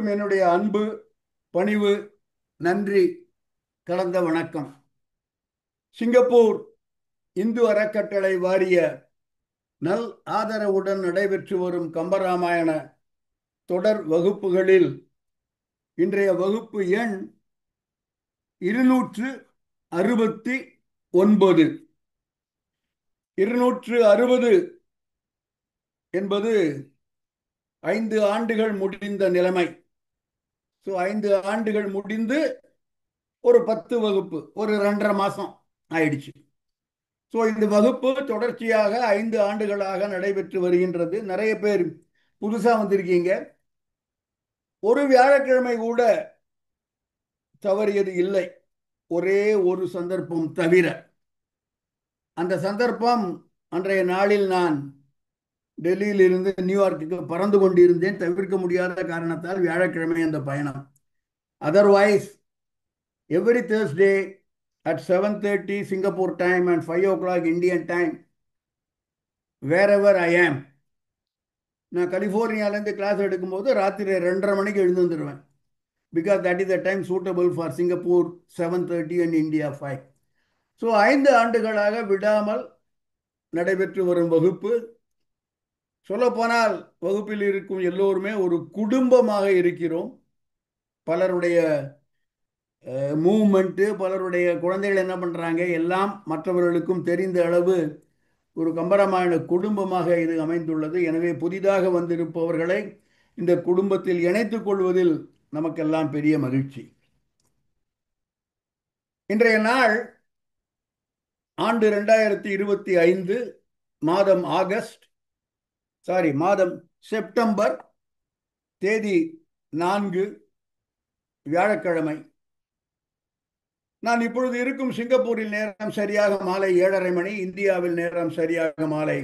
அனைவருக்கும் என்னுடைய அன்பு, பணிவு, நன்றி கலந்த வணக்கம். சிங்கப்பூர் இந்து அறக்கட்டளை வாரிய நல் ஆதரவுடன் நடைபெற்று வரும் கம்பராமாயண தொடர் வகுப்புகளில் இன்றைய வகுப்பு எண் 269. 260 என்பது 5 ஆண்டுகள் முடிந்த நிலைமை. 5 ஆண்டுகள் முடிந்து ஒரு 10 வகுப்பு, ஒரு 2.5 மாசம் ஆயிடுச்சு. இந்த வகுப்பு தொடர்ச்சியாக 5 ஆண்டுகளாக நடைபெற்று வருகின்றது. நிறைய பேர் புதுசா வந்திருக்கீங்க. ஒரு வியாழக்கிழமை கூட தவறியது இல்லை, ஒரே ஒரு சந்தர்ப்பம் தவிர. அந்த சந்தர்ப்பம் அன்றைய நாளில் நான் டெல்லியில் இருந்து நியூயார்க்குக்கு பறந்து கொண்டிருந்தேன். தவிர்க்க முடியாத காரணத்தால் வியாழக்கிழமை அந்த பயணம். Otherwise every Thursday at 7:30 Singapore time and 5 o'clock Indian time, wherever I am. நான் கலிஃபோர்னியாவிலேருந்து கிளாஸ் எடுக்கும்போது ராத்திரி 2:30 மணிக்கு எழுந்துருவேன். Because that is the time suitable for Singapore 7:30 and India 5. 5 ஆண்டுகளாக விடாமல் நடைபெற்று வரும் வகுப்பு. சொல்லப்போனால் வகுப்பில் இருக்கும் எல்லோருமே ஒரு குடும்பமாக இருக்கிறோம். பலருடைய மூவ்மெண்ட்டு, பலருடைய குழந்தைகள் என்ன பண்ணுறாங்க, எல்லாம் மற்றவர்களுக்கும் தெரிந்த அளவு ஒரு கம்பராமாயண குடும்பமாக இது அமைந்துள்ளது. எனவே புதிதாக வந்திருப்பவர்களை இந்த குடும்பத்தில் இணைத்துக் கொள்வதில் நமக்கெல்லாம் பெரிய மகிழ்ச்சி. இன்றைய நாள் ஆண்டு 2025, மாதம் செப்டம்பர், தேதி 4, வியாழக்கிழமை. நான் இப்பொழுது இருக்கும் சிங்கப்பூரில் நேரம் சரியாக மாலை 7:30 மணி, இந்தியாவில் நேரம் சரியாக மாலை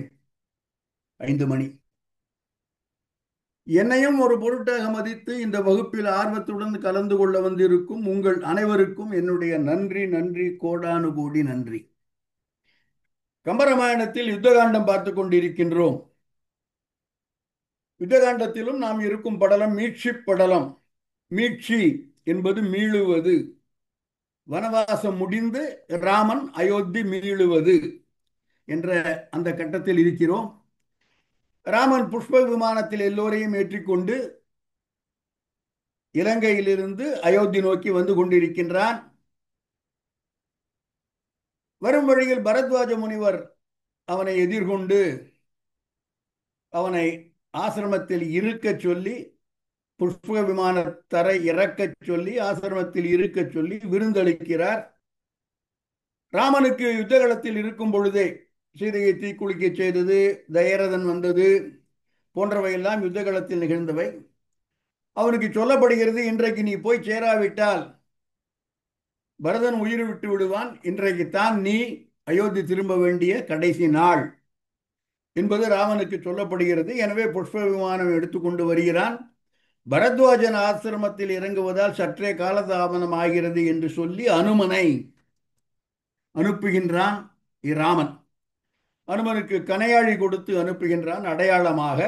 5 மணி. என்னையும் ஒரு பொருட்டாக மதித்து இந்த வகுப்பில் ஆர்வத்துடன் கலந்து கொள்ள வந்திருக்கும் உங்கள் அனைவருக்கும் என்னுடைய நன்றி, கோடானு கோடி நன்றி. கம்பராமாயணத்தில் யுத்தகாண்டம் பார்த்து கொண்டிருக்கின்றோம். யுத்தகாண்டத்திலும் நாம் இருக்கும் படலம் மீட்சி படலம். மீட்சி என்பது மீளுவது. வனவாசம் முடிந்து ராமன் அயோத்தி மீளுவது என்ற அந்த கட்டத்தில் இருக்கிறோம். ராமன் புஷ்ப விமானத்தில் எல்லோரையும் ஏற்றிக்கொண்டு இலங்கையிலிருந்து அயோத்தி நோக்கி வந்து கொண்டிருக்கின்றான். வரும் வழியில் பரத்வாஜ முனிவர் அவனை எதிர்கொண்டு அவனை ஆசிரமத்தில் இருக்க சொல்லி, புஷ்ப விமான தரை இறக்க சொல்லி ஆசிரமத்தில் இருக்க சொல்லி விருந்தளிக்கிறார். ராமனுக்கு யுத்தகலத்தில் இருக்கும் பொழுதே சீதையை தீக்குளிக்க செய்தது, தயரதன் வந்தது போன்றவையெல்லாம் யுத்தகலத்தில் நிகழ்ந்தவை. அவனுக்கு சொல்லப்படுகிறது, இன்றைக்கு நீ போய் சேராவிட்டால் பரதன் உயிர் விட்டு விடுவான். இன்றைக்கு தான் நீ அயோத்தி திரும்ப வேண்டிய கடைசி நாள் என்பது ராமனுக்கு சொல்லப்படுகிறது. எனவே புஷ்ப விமானம் எடுத்துக்கொண்டு வருகிறான். பரத்வாஜன் ஆசிரமத்தில் இறங்குவதால் சற்றே காலதாமதம் ஆகிறது என்று சொல்லி அனுமனை அனுப்புகின்றான் ராமன். அனுமனுக்கு கனையாழி கொடுத்து அனுப்புகின்றான் அடையாளமாக.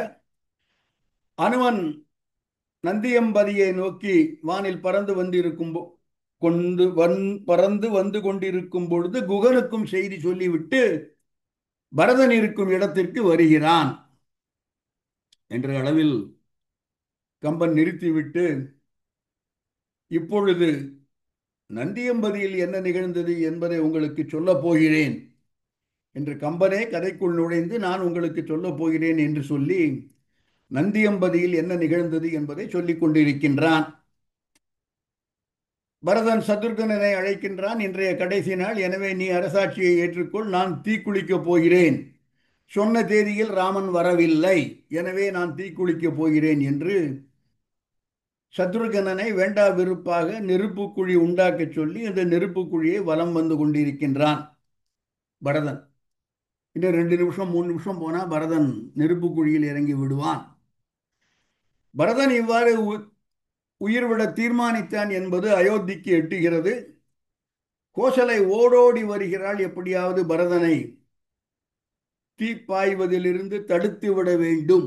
அனுமன் நந்தியம்பதியை நோக்கி வானில் பறந்து வந்து கொண்டிருக்கும் பொழுது குகனுக்கும் செய்தி சொல்லிவிட்டு பரதன் இருக்கும் இடத்திற்கு வருகிறான் என்ற அளவில் கம்பன் நிறுத்திவிட்டு, இப்பொழுது நந்தியம்பதியில் என்ன நிகழ்ந்தது என்பதை உங்களுக்கு சொல்லப் போகிறேன் என்று கம்பனே கதைக்குள் நுழைந்து நான் உங்களுக்கு சொல்லப் போகிறேன் என்று சொல்லி நந்தியம்பதியில் என்ன நிகழ்ந்தது என்பதை சொல்லிக் கொண்டிருக்கின்றான். பரதன் சத்ருகனனை அழைக்கின்றான். இன்றைய கடைசி நாள், எனவே நீ அரசாட்சியை ஏற்றுக்கொள், நான் தீக்குளிக்கப் போகிறேன். சொன்ன தேதியில் ராமன் வரவில்லை, எனவே நான் தீக்குளிக்கப் போகிறேன் என்று சத்ருகனனை வேண்டா விருப்பாக நெருப்பு குழி உண்டாக்க சொல்லி அந்த நெருப்பு குழியை வலம் வந்து கொண்டிருக்கின்றான் பரதன். இன்னும் 2 நிமிஷம் 3 நிமிஷம் போனா பரதன் நெருப்பு குழியில் இறங்கி விடுவான். பரதன் இவ்வாறு உயிர் விட தீர்மானித்தான் என்பது அயோத்திக்கு எட்டுகிறது. கோசலை ஓடோடி வருகிறாள், எப்படியாவது பரதனை தீப்பாய்வதிலிருந்து தடுத்து விட வேண்டும்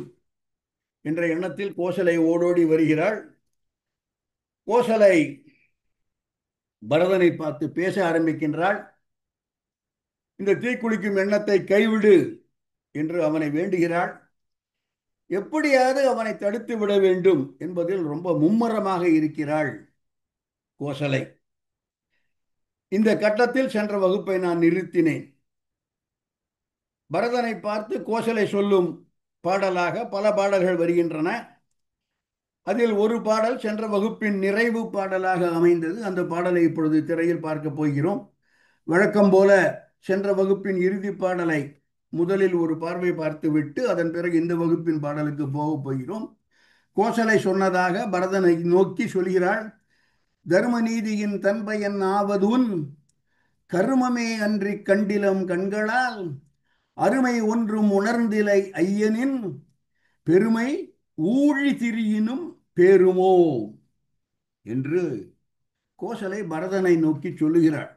என்ற எண்ணத்தில் கோசலை ஓடோடி வருகிறாள். கோசலை பரதனை பார்த்து பேச ஆரம்பிக்கின்றாள். இந்த தீக்குளிக்கும் எண்ணத்தை கைவிடு என்று அவனை வேண்டுகிறாள். எப்படியாவது அவனை தடுத்து விட வேண்டும் என்பதில் ரொம்ப மும்முரமாக இருக்கிறாள் கோசலை. இந்த கட்டத்தில் சென்ற வகுப்பை நான் நிறுத்தினேன். பரதனை பார்த்து கோசலை சொல்லும் பாடலாக பல பாடல்கள் வருகின்றன. அதில் ஒரு பாடல் சென்ற வகுப்பின் நிறைவு பாடலாக அமைந்தது. அந்த பாடலை இப்பொழுது திரையில் பார்க்க போகிறோம். வழக்கம் போல சென்ற வகுப்பின் இறுதி பாடலை முதலில் ஒரு பார்வை பார்த்துவிட்டு அதன் பிறகு இந்த வகுப்பின் பாடலுக்கு போக போகிறோம். கோசலை சொன்னதாக பரதனை நோக்கி சொல்கிறாள். தர்ம நீதியின் தன்பயன் ஆவதுன் கருமமே அன்றி கண்டிலம் கண்களால் அருமை ஒன்றும் உணர்ந்திலை ஐயனின் பெருமை ஊழி திரியினும் பேருமோ என்று கோசலை பரதனை நோக்கி சொல்லுகிறாள்.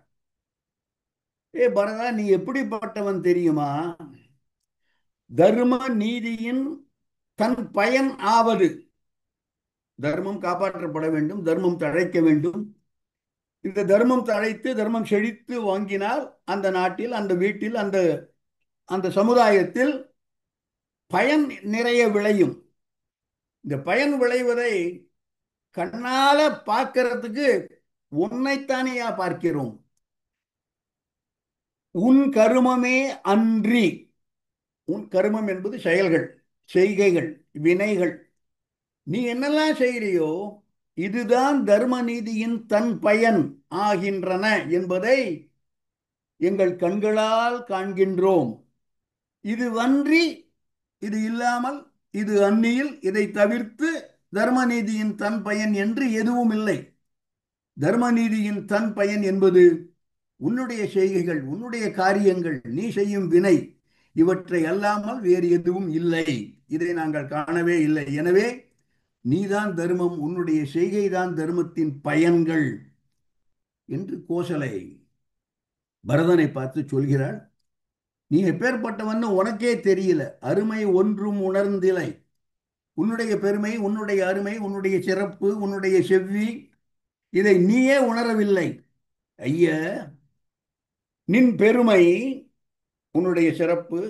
பரதா, நீ எப்படிப்பட்டவன் தெரியுமா? தர்ம நீதியின் தன் பயன் ஆவது, தர்மம் காப்பாற்றப்பட வேண்டும், தர்மம் தழைக்க வேண்டும். இந்த தர்மம் தழைத்து தர்மம் செழித்து வாங்கினால் அந்த நாட்டில், அந்த வீட்டில், அந்த அந்த சமுதாயத்தில் பயன் நிறைய விளையும். இந்த பயன் விளைவதை கண்ணால பார்க்கிறதுக்கு உன்னைத்தானேயா பார்க்கிறோம். உன் கருமமே அன்றி, உன் கருமம் என்பது செயல்கள், செய்கைகள், வினைகள். நீ என்னெல்லாம் செய்கிறியோ இதுதான் தர்ம நீதியின் தன் பயன் ஆகின்றன என்பதை எங்கள் கண்களால் காண்கின்றோம். இது வன்றி, இது இல்லாமல், இது அந்நியில், இதை தவிர்த்து தர்ம நீதியின் தன் பயன் என்று எதுவும் இல்லை. தர்ம நீதியின் தன் பயன் என்பது உன்னுடைய செய்கைகள், உன்னுடைய காரியங்கள், நீ செய்யும் வினை, இவற்றை அல்லாமல் வேறு எதுவும் இல்லை. இதை நாங்கள் காணவே இல்லை. எனவே நீதான் தர்மம், உன்னுடைய செய்கைதான் தர்மத்தின் பயன்கள் என்று கோசலை பரதனை பார்த்து சொல்கிறாள். நீ எப்பேற்பட்டவன் உனக்கே தெரியல. அருமை ஒன்றும் உணர்ந்திலை. உன்னுடைய பெருமை, உன்னுடைய அருமை, உன்னுடைய சிறப்பு, உன்னுடைய செவ்வி, இதை நீயே உணரவில்லை. ஐய, நின் பெருமை, உன்னுடைய சிறப்பு,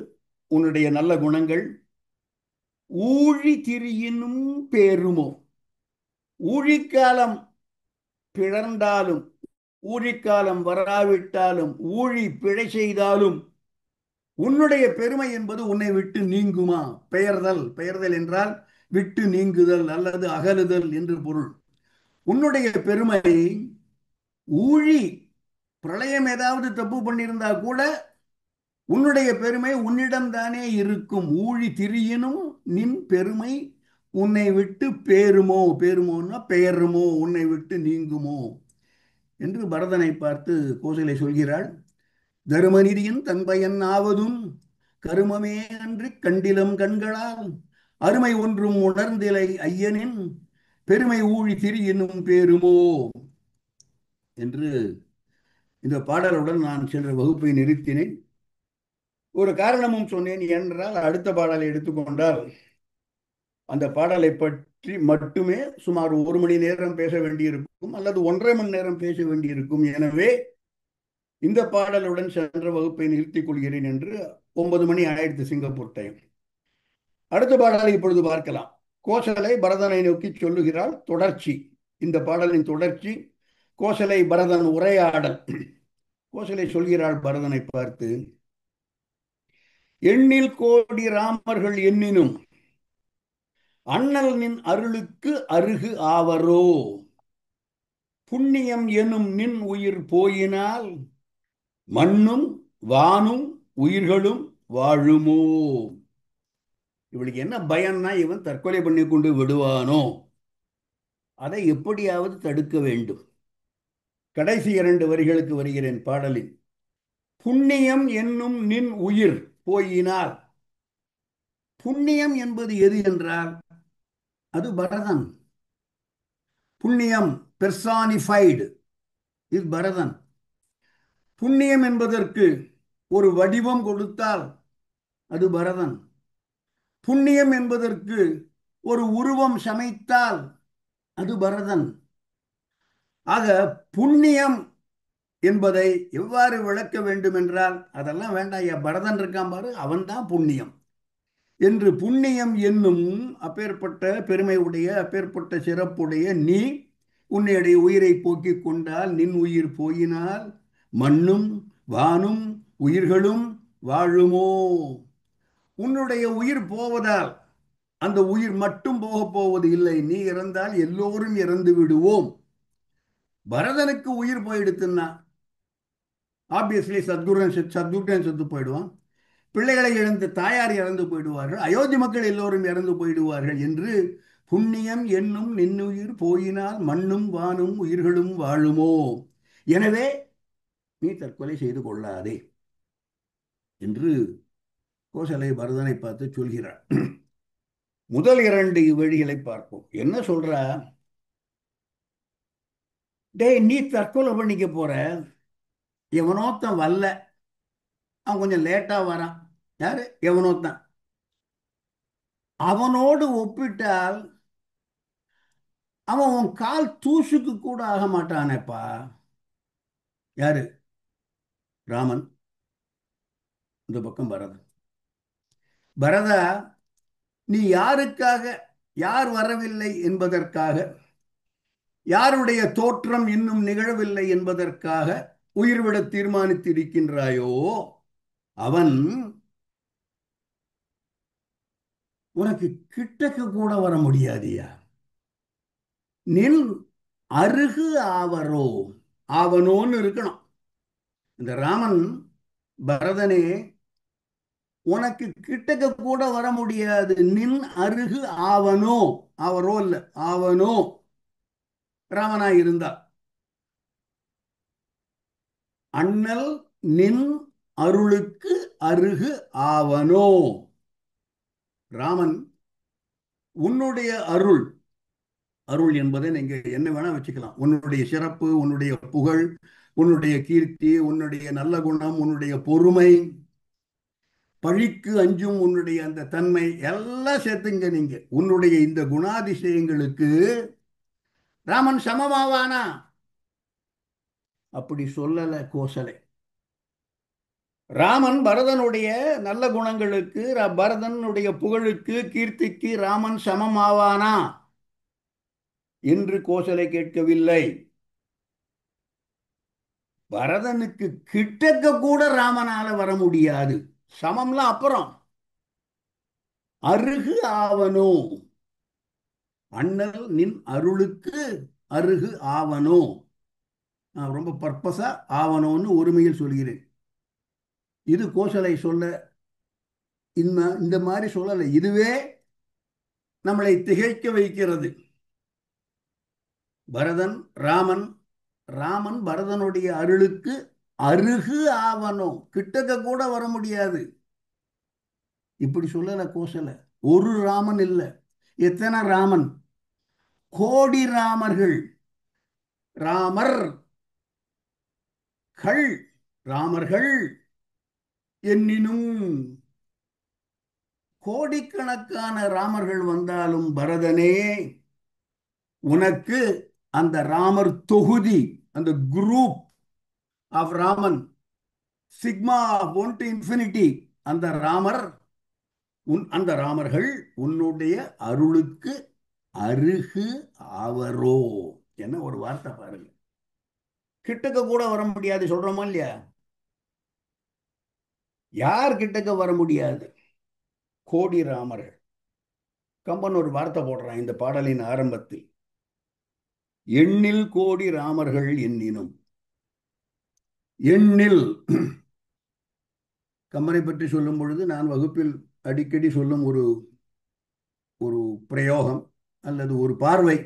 உன்னுடைய நல்ல குணங்கள் ஊழி திரியினும் பேருமோ. ஊழிக்காலம் பிழந்தாலும், ஊழிக்காலம் வராவிட்டாலும், ஊழி பிழை செய்தாலும் உன்னுடைய பெருமை என்பது உன்னை விட்டு நீங்குமா? பெயர்தல், பெயர்தல் என்றால் விட்டு நீங்குதல் அல்லது அகலுதல் என்று பொருள். உன்னுடைய பெருமை ஊழி, பிரளயம் ஏதாவது தப்பு பண்ணியிருந்தா கூட உன்னுடைய பெருமை உன்னிடம்தானே இருக்கும். ஊழி திரியினும் நின் பெருமை உன்னை விட்டு பேருமோ, பேருமோன்னா பெயருமோ, உன்னை விட்டு நீங்குமோ என்று பரதனை பார்த்து கோசலை சொல்கிறாள். தருமநிதியின் தன்பயன் ஆவதும் கருமமே அன்று கண்டிலம் கண்களால் அருமை ஒன்றும் உணர்ந்திலை ஐயனின் பெருமை ஊழி திரியினும் பேருமோ என்று இந்த பாடலுடன் நான் சென்ற வகுப்பை நிறுத்தினேன். ஒரு காரணமும் சொன்னேன். என்றால் அடுத்த பாடலை எடுத்துக்கொண்டால் அந்த பாடலை பற்றி மட்டுமே சுமார் 1 மணி நேரம் பேச வேண்டியிருக்கும், அல்லது 1.5 மணி நேரம் பேச வேண்டியிருக்கும். எனவே இந்த பாடலுடன் சென்ற வகுப்பை நிறுத்திக் கொள்கிறேன் என்று 9 மணி ஆயிடுத்து சிங்கப்பூர் டைம். அடுத்த பாடலை இப்பொழுது பார்க்கலாம். கோசலை பரதனை நோக்கி சொல்லுகிறாள். தொடர்ச்சி, இந்த பாடலின் தொடர்ச்சி. கோசலை பரதன் உரையாடல். கோசலை சொல்கிறாள் பரதனை பார்த்து, எண்ணில் கோடி ராமர்கள் எண்ணினும் அண்ணல் நின் அருளுக்கு அருகு ஆவரோ. புண்ணியம் எனும் நின் உயிர் போயினால் மண்ணும் வானும் உயிர்களும் வாழுமோ. இவளுக்கு என்ன பயம்னா, இவன் தற்கொலை பண்ணி கொண்டு விடுவானோ, அதை எப்படியாவது தடுக்க வேண்டும். கடைசி 2 வரிகளுக்கு வருகிறேன் பாடலில். புண்ணியம் என்னும் நின் உயிர் போயினால். புண்ணியம் என்பது எது என்றால் அது பரதன். புண்ணியம் பெர்சானிஃபைடு இது பரதன். புண்ணியம் என்பதற்கு ஒரு வடிவம் கொடுத்தால் அது பரதன். புண்ணியம் என்பதற்கு ஒரு உருவம் சமைத்தால் அது பரதன். ஆக புண்ணியம் என்பதை எவ்வாறு விளக்க வேண்டும் என்றால், அதெல்லாம் வேண்டாம் ஐயா, பரதன் இருக்கான் பாரு, அவன்தான் புண்ணியம் என்று புண்ணியம் என்னும் அப்பேற்பட்ட பெருமை உடைய அப்பேற்பட்ட சிறப்புடைய நீ உன்னுடைய உயிரை போக்கிக் கொண்டால், நின் உயிர் போயினால் மண்ணும் வானும் உயிர்களும் வாழுமோ? உன்னுடைய உயிர் போவதால் அந்த உயிர் மட்டும் போகப் போவது இல்லை, நீ இறந்தால் எல்லோரும் இறந்து விடுவோம். பரதனுக்கு உயிர் போயிடுத்துன்னா ஆப்வியஸ்லி சத்ருகன் செத்து போயிடுவான், பிள்ளைகளை இழந்து தாயார் இறந்து போயிடுவார்கள், அயோத்தி மக்கள் எல்லோரும் இறந்து போயிடுவார்கள் என்று புண்ணியம் என்னும் நின்னுயிர் போயினால் மண்ணும் வானும் உயிர்களும் வாழுமோ, எனவே நீ தற்கொலை செய்து கொள்ளாதே என்று கோசலை பரதனை பார்த்து சொல்கிறார். முதல் இரண்டு வழிகளை பார்ப்போம். என்ன சொல்ற? டேய், நீ தற்கொலை பண்ணிக்க போற, எவனோத்தன் வரல, அவன் கொஞ்சம் லேட்டா வரான், யாரு எவனோத்தான், அவனோடு ஒப்பிட்டால் அவன் உன் கால் தூசுக்கு கூட ஆக மாட்டானேப்பா. யாரு? ராமன். இந்த பக்கம் பரதன். பரதா, நீ யாருக்காக, யார் வரவில்லை என்பதற்காக, யாருடைய தோற்றம் இன்னும் நிகழவில்லை என்பதற்காக உயிர்விட தீர்மானித்திருக்கின்றாயோ, அவன் உனக்கு கிட்டக்க கூட வர முடியாதியா. நின் அருகு ஆவரோ, ஆவனோன்னு இருக்கணும். இந்த ராமன் பரதனே உனக்கு கிட்டக்க கூட வர முடியாது, நின் அருகு ஆவனோ, அவரோ இல்ல ஆவனோ ராமனா இருந்தா, அண்ணல் நின் அருளுக்கு அருகு ஆவனோ. ராமன் உன்னுடைய அருள், அருள் என்பதை நீங்க என்ன வேணா வச்சுக்கலாம், உன்னுடைய சிறப்பு, உன்னுடைய புகழ், உன்னுடைய கீர்த்தி, உன்னுடைய நல்ல குணம், உன்னுடைய பொறுமை, பழிக்கு அஞ்சும் உன்னுடைய அந்த தன்மை எல்லாம் சேர்த்துங்க. நீங்க உன்னுடைய இந்த குணாதிசயங்களுக்கு ராமன் சமமாவானா? அப்படி சொல்லல கோசலை. ராமன் பரதனுடைய நல்ல குணங்களுக்கு, பரதனுடைய புகழுக்கு, கீர்த்திக்கு ராமன் சமமாவானா என்று கோசலை கேட்கவில்லை. பரதனுக்கு கிட்டக்க கூட ராமனால வர முடியாது, சமம்லாம் அப்புறம், அருகு ஆவனோ, அண்ணல் நின் அருளுக்கு அருகு ஆவனோ. நான் ரொம்ப பர்பஸா ஆவனோன்னு ஒருமையில் சொல்கிறேன். இது கோசலை சொல்ல இந்த மாதிரி சொல்லலை, இதுவே நம்மளை திகைக்க வைக்கிறது. பரதன் ராமன், ராமன் பரதனுடைய அருளுக்கு அருகு ஆவனோ, கிட்டக்க கூட வர முடியாது, இப்படி சொல்லல கோசலை. ஒரு ராமன் இல்ல, எத்தனை ராமன், கோடி ராமர்கள், ராமர் கள், ராமர்கள் என்னினும் கோடிக்கணக்கான ராமர்கள் வந்தாலும் பரதனே, உனக்கு அந்த ராமர் தொகுதி, அந்த group of Raman, sigma one to infinity, அந்த ராமர், அந்த ராமர்கள் உன்னுடைய அருளுக்கு அருகு ஆவரோ. என்ன ஒரு வார்த்தை பாருங்க, கிட்டக்க கூட வர முடியாது சொல்றோமா இல்லையா? யார் கிட்டக்க வர முடியாது? கோடி ராமர்கள். கம்பன் ஒரு வார்த்தை போடுறான் இந்த பாடலின் ஆரம்பத்தில், எண்ணில் கோடி ராமர்கள் எண்ணினும். எண்ணில் கம்பனை பற்றி சொல்லும் பொழுது நான் வகுப்பில் அடிக்கடி சொல்லும் ஒரு ஒரு பிரயோகம் அல்லது ஒரு பார்வை,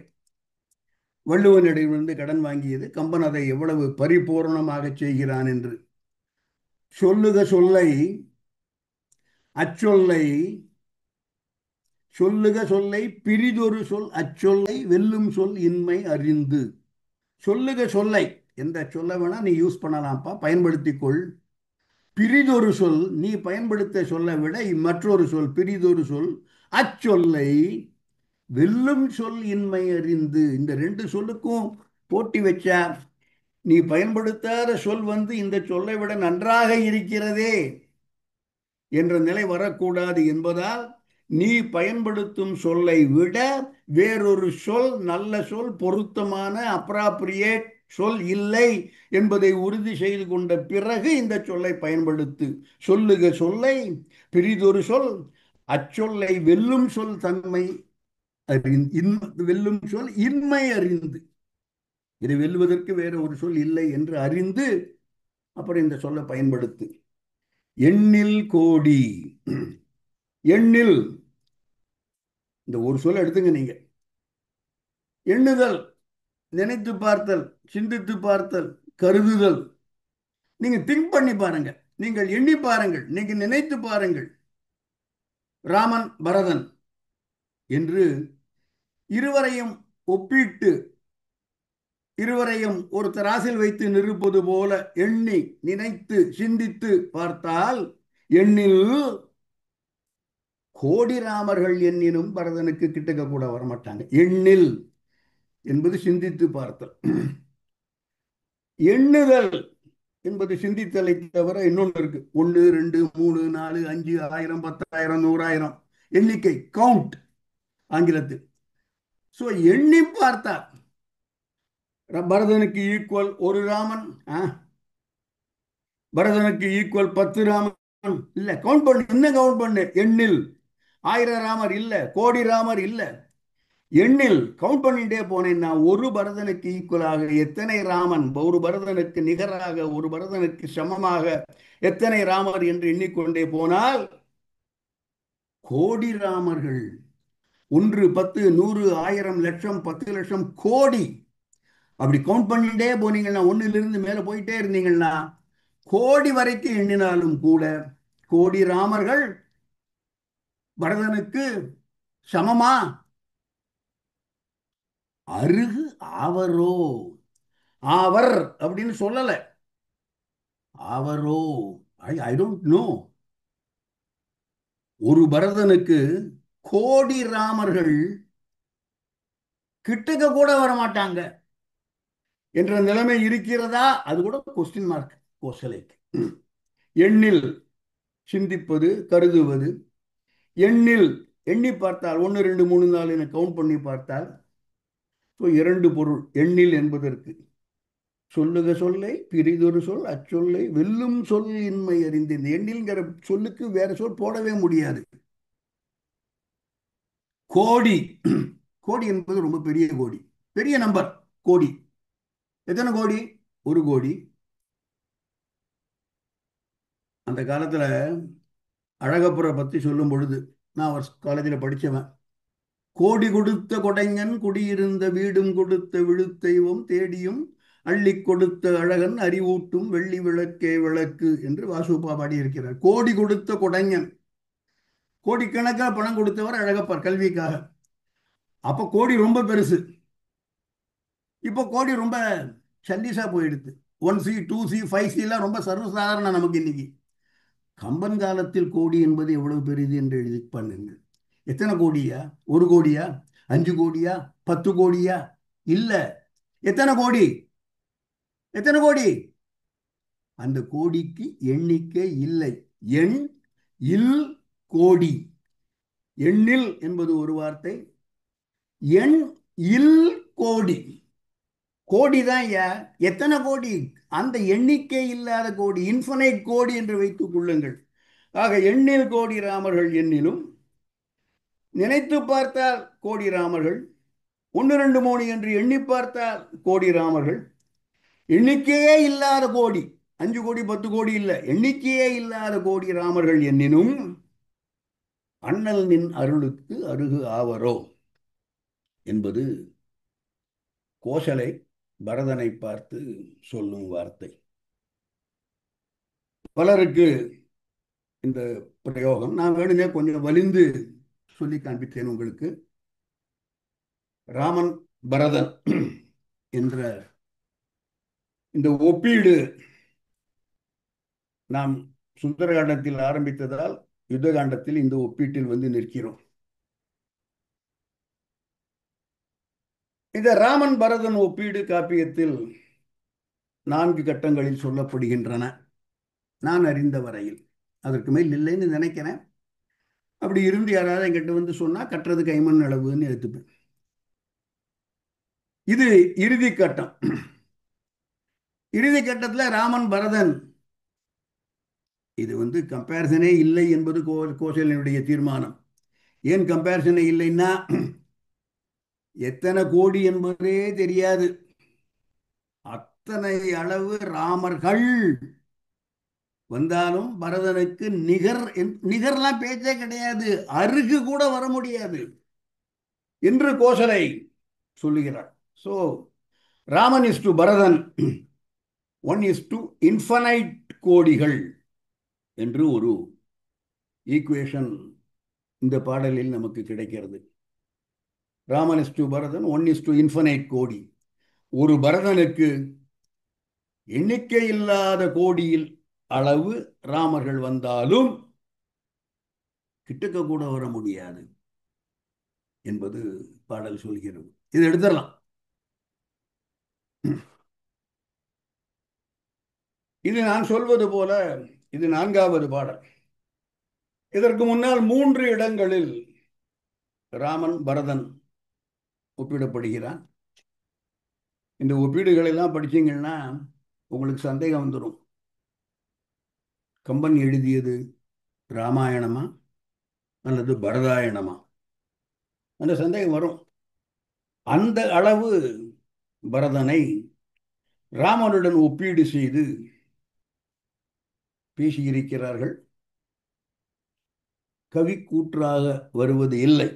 வள்ளுவனிடமிருந்து கடன் வாங்கியது, கம்பன் அதை எவ்வளவு பரிபூர்ணமாக செய்கிறான் என்று. சொல்லுக சொல்லை அச்சொல்லை, சொல்லுக சொல்லை பிரிதொரு சொல் அச்சொல்லை வெல்லும் சொல் இன்மை அறிந்து. சொல்லுக சொல்லை, எந்த சொல்ல வேணா நீ யூஸ் பண்ணலாம்ப்பா, பயன்படுத்திக்கொள். பிரிதொரு சொல், நீ பயன்படுத்த சொல்ல விட மற்றொரு சொல், பிரிதொரு சொல் அச்சொல்லை வெல்லும் சொல் இன்மை அறிந்து. இந்த ரெண்டு சொல்லுக்கும் போட்டி வச்சா நீ பயன்படுத்தாத சொல் வந்து இந்த சொல்லை விட நன்றாக இருக்கிறதே என்ற நிலை வரக்கூடாது என்பதால் நீ பயன்படுத்தும் சொல்லை விட வேறொரு சொல் நல்ல சொல் பொருத்தமான அப்ராப்ரியேட் சொல் இல்லை என்பதை உறுதி செய்து கொண்ட பிறகு இந்த சொல்லை பயன்படுத்து. சொல்லுக சொல்லை பிறிதொரு சொல் அச்சொல்லை வெல்லும் சொல் தன்மை வெல்லும் சொல் இன்மை அறிந்து, இதை வெல்லுவதற்கு வேற ஒரு சொல் இல்லை என்று அறிந்து அப்புறம் இந்த சொல்லை பயன்படுத்து. எண்ணில் கோடி. எண்ணில் இந்த ஒரு சொல் எடுத்துங்க நீங்க. எண்ணுதல், நினைத்து பார்த்தல், சிந்தித்து பார்த்தல், கருதுதல். நீங்க திங்க் பண்ணி பாருங்க, நீங்கள் எண்ணி பாருங்கள், நீங்க நினைத்து பாருங்கள். ராமன் பரதன் என்று இருவரையும் ஒப்பிட்டு இருவரையும் ஒரு தராசில் வைத்து நிறுப்பது போல எண்ணி நினைத்து சிந்தித்து பார்த்தால் எண்ணில் கோடி ராமர்கள் எண்ணினும் பரதனுக்கு கிட்டக்க கூட வரமாட்டாங்க. எண்ணில் என்பது சிந்தித்து பார்த்தல். எண்ணுதல் என்பது சிந்தித்தலை தவிர இன்னொன்று இருக்கு. 1 2 3 4 5 1000 10,000 100,000 எண்ணிக்கை கவுண்ட் ஆங்கிலத்தில். சோ எண்ணி பார்த்தா பரதனுக்கு ஈக்குவல் ஒரு ராமன், பரதனுக்கு ஈக்குவல் 10 ராமன் இல்ல. கவுண்ட் பண்ணு, இன்னும் கவுண்ட் பண்ணு. எண்ணில் 1000 ராமர் இல்ல, கோடி ராமர் இல்ல. எண்ணில் கவுண்ட் பண்ணிட்டே போனேன்னா ஒரு பரதனுக்கு ஈக்குவலாக எத்தனை ராமன், ஒரு பரதனுக்கு நிகராக, ஒரு பரதனுக்கு சமமாக எத்தனை ராமர் என்று எண்ணிக்கொண்டே போனால் கோடி ராமர்கள் 1 10 100 1000 லட்சம் 10 லட்சம் கோடி அப்படி கவுண்ட் பண்ணிட்டே போனீங்கன்னா, ஒன்னிலிருந்து மேல போயிட்டே இருந்தீங்கன்னா கோடி வரைக்கும் எண்ணினாலும் கூட கோடி ராமர்கள் பரதனுக்கு சமமா? அருகு ஆவரோ. ஆவர் அப்படின்னு சொல்லல, ஆவரோ. I don't know. ஒரு பரதனுக்கு கோடி ராமர்கள் கிட்டக்க கூட வர மாட்டாங்க என்ற நிலைமை இருக்கிறதா? அது கூட கொஸ்டின் மார்க் கோசலைக்கு. எண்ணில் சிந்திப்பது, கருதுவது. எண்ணில் எண்ணி பார்த்தால் 1 2 3 4 என கவுண்ட் பண்ணி பார்த்தால் இரண்டு பொருள் எண்ணில் என்பதற்கு. சொல்லுக சொல்லை பிறிதொரு சொல் அச்சொல்லை வெல்லும் சொல் இன்மை அறிந்து. இந்த எண்ணில்ங்கிற சொல்லுக்கு வேற சொல் போடவே முடியாது. கோடி. கோடி என்பது ரொம்ப பெரிய கோடி, பெரிய நம்பர். கோடி எத்தனை கோடி? ஒரு கோடி. அந்த காலத்துல அழகப்புற பத்தி சொல்லும் பொழுது, நான் அவர் காலேஜில் படிச்சவன். கோடி கொடுத்த கொடைஞன் குடியிருந்த வீடும் கொடுத்த விழுத்தெய்வம் தேடியும் அள்ளி கொடுத்த அழகன் அறிவூட்டும் வெள்ளி விளக்கே விளக்கு என்று வாசுப்பா பாடியிருக்கிறார். கோடி கொடுத்த கொடைஞன், கோடிக்கணக்கான பணம் கொடுத்தவர் அழகப்பர் கல்விக்காக. அப்ப கோடி ரொம்ப பெருசு. இப்போ கோடி ரொம்ப சல்லிசா போயிடுது. 1C 2C 5C எல்லாம் ரொம்ப சர்வசாதாரண நமக்கு இன்னைக்கு. கம்பன் காலத்தில் கோடி என்பது எவ்வளவு பெரியது என்று எழுதி பண்ணுங்க. எத்தனை கோடியா? 1 கோடியா? 5 கோடியா? 10 கோடியா? இல்ல. எத்தனை கோடி? எத்தனை கோடி? அந்த கோடிக்கு எண்ணிக்கை இல்லை. எண் இல் கோடி. எண்ணில் என்பது ஒரு வார்த்தை, எண் இல் கோடி. கோடி தான். எத்தனை கோடி? அந்த எண்ணிக்கை இல்லாத கோடி, இன்ஃபனைட் கோடி என்று வைத்துக் கொள்ளுங்கள். ஆக எண்ணில் கோடி ராமர்கள் எண்ணிலும் நினைத்து பார்த்தால் கோடி ராமர்கள், 1 2 3 என்று எண்ணி பார்த்தால் கோடி ராமர்கள், எண்ணிக்கையே இல்லாத கோடி, 5 கோடி 10 கோடி இல்ல, எண்ணிக்கையே இல்லாத கோடி ராமர்கள் எண்ணினும் அண்ணல் நின் அருளுக்கு அருகு ஆவரோ என்பது கோசலை பரதனை பார்த்து சொல்லும் வார்த்தை. பலருக்கு இந்த பிரயோகம் நான் வேணுமே கொஞ்சம் வலிந்து சொல்லி காண்பித்தேன் உங்களுக்கு. ராமன் பரதன் என்ற இந்த ஒப்பீடு நாம் சுந்தரகாண்டத்தில் ஆரம்பித்ததால் யுத்தகாண்டத்தில் இந்த ஒப்பீட்டில் வந்து நிற்கிறோம். இந்த ராமன் பரதன் ஒப்பீடு காப்பியத்தில் 4 கட்டங்களில் சொல்லப்படுகின்றன, நான் அறிந்த வரையில். அதற்கு மேல் இல்லைன்னு நினைக்கிறேன். அப்படி இருந்து யாராவது என்கிட்ட வந்து சொன்னா கட்டுறது கைமண் அளவுன்னு எடுத்துப்பேன். இது இறுதி கட்டம். இறுதி கட்டத்துல ராமன் பரதன், இது கம்பேரிசனே இல்லை என்பது கோசலையுடைய தீர்மானம். ஏன் கம்பேரிசனே இல்லைன்னா, எத்தனை கோடி என்பதே தெரியாது. அத்தனை அளவு ராமர்கள் வந்தாலும் பரதனுக்கு நிகர்லாம் பேச்சே கிடையாது, அருகு கூட வர முடியாது என்று கோசலை சொல்லுகிறார். So Raman is to Bharathan 1:infinite கோடிகள் என்று ஒரு ஈக்குவேஷன் இந்த பாடலில் நமக்கு கிடைக்கிறது. Raman is to Bharathan 1:infinite கோடி. ஒரு பரதனுக்கு எண்ணிக்கை இல்லாத கோடியில் அளவு ராமர்கள் வந்தாலும் கிட்டக்க கூட வர முடியாது என்பது பாடல் சொல்கிறது. இது எடுத்துடலாம். இது நான் சொல்வது போல இது 4வது பாடல். இதற்கு முன்னால் 3 இடங்களில் ராமன் பரதன் ஒப்பிடப்படுகிறான். இந்த ஒப்பீடுகள் எல்லாம் படிச்சீங்கன்னா உங்களுக்கு சந்தேகம் வந்துடும். கம்பன் எழுதியது ராமாயணமா அல்லது பரதாயணமா? அந்த சந்தேகம் வரும். அந்த அளவு பரதனை ராமனுடன் ஒப்பீடு செய்து பேசியிருக்கிறார்கள். கவி கூற்றாக வருவது இல்லை,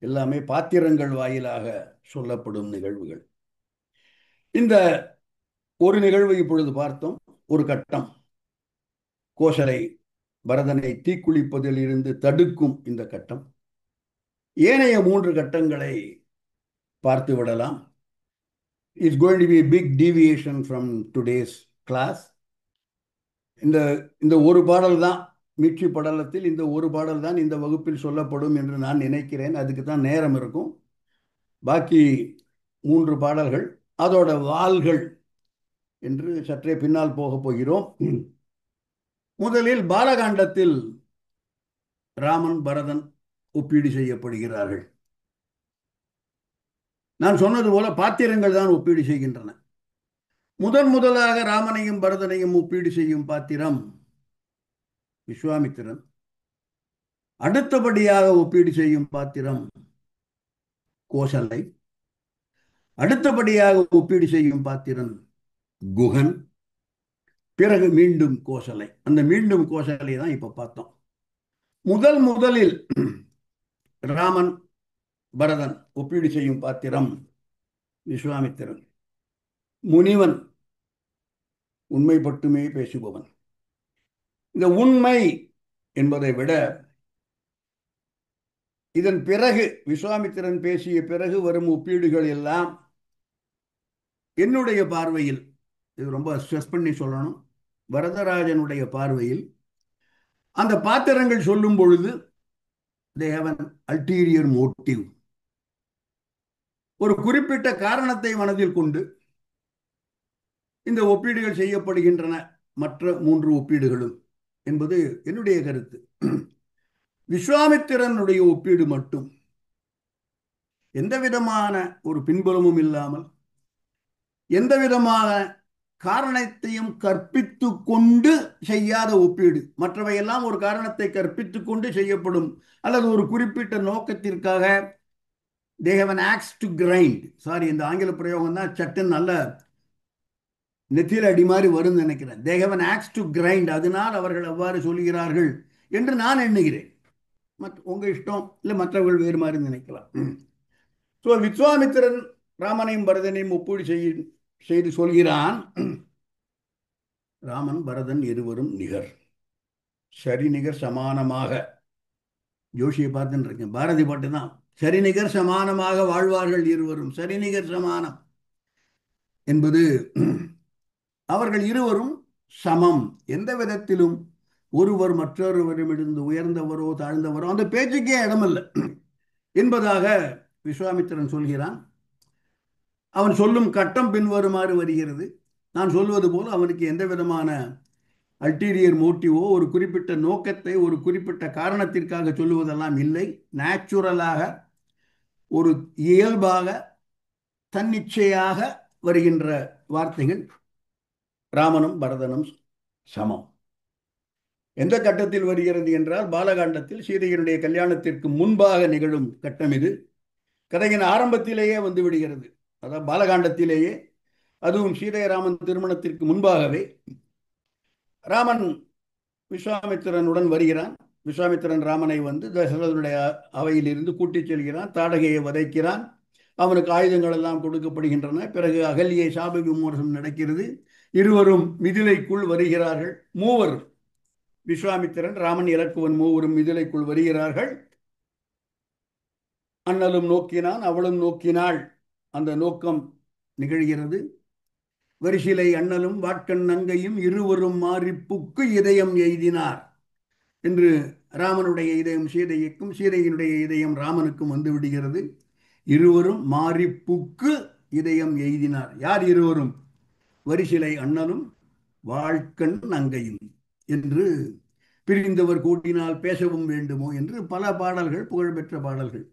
எல்லாமே பாத்திரங்கள் வாயிலாக சொல்லப்படும் நிகழ்வுகள். இந்த ஒரு நிகழ்வை இப்பொழுது பார்த்தோம். ஒரு கட்டம் கோசலை பரதனை தீக்குளிப்பதில் இருந்து தடுக்கும் இந்த கட்டம். ஏனைய 3 கட்டங்களை பார்த்து விடலாம். It's going to be big deviation from today's class. இந்த ஒரு பாடல் தான் மீட்சி படலத்தில், இந்த ஒரு பாடல் தான் இந்த வகுப்பில் சொல்லப்படும் என்று நான் நினைக்கிறேன். அதுக்கு தான் நேரம் இருக்கும். பாக்கி 3 பாடல்கள் அதோட வாள்கள் என்று சற்றே பின்னால் போக போகிறோம். முதலில் பாலகாண்டத்தில் ராமன் பரதன் ஒப்பீடு செய்யப்படுகிறார்கள். நான் சொன்னது போல பாத்திரங்கள் தான் ஒப்பீடு செய்கின்றன. முதலாக ராமனையும் பரதனையும் ஒப்பீடு செய்யும் பாத்திரம் விஸ்வாமித்திரன். அடுத்தபடியாக ஒப்பீடு செய்யும் பாத்திரம் கோசலை. அடுத்தபடியாக ஒப்பீடு செய்யும் பாத்திரன் குகன். பிறகு மீண்டும் கோசலை. அந்த மீண்டும் கோசலை தான் இப்ப பார்த்தோம். முதலில் ராமன் பரதன் ஒப்பீடு செய்யும் பாத்திரம் விஸ்வாமித்திரன். முனிவன், உண்மை பட்டுமே பேசுபவன். இந்த உண்மை என்பதை விட இதன் பிறகு விஸ்வாமித்திரன் பேசிய பிறகு வரும் ஒப்பீடுகள் எல்லாம் என்னுடைய பார்வையில், இது ரொம்ப ஸ்ட்ரெஸ் பண்ணி சொல்லணும், வரதராஜனுடைய பார்வையில் அந்த பாத்திரங்கள் சொல்லும் பொழுது they have an ulterior motive. ஒரு குறிப்பிட்ட காரணத்தை மனதில் கொண்டு இந்த ஒப்பீடுகள் செய்யப்படுகின்றன, மற்ற 3 ஒப்பீடுகளும் என்பது என்னுடைய கருத்து. விஸ்வாமித்திரனுடைய ஒப்பீடு மட்டும் எந்த விதமான ஒரு பின்புலமும் இல்லாமல், எந்த விதமான காரணத்தையும் கற்பித்து கொண்டு செய்யாத ஒப்பீடு. மற்றவையெல்லாம் ஒரு காரணத்தை கற்பித்து கொண்டு செய்யப்படும் அல்லது ஒரு குறிப்பிட்ட நோக்கத்திற்காக they have an axe to grind. Sorry, இந்த ஆங்கில பிரயோகம் தான் சட்டன் நல்ல நெத்தியில் அடி மாதிரி வரும்னு நினைக்கிறேன். they have an axe to grind. அதனால் அவர்கள் அவ்வாறு சொல்கிறார்கள் என்று நான் எண்ணுகிறேன். உங்க இஷ்டம், இல்லை மற்றவர்கள் வேறு மாதிரி நினைக்கலாம். ஸோ விஸ்வாமித்திரன் ராமனையும் பரதனையும் ஒப்பீடு செய்து சொல்கிறான், ராமன் பரதன் இருவரும் நிகர், சரி நிகர் சமானமாக. ஜோஷியை பார்த்துன்னு இருக்கேன், பாரதி பாட்டு தான். சரிநிகர் சமானமாக வாழ்வார்கள் இருவரும். சரிநிகர் சமானம் என்பது அவர்கள் இருவரும் சமம், எந்த விதத்திலும் ஒருவர் மற்றொருவரிடமிருந்து உயர்ந்தவரோ தாழ்ந்தவரோ அந்த பேச்சுக்கே இடமில்லை என்பதாக விஸ்வாமித்திரன் சொல்கிறான். அவன் சொல்லும் கட்டம் பின்வருமாறு வருகிறது. நான் சொல்வது போல் அவனுக்கு எந்த விதமான அல்டீரியர் மோட்டிவோ, ஒரு குறிப்பிட்ட நோக்கத்தை ஒரு குறிப்பிட்ட காரணத்திற்காக சொல்லுவதெல்லாம் இல்லை. நேச்சுரலாக, ஒரு இயல்பாக, தன்னிச்சையாக வருகின்ற வார்த்தைகள். ராமனும் பரதனும் சமம். எந்த கட்டத்தில் வருகிறது என்றால், பாலகாண்டத்தில் சீதையினுடைய கல்யாணத்திற்கு முன்பாக நிகழும் கட்டம் இது. கதையின் ஆரம்பத்திலேயே வந்து விடுகிறது. அதாவது பாலகாண்டத்திலேயே, அதுவும் சீதை ராமன் திருமணத்திற்கு முன்பாகவே ராமன் விஸ்வாமித்திரனுடன் வருகிறான். விஸ்வாமித்திரன் ராமனை வந்து தசரதனுடைய அவையில் இருந்து கூட்டிச் செல்கிறான். தாடகையை வதைக்கிறான். அவனுக்கு ஆயுதங்கள் எல்லாம் கொடுக்கப்படுகின்றன. பிறகு அகல்யை சாப விமோசனம் நடக்கிறது. இருவரும் மிதிலைக்குள் வருகிறார்கள். மூவர், விஸ்வாமித்திரன், ராமன், இலக்குவன் மூவரும் மிதிலைக்குள் வருகிறார்கள். அண்ணலும் நோக்கினான், அவளும் நோக்கினாள். அந்த நோக்கம் நிகழ்கிறது. வரிசிலை அண்ணலும் வாட்கண் நங்கையும் இருவரும் மாறிப்புக்கு இதயம் எய்தினார் என்று ராமனுடைய இதயம் சீதைக்கும், சீதையினுடைய இதயம் ராமனுக்கும் வந்து விடுகிறது. இருவரும் மாறிப்புக்கு இதயம் எய்தினார். யார் இருவரும்? வரிசிலை அண்ணலும் வாழ்க்கண் நங்கையும் என்று. பிரிந்தவர் கூட்டினால் பேசவும் வேண்டுமோ என்று பல பாடல்கள், புகழ்பெற்ற பாடல்கள்.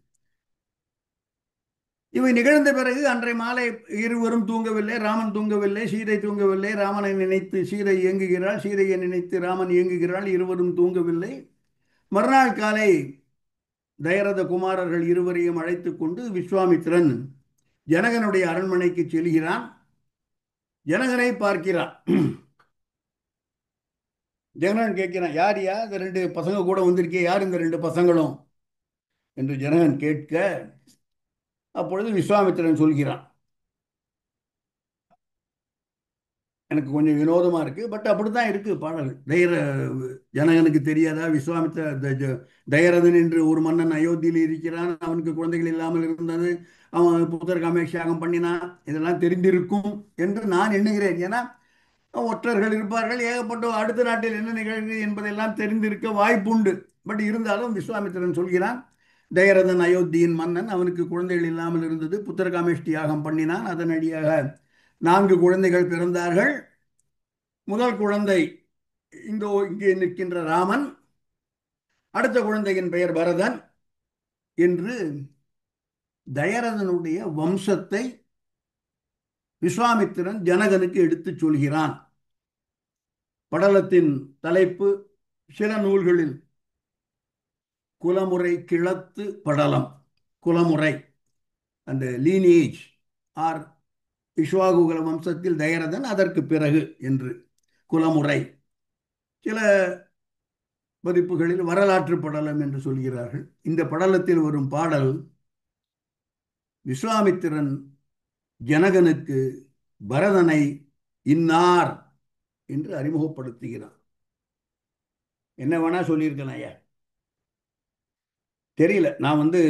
இவை நிகழ்ந்த பிறகு அன்றை மாலை இருவரும் தூங்கவில்லை. ராமன் தூங்கவில்லை, சீதை தூங்கவில்லை. ராமனை நினைத்து சீதை இயங்குகிறாள், சீதையை நினைத்து ராமன் இயங்குகிறாள். இருவரும் தூங்கவில்லை. மறுநாள் காலை தயரத குமாரர்கள் இருவரையும் அழைத்துக் கொண்டு விஸ்வாமித்திரன் ஜனகனுடைய அரண்மனைக்கு செல்கிறான். ஜனகனை பார்க்கிறான். ஜனகன் கேட்கிறான், யார் யா இந்த ரெண்டு பசங்க கூட வந்திருக்கே, யார் இந்த ரெண்டு பசங்களும் என்று ஜனகன் கேட்க, அப்பொழுது விஸ்வாமித்திரன் சொல்கிறான். எனக்கு கொஞ்சம் வினோதமா இருக்கு, பட் அப்படித்தான் இருக்கு பாடல். ஜனகனுக்கு தெரியாதா தயரதன் என்று ஒரு மன்னன் அயோத்தியில் இருக்கிறான், அவனுக்கு குழந்தைகள் இல்லாமல் இருந்தது, அவன் புத்தர் காமேட்சியாகம் பண்ணினான், இதெல்லாம் தெரிந்திருக்கும் என்று நான் எண்ணுகிறேன். ஏன்னா ஒற்றர்கள் இருப்பார்கள், ஏகப்பட்ட அடுத்த நாட்டில் என்ன நிகழ்கிறது என்பதெல்லாம் தெரிந்திருக்க வாய்ப்புண்டு. பட் இருந்தாலும் விஸ்வாமித்திரன் சொல்கிறான், தயரதன் அயோத்தியின் மன்னன், அவனுக்கு குழந்தைகள் இல்லாமல் இருந்தது, புத்தர் காமேஷ்டி யாகம் பண்ணினான், அதனடியாக 4 குழந்தைகள் பிறந்தார்கள். முதல் குழந்தை இங்கே நிற்கின்ற ராமன், அடுத்த குழந்தையின் பெயர் பரதன் என்று தயரதனுடைய வம்சத்தை விஸ்வாமித்திரன் ஜனகனுக்கு எடுத்துச் சொல்கிறான். படலத்தின் தலைப்பு சில நூல்களில் குலமுறை கிழத்து படலம், குலமுறை, அந்த லீனேஜ் ஆர் இஷ்வாகுகுல வம்சத்தில் தயரதன், அதற்கு பிறகு என்று குலமுறை. சில பதிப்புகளில் வரலாற்று படலம் என்று சொல்கிறார்கள். இந்த படலத்தில் வரும் பாடல் விஸ்வாமித்திரன் ஜனகனுக்கு பரதனை இன்னார் என்று அறிமுகப்படுத்துகிறான். என்ன வேணா சொல்லியிருக்கலாம் ஐயா, தெரியல. நான் வந்து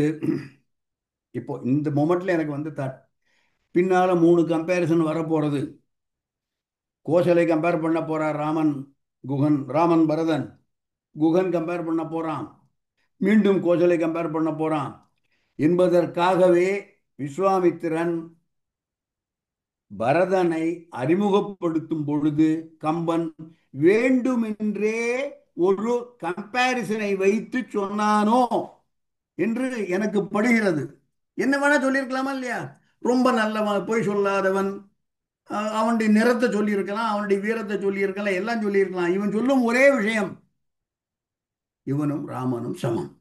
இப்போ இந்த மொமெண்ட்ல எனக்கு வந்து பின்னால 3 கம்பேரிசன் வரப்போறது. கோசலை கம்பேர் பண்ண போறார் ராமன் குகன், ராமன் பரதன். குகன் கம்பேர் பண்ண போறான், மீண்டும் கோசலை கம்பேர் பண்ண போறான் என்பதற்காகவே விஸ்வாமித்திரன் பரதனை அறிமுகப்படுத்தும் பொழுது கம்பன் வேண்டுமென்றே ஒரு கம்பேரிசனை வைத்து சொன்னானோ என்று எனக்கு படுகிறது. என்ன வேணா சொல்லியிருக்கலாமா இல்லையா? ரொம்ப நல்லவன், பொய் சொல்லாதவன், அவனுடைய நிறத்தை சொல்லியிருக்கலாம், அவனுடைய வீரத்தை சொல்லியிருக்கலாம், எல்லாம் சொல்லியிருக்கலாம். இவன் சொல்லும் ஒரே விஷயம், இவனும் ராமனும் சமம்.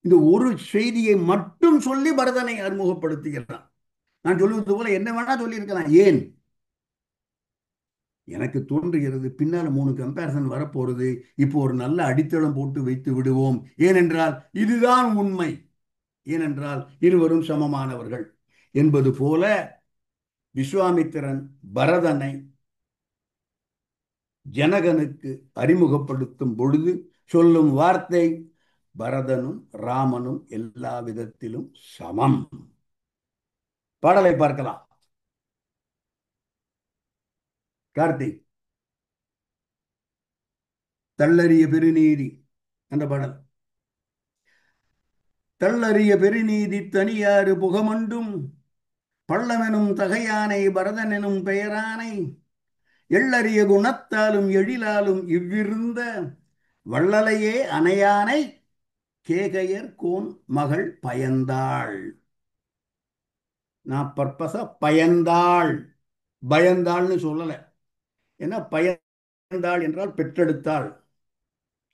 இந்த ஒரு செய்தியை மட்டும் சொல்லி பரதனை அறிமுகப்படுத்துகிறான். நான் சொல்லுவது போல என்ன வேணா சொல்லியிருக்கலாம். ஏன்? எனக்கு தோன்றுகிறது பின்னால் 3 கம்பேரிசன் வரப்போறது, இப்போ ஒரு நல்ல அடித்தளம் போட்டு வைத்து விடுவோம். ஏனென்றால் இதுதான் உண்மை. ஏனென்றால் இருவரும் சமமானவர்கள் என்பது போல விஸ்வாமித்திரன் பரதனை ஜனகனுக்கு அறிமுகப்படுத்தும் பொழுது சொல்லும் வார்த்தை, பரதனும் ராமனும் எல்லா விதத்திலும் சமம். பாடலை பார்க்கலாம். கார்த்திக், தள்ளறிய பெருநீதி என்ற பாடல். தள்ளறிய பெருநீதி தனியாறு புகமண்டும் பள்ளமெனும் தகையானை பரதன் எனும் பெயரானை எள்ளறிய குணத்தாலும் எழிலாலும் இவ்விருந்த வள்ளலையே அணையானை கேகயர் கோன் மகள் பயந்தாள். நான் பர்பஸா பயந்தாள், பயந்தாள்னு சொல்லல. ஏன்னா பயந்தாள் என்றால் பெற்றெடுத்தாள்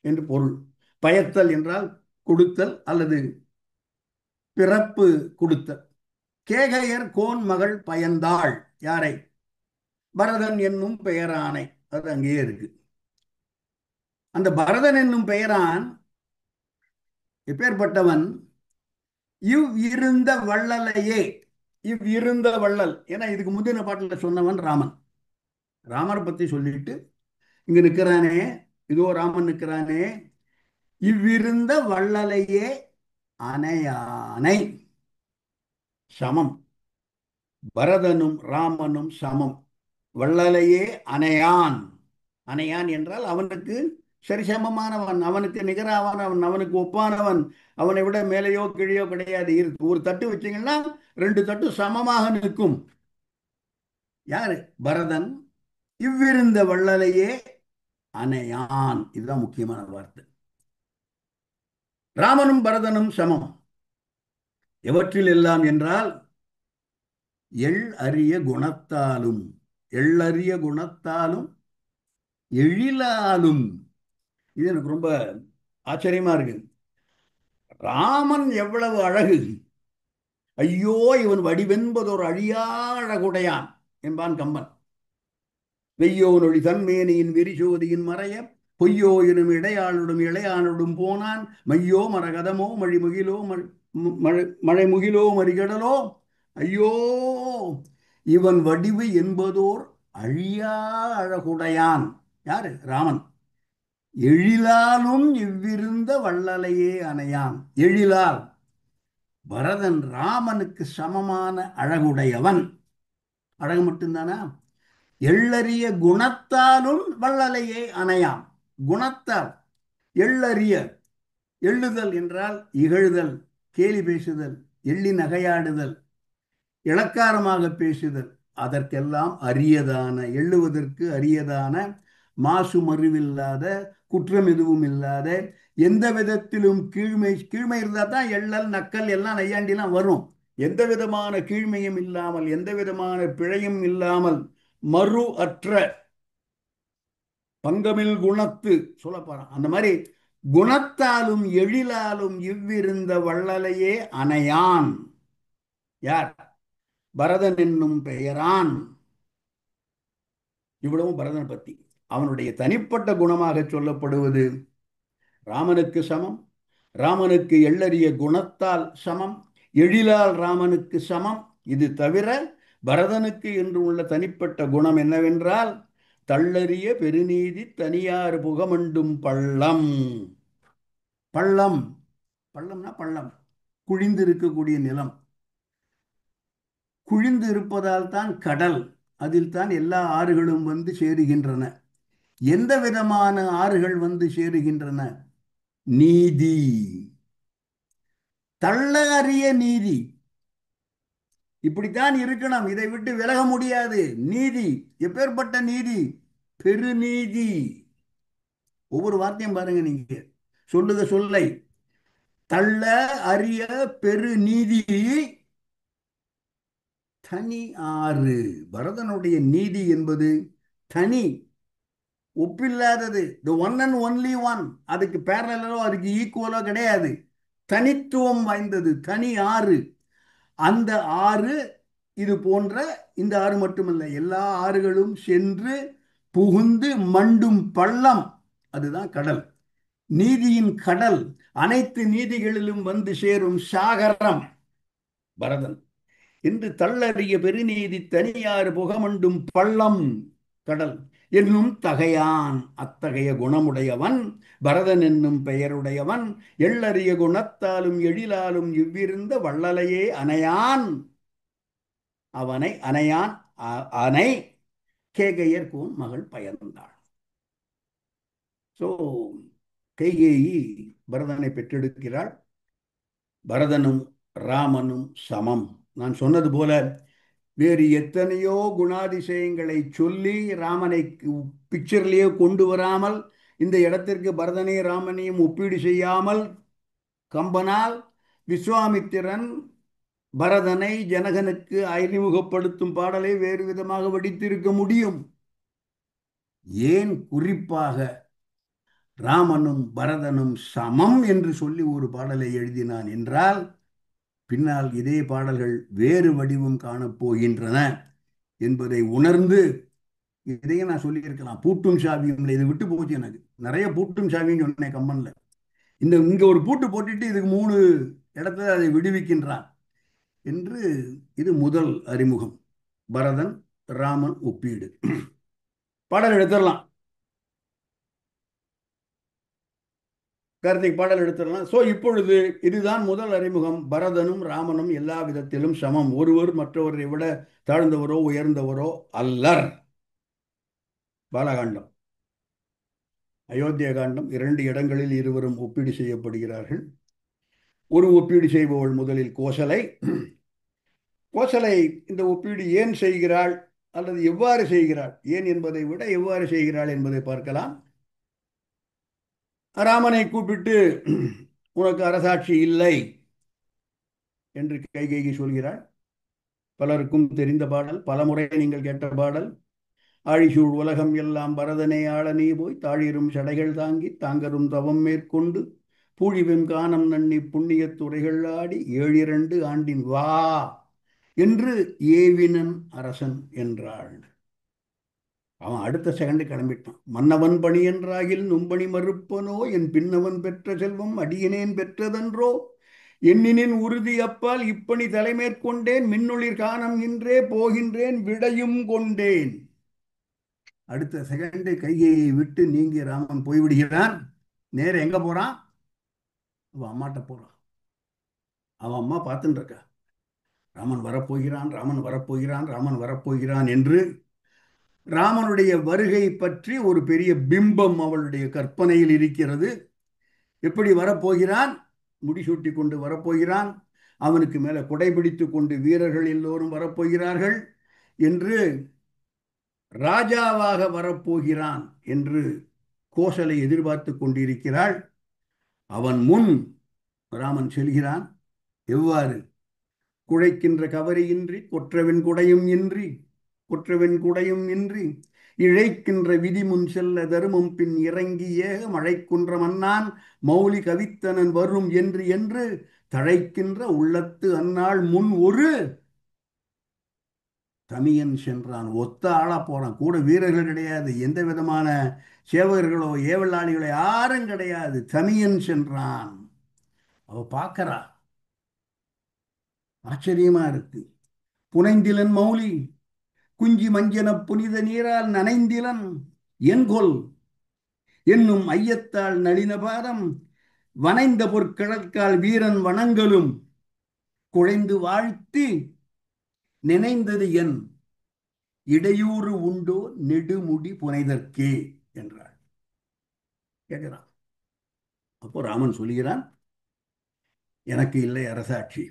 என்று பொருள். பயத்தல் என்றால் கொடுத்தல் அல்லது பிறப்பு கொடுத்தல். கேகயர் கோன் மகள் பயந்தாள் யாரை? பரதன் என்னும் பெயரானை. அது அங்கேயே இருக்கு. அந்த பரதன் என்னும் பெயரான் எப்பேற்பட்டவன்? இவ் இருந்த வள்ளலையே. இவ் இருந்த வள்ளல், ஏன்னா இதுக்கு முந்தின பாட்டில் சொன்னவன் ராமன். ராமரை பத்தி சொல்லிட்டு இங்க நிற்கிறானே, இதோ ராமன் நிற்கிறானே. இவ்விருந்த வள்ளலையே அணையானை. சமம். பரதனும் ராமனும் சமம். வள்ளலையே அணையான். அணையான் என்றால் அவனுக்கு சரிசமமானவன், அவனுக்கு நிகரானவன், அவனுக்கு ஒப்பானவன். அவனை விட மேலேயோ கீழேயோ கிடையாது. ஒரு தட்டு வச்சீங்கன்னா ரெண்டு தட்டு சமமாக நிற்கும். யாரு? பரதன். இவ்விருந்த வள்ளலையே அணையான். இதுதான் முக்கியமான வார்த்தை. ராமனும் பரதனும் சமம் எவற்றில் எல்லாம் என்றால் எள் அரிய குணத்தாலும். எள்ளறிய குணத்தாலும் எழிலாலும். இது எனக்கு ரொம்ப ஆச்சரியமா இருக்கு. ராமன் எவ்வளவு அழகு! ஐயோ, இவன் வடிவென்பதொரு அழியா அழகுடையான் என்பான் கம்பன். வெய்யோனொழி தன்மேனியின் விரிசோதியின் மறைய பொய்யோ எனும் இடையாளுடும் இளையானுடும் போனான் மையோ மரகதமோ மழிமுகிலோ மழை முகிலோ மறிகடலோ. ஐயோ, இவன் வடிவு என்பதோர் அழியா அழகுடையான். யாரு? ராமன். எழிலாலும் இவ்விருந்த வள்ளலையே அணையான். எழிலால் பரதன் ராமனுக்கு சமமான அழகுடையவன். அழகு மட்டும்தானா? எள்ளறிய குணத்தாலும் வள்ளலையே அணையான். குணத்தால். எள்ளறிய, எள்ளுதல் என்றால் இகழுதல், கேலி பேசுதல், எள்ளி நகையாடுதல், இளக்காரமாக பேசுதல். அதற்கெல்லாம் அரியதான, எள்ளுவதற்கு அரியதான, மாசு மறுவில்லாத, குற்றம் எதுவும் இல்லாத, எந்த விதத்திலும் கீழ்மை. கீழ்மை இருந்தால் தான் எள்ளல் நக்கல் எல்லாம் நையாண்டிலாம் வரும். எந்த விதமான கீழ்மையும் இல்லாமல், எந்த விதமான பிழையும் இல்லாமல், மறு அற்ற பங்கமில் குணத்து சொல்லப்போறான். அந்த மாதிரி குணத்தாலும் எழிலாலும் இவ்விருந்த வள்ளலையே அணையான். யார்? பரதன் என்னும் பெயரான். இவ்வளவும் பரதன் பத்தி. அவனுடைய தனிப்பட்ட குணமாக சொல்லப்படுவது ராமனுக்கு சமம். ராமனுக்கு எள்ளறிய குணத்தால் சமம். எழிலால் ராமனுக்கு சமம். இது தவிர பரதனுக்கு என்று உள்ள தனிப்பட்ட குணம் என்னவென்றால் தள்ளறிய பெருநீதி தனியார் புகமண்டும் பள்ளம். பள்ளம். பள்ளம்னா பள்ளம், குழிந்து இருக்கக்கூடிய நிலம். குழிந்து இருப்பதால் தான் கடல். அதில் தான் எல்லா ஆறுகளும் வந்து சேருகின்றன. எந்த விதமான ஆறுகள் வந்து சேருகின்றன? நீதி. தள்ள அறிய நீதி. இப்படித்தான் இருக்கணும், இதை விட்டு விலக முடியாது. நீதி. எப்பேற்பட்ட நீதி? பெருநீதி. ஒவ்வொரு வார்த்தையும் பாருங்க நீங்க. சொல்லுத சொல்லை. தள்ள அறிய பெருநீதி தனி ஆறு. பரதனுடைய நீதி என்பது தனி, ஒப்பில்லாதது. The one and only one. அதுக்கு பேரலோ அதுக்கு ஈக்குவலோ கிடையாது. தனித்துவம் வாய்ந்தது, தனி ஆறு. அந்த ஆறு இது போன்ற இந்த ஆறு மட்டுமல்ல, எல்லா ஆறுகளும் சென்று புகுந்து மண்டும் பள்ளம். அதுதான் கடல். நீதியின் கடல். அனைத்து நீதிகளிலும் வந்து சேரும் சாகரம் பரதன். என்று தள்ளறிய பெருநீதி தனியார் புகமண்டும் பள்ளம் கடல் என்னும் தகையான். அத்தகைய குணமுடையவன் பரதன் என்னும் பெயருடையவன். எள்ளறிய குணத்தாலும் எழிலாலும் இவ்விருந்த வள்ளலையே அணையான். அவனை அணையான். அணை கேகயர் கோன் மகள் பயந்தாள். சோ கைகேயி பரதனை பெற்றெடுக்கிறாள். பரதனும் ராமனும் சமம். நான் சொன்னது போல வேறு எத்தனையோ குணாதிசயங்களை சொல்லி ராமனை பிக்சர்லேயே கொண்டு வராமல், இந்த இடத்திற்கு பரதனையும் ராமனையும் ஒப்பீடு செய்யாமல் கம்பனால் விஸ்வாமித்திரன் பரதனை ஜனகனுக்கு அறிமுகப்படுத்தும் பாடலை வேறு விதமாக வடித்திருக்க முடியும். ஏன் குறிப்பாக ராமனும் பரதனும் சமம் என்று சொல்லி ஒரு பாடலை எழுதினான் என்றால், பின்னால் இதே பாடல்கள் வேறு வடிவம் காணப்போகின்றன என்பதை உணர்ந்து, இதையும் நான் சொல்லியிருக்கலாம், பூட்டும் சாவியும் இது விட்டு போச்சு. எனக்கு நிறைய பூட்டும் சாவியும் சொன்னேன் கம்பன்ல. இங்க ஒரு பூட்டு போட்டுட்டு இதுக்கு 3 இடத்துல அதை விடுவிக்கின்றான் என்று. இது முதல் அறிமுகம். பரதன் ராமன் ஒப்பீடு. பாடல் எடுத்துடலாம். கார்த்திக், பாடல் எடுத்துடலாம். இப்பொழுது இதுதான் முதல் அறிமுகம். பரதனும் ராமனும் எல்லா விதத்திலும் சமம். ஒருவர் மற்றவரை விட தாழ்ந்தவரோ உயர்ந்தவரோ அல்லர். பாலகாண்டம், அயோத்திய காண்டம், 2 இடங்களில் இருவரும் ஒப்பீடு செய்யப்படுகிறார்கள். ஒரு ஒப்பீடு செய்பவள் முதலில் கோசலை. கோசலை இந்த ஒப்பீடு ஏன் செய்கிறாள் அல்லது எவ்வாறு செய்கிறாள், ஏன் என்பதை விட எவ்வாறு செய்கிறாள் என்பதை பார்க்கலாம். ராமனை கூப்பிட்டு உனக்கு அரசாட்சி இல்லை என்று கைகேயி சொல்கிறாள். பலருக்கும் தெரிந்த பாடல், பலமுறை நீங்கள் கேட்ட பாடல். ஆழிசூழ் உலகம் எல்லாம் பரதனே ஆள நீ போய் தாழிரும் சடைகள் தாங்கி தாங்கரும் தவம் மேற்கொண்டு பூழிவெம் கானம் நன்னி புண்ணியத் துறைகள் ஆடி 7 ஆண்டின் வா என்று ஏவினன் அரசன் என்றாள். அவன் அடுத்த செகண்ட் கிளம்பிட்டான். மன்னவன் பணி என்றாகில் நும்பணி மறுப்பனோ, என் பின்னவன் பெற்ற செல்வம் அடியனேன் பெற்றதன்றோ, எண்ணினின் உறுதி அப்பால் இப்பணி தலைமேற்கொண்டேன், மின்னொளிர் காணம் இன்றே போகின்றேன் விடையும் கொண்டேன். அடுத்த செகண்ட் கைகையை விட்டு நீங்கி ராமன் போய்விடுகிறான். நேர எங்க போறான்? அவன் அம்மாட்ட போறான். அவன் அம்மா பார்த்துட்டு இருக்கா. ராமன் வரப்போகிறான், ராமன் வரப்போகிறான், ராமன் வரப்போகிறான் என்று. ராமனுடைய வருகை பற்றி ஒரு பெரிய பிம்பம் அவளுடைய கற்பனையில் இருக்கிறது. எப்படி வரப்போகிறான்? முடிசூட்டி கொண்டு வரப்போகிறான். அவனுக்கு மேல குடைபிடித்து கொண்டு வீரர்கள் எல்லோரும் வரப்போகிறார்கள் என்று, ராஜாவாக வரப்போகிறான் என்று கோசலை எதிர்பார்த்து கொண்டிருக்கிறாள். அவன் முன் ராமன் செல்கிறான். எவ்வாறு? குழைக்கின்ற கவரியின்றி கொற்றவன் குடையும் இன்றி இழைக்கின்ற விதி முன் செல்ல தருமம் பின் இறங்கிய மழைக்குன்ற மன்னான் மௌலி கவித்தனன் வரும் என்று என்று தழைக்கின்ற உள்ளத்து அந்நாள் முன் ஒரு தமியன் சென்றான். ஒத்த ஆளா போறான். கூட வீரர்கள் கிடையாது, எந்த விதமான சேவகர்களோ ஏவலாளிகளோ யாரும் கிடையாது. தமியன் சென்றான். அவ பார்க்கறா, ஆச்சரியமா இருக்கு. புனைந்திலன் மௌலி குஞ்சி மஞ்சன புனித நீரால் நனைந்திலன் என்கொல் என்னும் ஐயத்தால் நளின பாதம் வனைந்த பொற்கடற்கால் வீரன் வணங்கலும் குழைந்து வாழ்த்தி நினைந்தது என் இடையூறு உண்டோ நெடுமுடி புனைதற்கே என்றாள். கேட்கிறான். அப்போ ராமன் சொல்கிறான், எனக்கு இல்லை அரசாட்சி,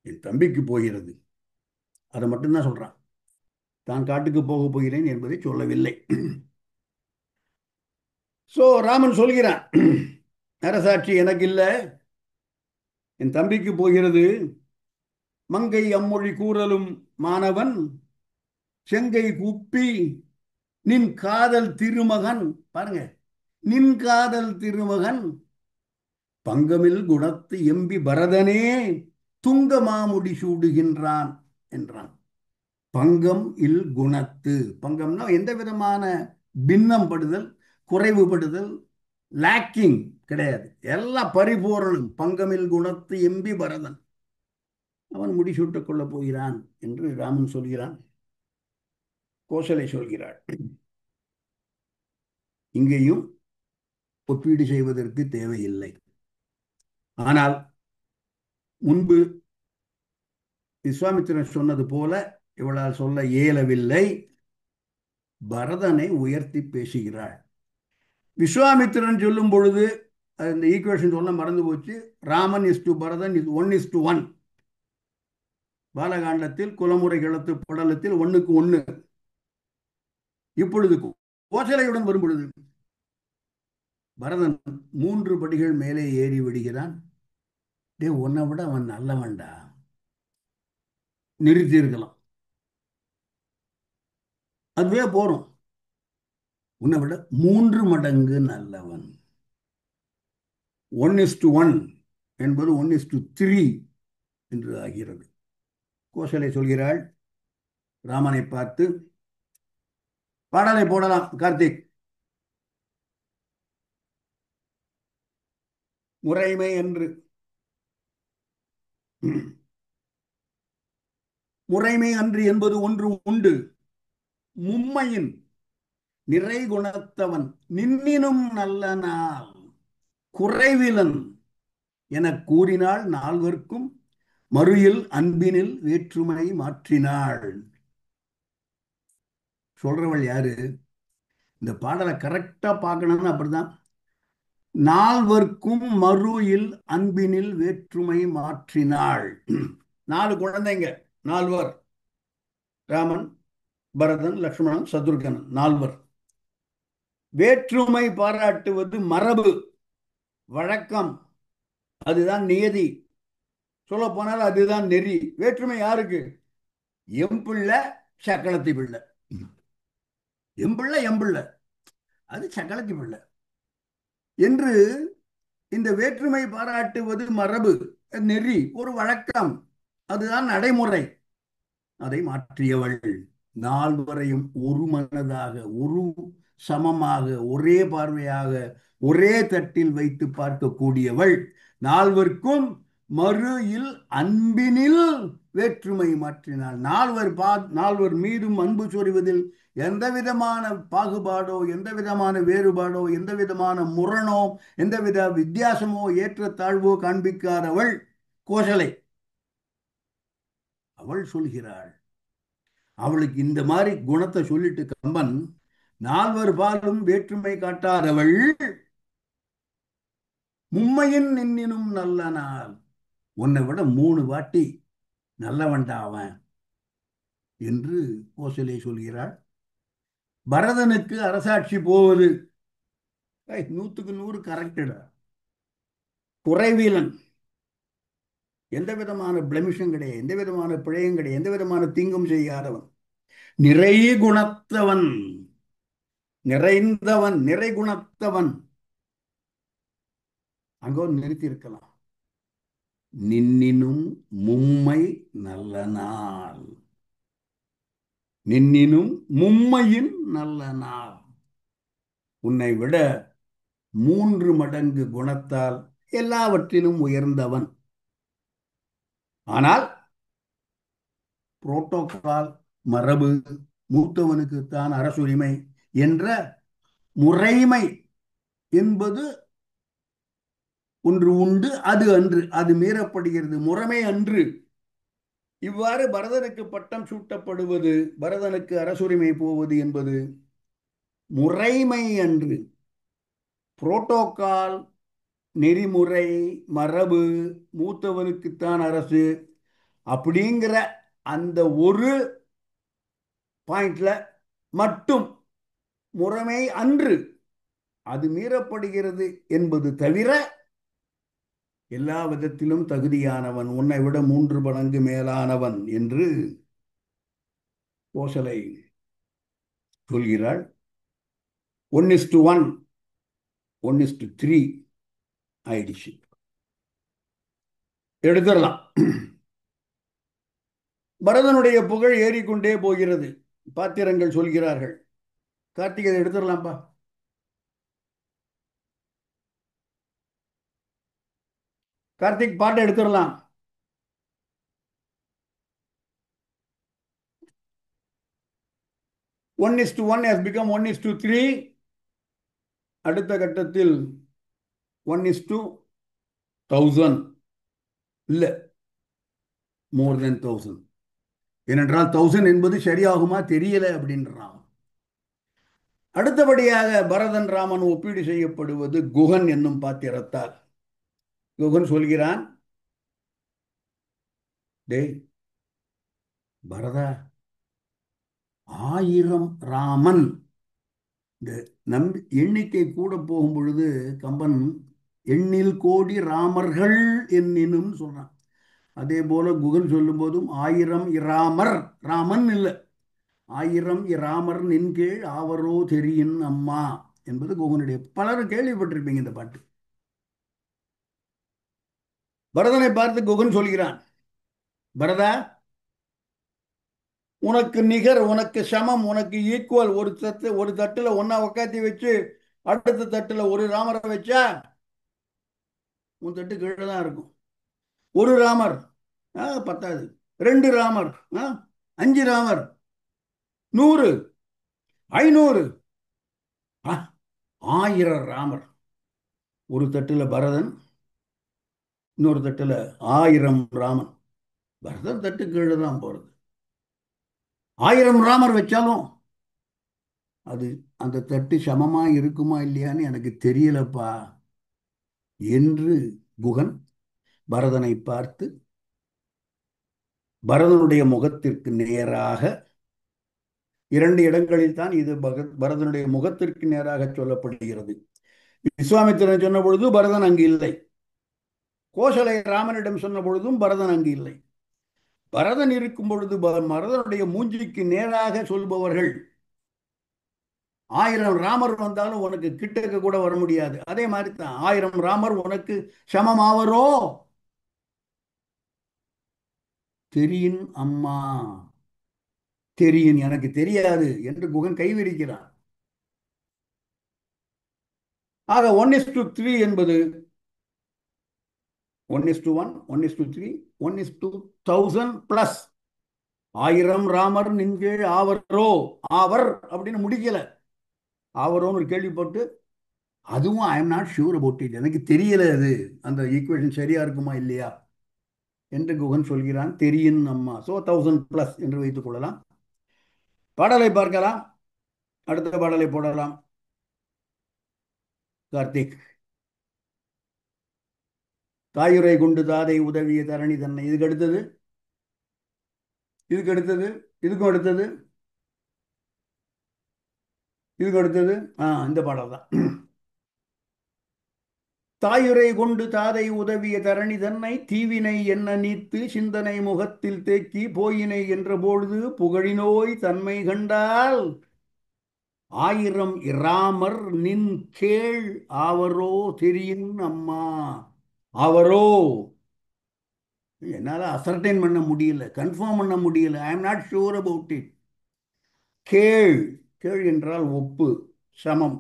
என் தம்பிக்கு போகிறது. அதை மட்டும்தான் சொல்றான். தான் காட்டுக்கு போக போகிறேன் என்பதை சொல்லவில்லை. ராமன் சொல்கிறான், அரசாட்சி எனக்கு இல்லை, என் தம்பிக்கு போகிறது. மங்கை அம்மொழி கூறலும் மாணவன் செங்கை கூப்பி நின் காதல் திருமகன், பாருங்க, நின் காதல் திருமகன் பங்கமில் குணத்து எம்பி பரதனே துங்க மாமுடி சூடுகின்றான் என்றான். பங்கம் இல் குணத்து, பங்கம்னா எந்த விதமான பின்னம் படுதல், குறைவுபடுதல், லேக்கிங் கிடையாது, எல்லாம் பரிபூரணம். பங்கமில் குணத்து எம்பி பரதன், அவன் முடிசூட்டுக் கொள்ளப் போகிறான் என்று ராமன் சொல்கிறான். கோசலை சொல்கிறாள். இங்கேயும் ஒப்பீடு செய்வதற்கு தேவையில்லை. ஆனால் முன்பு விஸ்வாமித்திரன் சொன்னது போல இவளால் சொல்ல இயலவில்லை. பரதனை உயர்த்தி பேசுகிறாள். விஸ்வாமித்திரன் சொல்லும் பொழுது இந்த ஈக்குவேஷன் சொல்ல மறந்து போச்சு. Raman is to Bharathan is 1:1. பாலகாண்டத்தில் குலமுறை கிளத்து படலத்தில் ஒண்ணுக்கு ஒண்ணு. இப்பொழுது கோசலையுடன் வரும் பொழுது பரதன் 3 படிகள் மேலே ஏறி விடுகிறான். டே, உன்னை விட அவன் நல்லவன்டா, நிறுத்தி இருக்கலாம், அதுவே போறோம். உன்னை விட 3 மடங்கு நல்லவன். 1:1 என்பது 1:3 என்று ஆகிறது. கோசலை சொல்கிறாள் ராமனை பார்த்து. பாடலை போடலாம் கார்த்திக். முறைமை என்று முறைமை அன்று என்பது ஒன்று உண்டு. மும்மையின் நிறை குணத்தவன் நின்னினும் நல்ல நாள் குறைவிலன் எனக் கூறினாள் நால்வர்க்கும் மறுயில் அன்பினில் வேற்றுமை மாற்றினாள். சொல்றவள் யாரு? இந்த பாடலை கரெக்டா பார்க்கணும்னு அப்படிதான். நால்வர்க்கும் மறுயில் அன்பினில் வேற்றுமை மாற்றினாள். 4 குழந்தைங்க, 4வர்: ராமன், பரதன், லக்ஷ்மணன், சத்ருகன், 4வர். வேற்றுமை பாராட்டுவது மரபு, வழக்கம், அதுதான் நியதி. சொல்ல போனால் அதுதான் நெறி. வேற்றுமை யாருக்கு? எம்பிள்ளை சக்களத்தி பிள்ளை. எம்பிள்ளை எம்பிள்ளை, அது சக்களத்தி பிள்ளை என்று இந்த வேற்றுமை பாராட்டுவது மரபு, நெறி, ஒரு வழக்கம், அதுதான் நடைமுறை. அதை மாற்றியவள். 4வரையும் ஒரு மனதாக, ஒரு சமமாக, ஒரே பார்வையாக, ஒரே தட்டில் வைத்து பார்க்கக்கூடியவள். 4வர்க்கும் மறுயில் அன்பினில் வேற்றுமை மாற்றினாள். 4வர் மீதும் அன்பு சொரிவதில் எந்த விதமான பாகுபாடோ, எந்த விதமான வேறுபாடோ, எந்த விதமான முரணோ, எந்தவித வித்தியாசமோ, ஏற்றத்தாழ்வோ காண்பிக்காதவள் கோசலை. அவள் சொல்கிறாள். அவளுக்கு இந்த மாதிரி குணத்தை சொல்லிட்டு கம்பன், 4வர் பாலும் வேற்றுமை காட்டாதவள் மும்மையின் நின்னினும் நல்ல நாள், உன்னை விட 3 வாட்டி நல்லவன்டா அவன் என்று கோசலை சொல்கிறாள். பரதனுக்கு அரசாட்சி போவது 100க்கு 100 கரெக்டடா. குறைவீலன், எந்த விதமான பிளமிஷும் கிடையாது, எந்த விதமான பிழையும் கிடையாது, எந்த விதமான தீங்கும் செய்யாதவன். நிறை குணத்தவன், நிறைந்தவன், நிறை குணத்தவன். அங்கோ நிறுத்தி இருக்கலாம். நின்னினும் மும்மை நல்ல நாள், நின்னினும் மும்மையின் நல்ல நாள், உன்னை விட 3 மடங்கு குணத்தால் எல்லாவற்றிலும் உயர்ந்தவன். ஆனால் புரோட்டோகால், மரபு, மூத்தவனுக்குத்தான் அரசுரிமை என்ற முறைமை என்பது ஒன்று உண்டு. அது அன்று, அது மீறப்படுகிறது, முறைமை அன்று. இவ்வாறு பரதனுக்கு பட்டம் சூட்டப்படுவது, பரதனுக்கு அரசுரிமை போவது என்பது முறைமை அன்று. புரோட்டோகால், நெறிமுறை, மரபு, மூத்தவனுக்குத்தான் அரசு அப்படிங்கிற அந்த ஒரு பாயிண்ட்ல மட்டும் முறைமை அன்று, அது மீறப்படுகிறது என்பது தவிர எல்லா விதத்திலும் தகுதியானவன், உன்னை விட 3 மடங்கு மேலானவன் என்று கோசலை சொல்கிறாள். 1:1, 1:3 ஆயிடுச்சு. எடுத்துடலாம். பரதனுடைய புகழ் ஏறிக்கொண்டே போகிறது, பாத்திரங்கள் சொல்கிறார்கள். கார்த்திகை எடுத்துடலாம்ப்பா. கார்த்திக், பாட்டை எடுத்துடலாம். One is to one has become 1:3. அடுத்த கட்டத்தில் 1:1000 இல்ல, மோர் தென் 1000. ஏனென்றால் 1000 என்பது சரியாகுமா தெரியல அப்படின்றான். அடுத்தபடியாக பரதன் ராமன் ஒப்பீடு செய்யப்படுவது குகன் என்னும் பாத்திரத்தால். குகன் சொல்கிறான், டேய், பரதா, 1000 ராமன். இந்த எண்ணிக்கை கூட போகும் பொழுது கம்பன் எண்ணில் கோடி ராமர்கள் என்னினும் சொல்றான். அதே போல குகன் சொல்லும் போதும் 1000 இராமர், ராமன் இல்லை, 1000 இராமர் நின்கீழ் ஆவரோ தெரியின் அம்மா என்பது குகனுடைய. பலரும் கேள்விப்பட்டிருப்பீங்க இந்த பாட்டு. பரதனை பார்த்து குகன் சொல்கிறான், பரதா, உனக்கு நிகர், உனக்கு சமம், உனக்கு ஈக்குவல் ஒரு தட்டுல ஒன்னா உக்காத்தி வச்சு அடுத்த தட்டுல ஒரு ராமரை வச்சா உன் தட்டு கீழே தான் இருக்கும். ஒரு ராமர் பத்தாது, 2 ராமர், 5 ராமர், 100, 500, 1000 ராமர். ஒரு தட்டுல பரதன், இன்னொரு தட்டுல 1000 ராமன். பரதன் தட்டு கீழே தான் போறது. 1000 ராமர் வச்சாலும் அது அந்த தட்டு சமமா இருக்குமா இல்லையான்னு எனக்கு தெரியலப்பா என்று குகன் பரதனை பார்த்து பரதனுடைய முகத்திற்கு நேராக, 2 இடங்களில் தான் இது பரதனுடைய முகத்திற்கு நேராக சொல்லப்படுகிறது. விஸ்வாமித்திரன் சொன்ன பொழுது பரதன் அங்கு இல்லை. கோசலை ராமனிடம் சொன்ன பொழுதும் பரதன் அங்கு இல்லை. பரதன் இருக்கும் பொழுது பரதனுடைய மூஞ்சிக்கு நேராக சொல்பவர்கள் 1000 ராமர் வந்தாலும் உனக்கு கிட்டக்க கூட வர முடியாது. அதே மாதிரி தான் 1000 ராமர் உனக்கு சமமாவரோ தெரியின் அம்மா. தெரியும், எனக்கு தெரியாது என்று குகன் கைவிரிக்கிறான். ஆக 1:3 என்பது 1:1, 1:3, 1:1000 பிளஸ் 1000 ராமர் நின்கீழ் ஆவரோ. ஆவர் அப்படின்னு முடிக்கல, ஆவரோன்னு ஒரு கேள்விப்பட்டு அதுவும் I am not sure about it, எனக்கு தெரியல அது அந்த ஈக்குவேஷன் சரியா இருக்குமா இல்லையா என்று குகன் சொல்கிறான். தெரியும் அம்மா. ஸோ 1000 பிளஸ் என்று வைத்துக் கொள்ளலாம். பாடலை பார்க்கலாம், அடுத்த பாடலை போடலாம். கார்த்திக். தாயுரை கொண்டு தாதை உதவிய தரணி தன்னை. இதுக்கு அடுத்தது, இதுக்கு அடுத்தது, இதுக்கும் அடுத்தது, இதுக்கு அடுத்தது இந்த பாடல் தான். தாயுரை கொண்டு தாதை உதவிய தரணி தன்னை தீவினை என்ன நீத்து சிந்தனை முகத்தில் தேக்கி போயினை என்ற பொழுது புகழினோய் தன்மை கண்டால் 1000 இராமர் நின் கேள் ஆவரோ தெரியும் அம்மா. அவரோ என்னால அசர்டைன் பண்ண முடியல, கன்ஃபார்ம் பண்ண முடியல. I am not sure about it. கேள், கேள் என்றால் ஒப்பு, சமம்.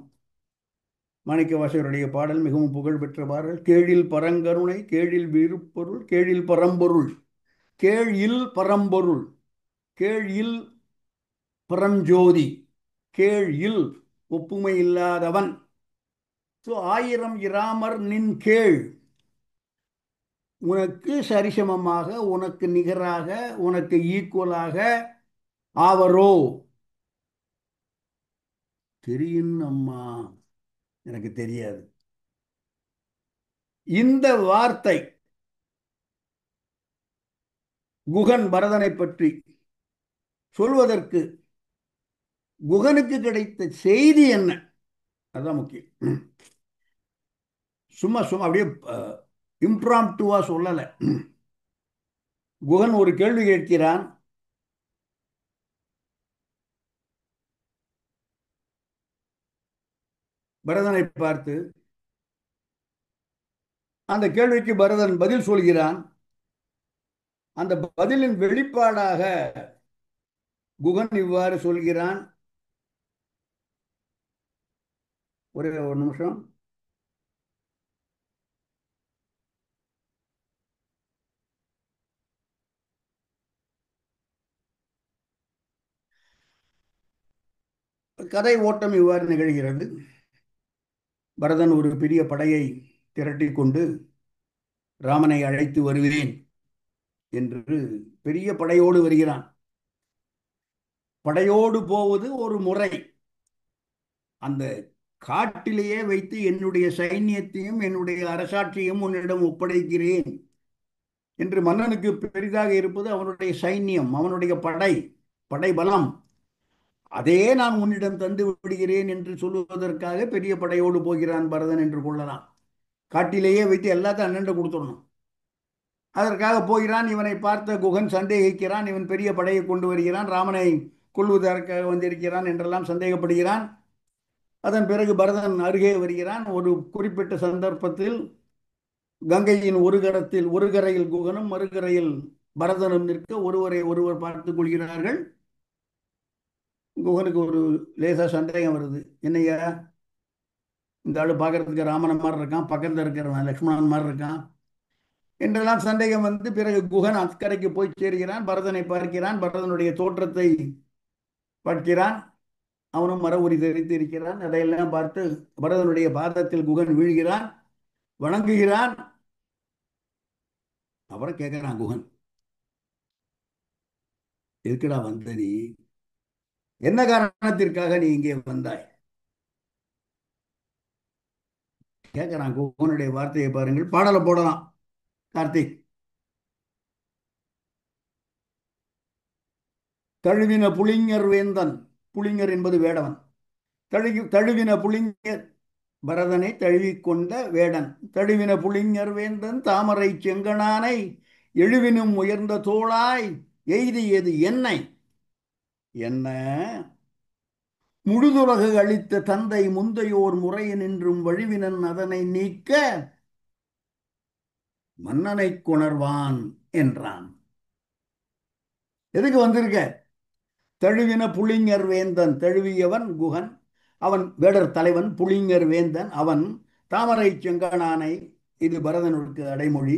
மாணிக்கவாசகருடைய பாடல் மிகவும் புகழ்பெற்ற பாடல். கேழில் பரங்கருணை, கேழில் விருப்பொருள், கேழில் பரம்பொருள். கேள் இல் பரம்பொருள், கேள் இல் பரஞ்சோதி, கேள் இல் ஒப்புமை இல்லாதவன். 1000 இராமர் நின் கேள், உனக்கு சரிசமமாக, உனக்கு நிகராக, உனக்கு ஈக்குவலாக ஆவரோ தெரியும் அம்மா, எனக்கு தெரியாது. இந்த வார்த்தை குகன் பரதனை பற்றி சொல்வதற்கு குகனுக்கு கிடைத்த செய்தி என்ன, அதுதான் முக்கியம். சும்மா சும்மா அப்படியே இம்ப்ராம்ப்டுவா சொல்லல. குகன் ஒரு கேள்வி கேட்கிறான். பரதனை பார்த்து அந்த கேள்விக்கு பரதன் பதில் சொல்கிறான். அந்த பதிலின் வெளிப்பாடாக குகன் இவ்வாறு சொல்கிறான். ஒரே ஒரு நிமிஷம். கதை ஓட்டம் இவ்வாறு நிகழ்கிறது. பரதன் ஒரு பெரிய படையை திரட்டி கொண்டு ராமனை அழைத்து வருகிறேன் என்று பெரிய படையோடு வருகிறான். படையோடு போவது ஒரு முறை. அந்த காட்டிலேயே வைத்து என்னுடைய சைன்யத்தையும் என்னுடைய அரசாட்சியும் உன்னிடம் ஒப்படைக்கிறேன் என்று மன்னனுக்கு பெரிதாக இருப்பது அவனுடைய சைன்யம், அவனுடைய படை பலம். அதே நான் உன்னிடம் தந்து விடுகிறேன் என்று சொல்லுவதற்காக பெரிய படையோடு போகிறான் பரதன் என்று கொள்ளலாம். காட்டிலேயே வைத்து எல்லாத்தையும் அண்ணன் கொடுத்துடணும். அதற்காக போகிறான். இவனை பார்த்த குகன் சந்தேகிக்கிறான். இவன் பெரிய படையை கொண்டு வருகிறான், ராமனை கொல்வதற்காக வந்திருக்கிறான் என்றெல்லாம் சந்தேகப்படுகிறான். அதன் பிறகு பரதன் அருகே வருகிறான். ஒரு குறிப்பிட்ட சந்தர்ப்பத்தில் கங்கையின் ஒரு கரையில் குகனும் மறுகரையில் பரதனும் நிற்க ஒருவரை ஒருவர் பார்த்துக் கொள்கிறார்கள். குகனுக்கு ஒரு லேசா சந்தேகம் வருது. என்னையா, இந்த ஆளு பார்க்கறதுக்கு ராமன் மாதிரி இருக்கான், பக்கத்தில் இருக்கிறவன் லக்ஷ்மணன் மாதிரி இருக்கான் என்றெல்லாம் சந்தேகம் வந்து பிறகு குகன் அக்கறைக்கு போய் சேர்கிறான். பரதனை பார்க்கிறான். பரதனுடைய தோற்றத்தை பார்க்கிறான். அவனும் மர உரி தரித்து இருக்கிறான். அதையெல்லாம் பார்த்து பரதனுடைய பாதத்தில் குகன் வீழ்கிறான், வணங்குகிறான். அப்புறம் கேட்கிறான் குகன், எதுக்குடா வந்த நீ? என்ன காரணத்திற்காக நீ இங்கே வந்தாய்? கேட்கிறான். குகனுடைய வார்த்தையை பாருங்கள். பாடலை போடலாம் கார்த்திக். தழுவின புலிங்கர் வேந்தன். புலிங்கர் என்பது வேடவன். தழுவின புலிங்கர் பரதனை தழுவிக்கொண்ட வேடன். தழுவின புலிங்கர் வேந்தன் தாமரை செங்கனானை எழுவினும் உயர்ந்த தோளாய் எய்தியது என்னை. என்ன முழுதுலகு அளித்த தந்தை முந்தையோர் முறையினின்றும் வழுவினன் அதனை நீக்க மன்னனை கொணர்வான் என்றான். எதுக்கு வந்திருக்க? தழுவின புலிங்கர் வேந்தன். தழுவியவன் குகன், அவன் வேடர் தலைவன். புலிங்கர் வேந்தன் அவன். தாமரை செங்கனானை, இது பரதனுக்கு அடைமொழி.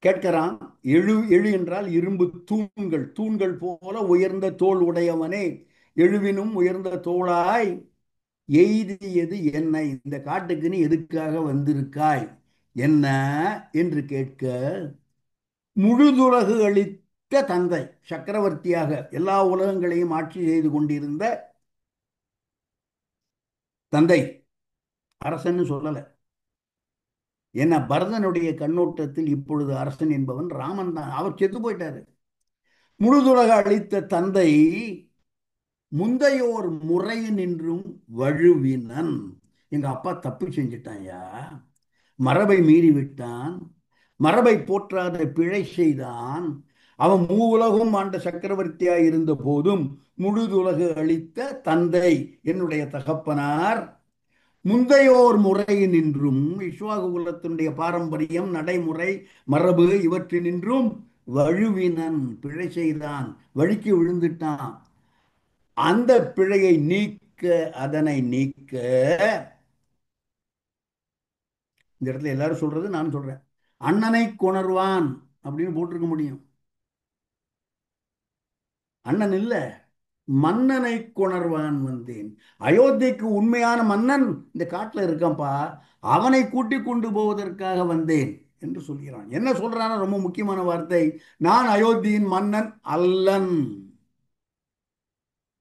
கேட்கிறான். எழு எழு என்றால் இரும்பு தூண்கள். தூண்கள் போல உயர்ந்த தோள் உடையவனே, எழுவினும் உயர்ந்த தோளாய் எய்தியது என்ன? இந்த காட்டுக்கு நீ எதுக்காக வந்திருக்காய் என்ன என்று கேட்க, முழுதுலகு அளித்த தந்தை, சக்கரவர்த்தியாக எல்லா உலகங்களையும் ஆட்சி செய்து கொண்டிருந்த தந்தை, அரசன்னு சொல்லல. ஏன்னா பரதனுடைய கண்ணோட்டத்தில் இப்பொழுது அரசன் என்பவன் ராமன் தான். அவர் செத்து போயிட்டாரு. முழுதுலக அளித்த தந்தை முந்தையோர் முறையினின்றும் வழுவினன். எங்க அப்பா தப்பு செஞ்சிட்டான்யா, மரபை மீறி விட்டான், மரபை போற்றாத பிழை செய்தான். அவன் மூவுலகும் ஆண்ட சக்கரவர்த்தியாய் இருந்த போதும் முழுதுலகு அளித்த தந்தை என்னுடைய தகப்பனார் முந்தையோர் முறையினின்றும், இஸ்வாகு குலத்தினுடைய பாரம்பரியம், நடைமுறை, மரபு இவற்றினின்றும் வழுவினன், பிழை செய்தான், வழுக்கி விழுந்துட்டான். அந்த பிழையை நீக்க, அதனை நீக்க, இந்த இடத்துல எல்லாரும் சொல்றது நான் சொல்றேன், அண்ணனை கொணர்வான் அப்படின்னு போட்டிருக்க முடியும். அண்ணன் இல்ல, மன்னனை கொணர்வான் வந்தேன். அயோத்திக்கு உண்மையான மன்னன் இந்த காட்டில் இருக்கான்ப்பா, அவனை கூட்டிக் கொண்டு போவதற்காக வந்தேன் என்று சொல்கிறான். என்ன சொல்றான? ரொம்ப முக்கியமான வார்த்தை, நான் அயோத்தியின் மன்னன் அல்லன்.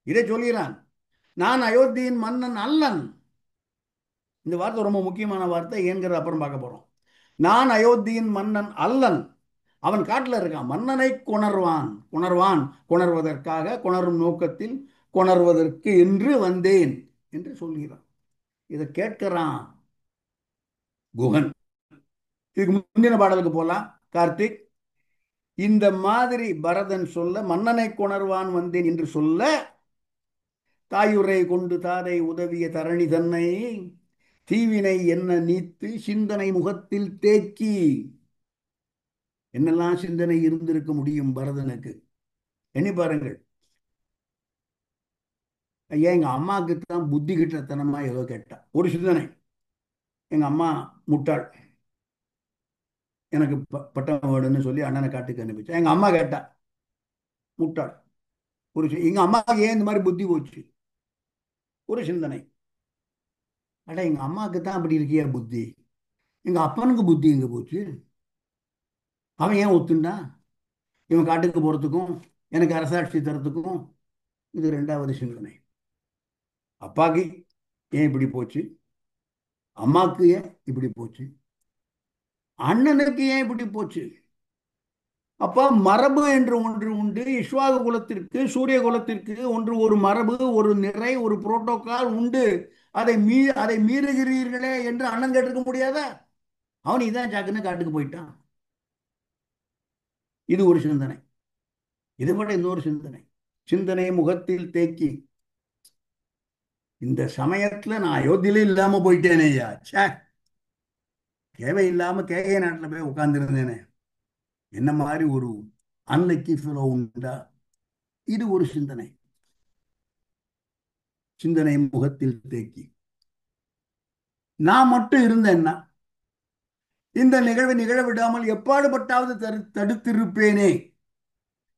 இதை சொல்கிறான். நான் அயோத்தியின் மன்னன் அல்லன். இந்த வார்த்தை ரொம்ப முக்கியமான வார்த்தை. ஏங்கிறத அப்புறம் பார்க்க போறோம். நான் அயோத்தியின் மன்னன் அல்லன். அவன் காட்டில் இருக்கான். மன்னனை கொணர்வான். கொணர்வான், கொணர்வதற்காக, கொணரும் நோக்கத்தில், கொணர்வதற்கு என்று வந்தேன் என்று சொல்கிறான். இதை கேட்கிறான் குகன். இதுக்கு முந்தின பாடலுக்கு போலாம் கார்த்திக். இந்த மாதிரி பரதன் சொல்ல, மன்னனை கொணர்வான் வந்தேன் என்று சொல்ல, தாயுரை கொண்டு தாதை உதவிய தரணி தன்னை தீவினை என்ன நீத்து சிந்தனை முகத்தில் தேக்கி. என்னெல்லாம் சிந்தனை இருந்திருக்க முடியும் பரதனுக்கு, எண்ணி பாருங்கள். ஐயா, எங்க அம்மாவுக்கு தான் புத்தி கிட்டத்தனமா ஏதோ கேட்டா ஒரு சிந்தனை. எங்க அம்மா முட்டாள், எனக்கு பட்டம் வேணும்னு சொல்லி அண்ணனை காட்டுக்கு அனுப்பிச்சா. எங்க அம்மா கேட்டா முட்டாள். எங்க அம்மாவுக்கு ஏன் இந்த மாதிரி புத்தி போச்சு? ஒரு சிந்தனை. அட, எங்க அம்மாவுக்கு தான் அப்படி இருக்கியா புத்தி, எங்க அப்பனுக்கு புத்தி எங்க போச்சு? அவன் ஏன் ஒத்துண்டான் இவன் காட்டுக்கு போறதுக்கும் எனக்கு அரசாட்சி தரத்துக்கும்? இது ரெண்டாவது சிந்தனை. அப்பாக்கு ஏன் இப்படி போச்சு, அம்மாக்கு ஏன் இப்படி போச்சு, அண்ணனுக்கு ஏன் இப்படி போச்சு? அப்ப மரபு என்று ஒன்று உண்டு. இஸ்வாகு குலத்திற்கு, சூரிய குலத்திற்கு ஒன்று, ஒரு மரபு, ஒரு நிறை, ஒரு புரோட்டோகால் உண்டு. அதை மீறுகிறீர்களே என்று அண்ணன் கேட்டிருக்க முடியாதா? அவன் இதான் ஜாக்குன்னு காட்டுக்கு போயிட்டான். இது ஒரு சிந்தனை. இதை விட இன்னொரு சிந்தனை. சிந்தனை முகத்தில் தேக்கி, இந்த சமயத்துல நான் அயோத்தியில இல்லாம போயிட்டேனே ஐயா, ச்சே, தேவையில்லாம கேகே நாட்டுல போய் உட்கார்ந்துருந்தேனே, என்ன மாதிரி ஒரு அன்லக்கி ஃபெலோ உண்டா? இது ஒரு சிந்தனை. சிந்தனை முகத்தில் தேக்கி, நான் மட்டும் இருந்தேன்னா இந்த நிகழ்வை நிகழ விடாமல் எப்பாடுபட்டாவது தடுத்திருப்பேனே.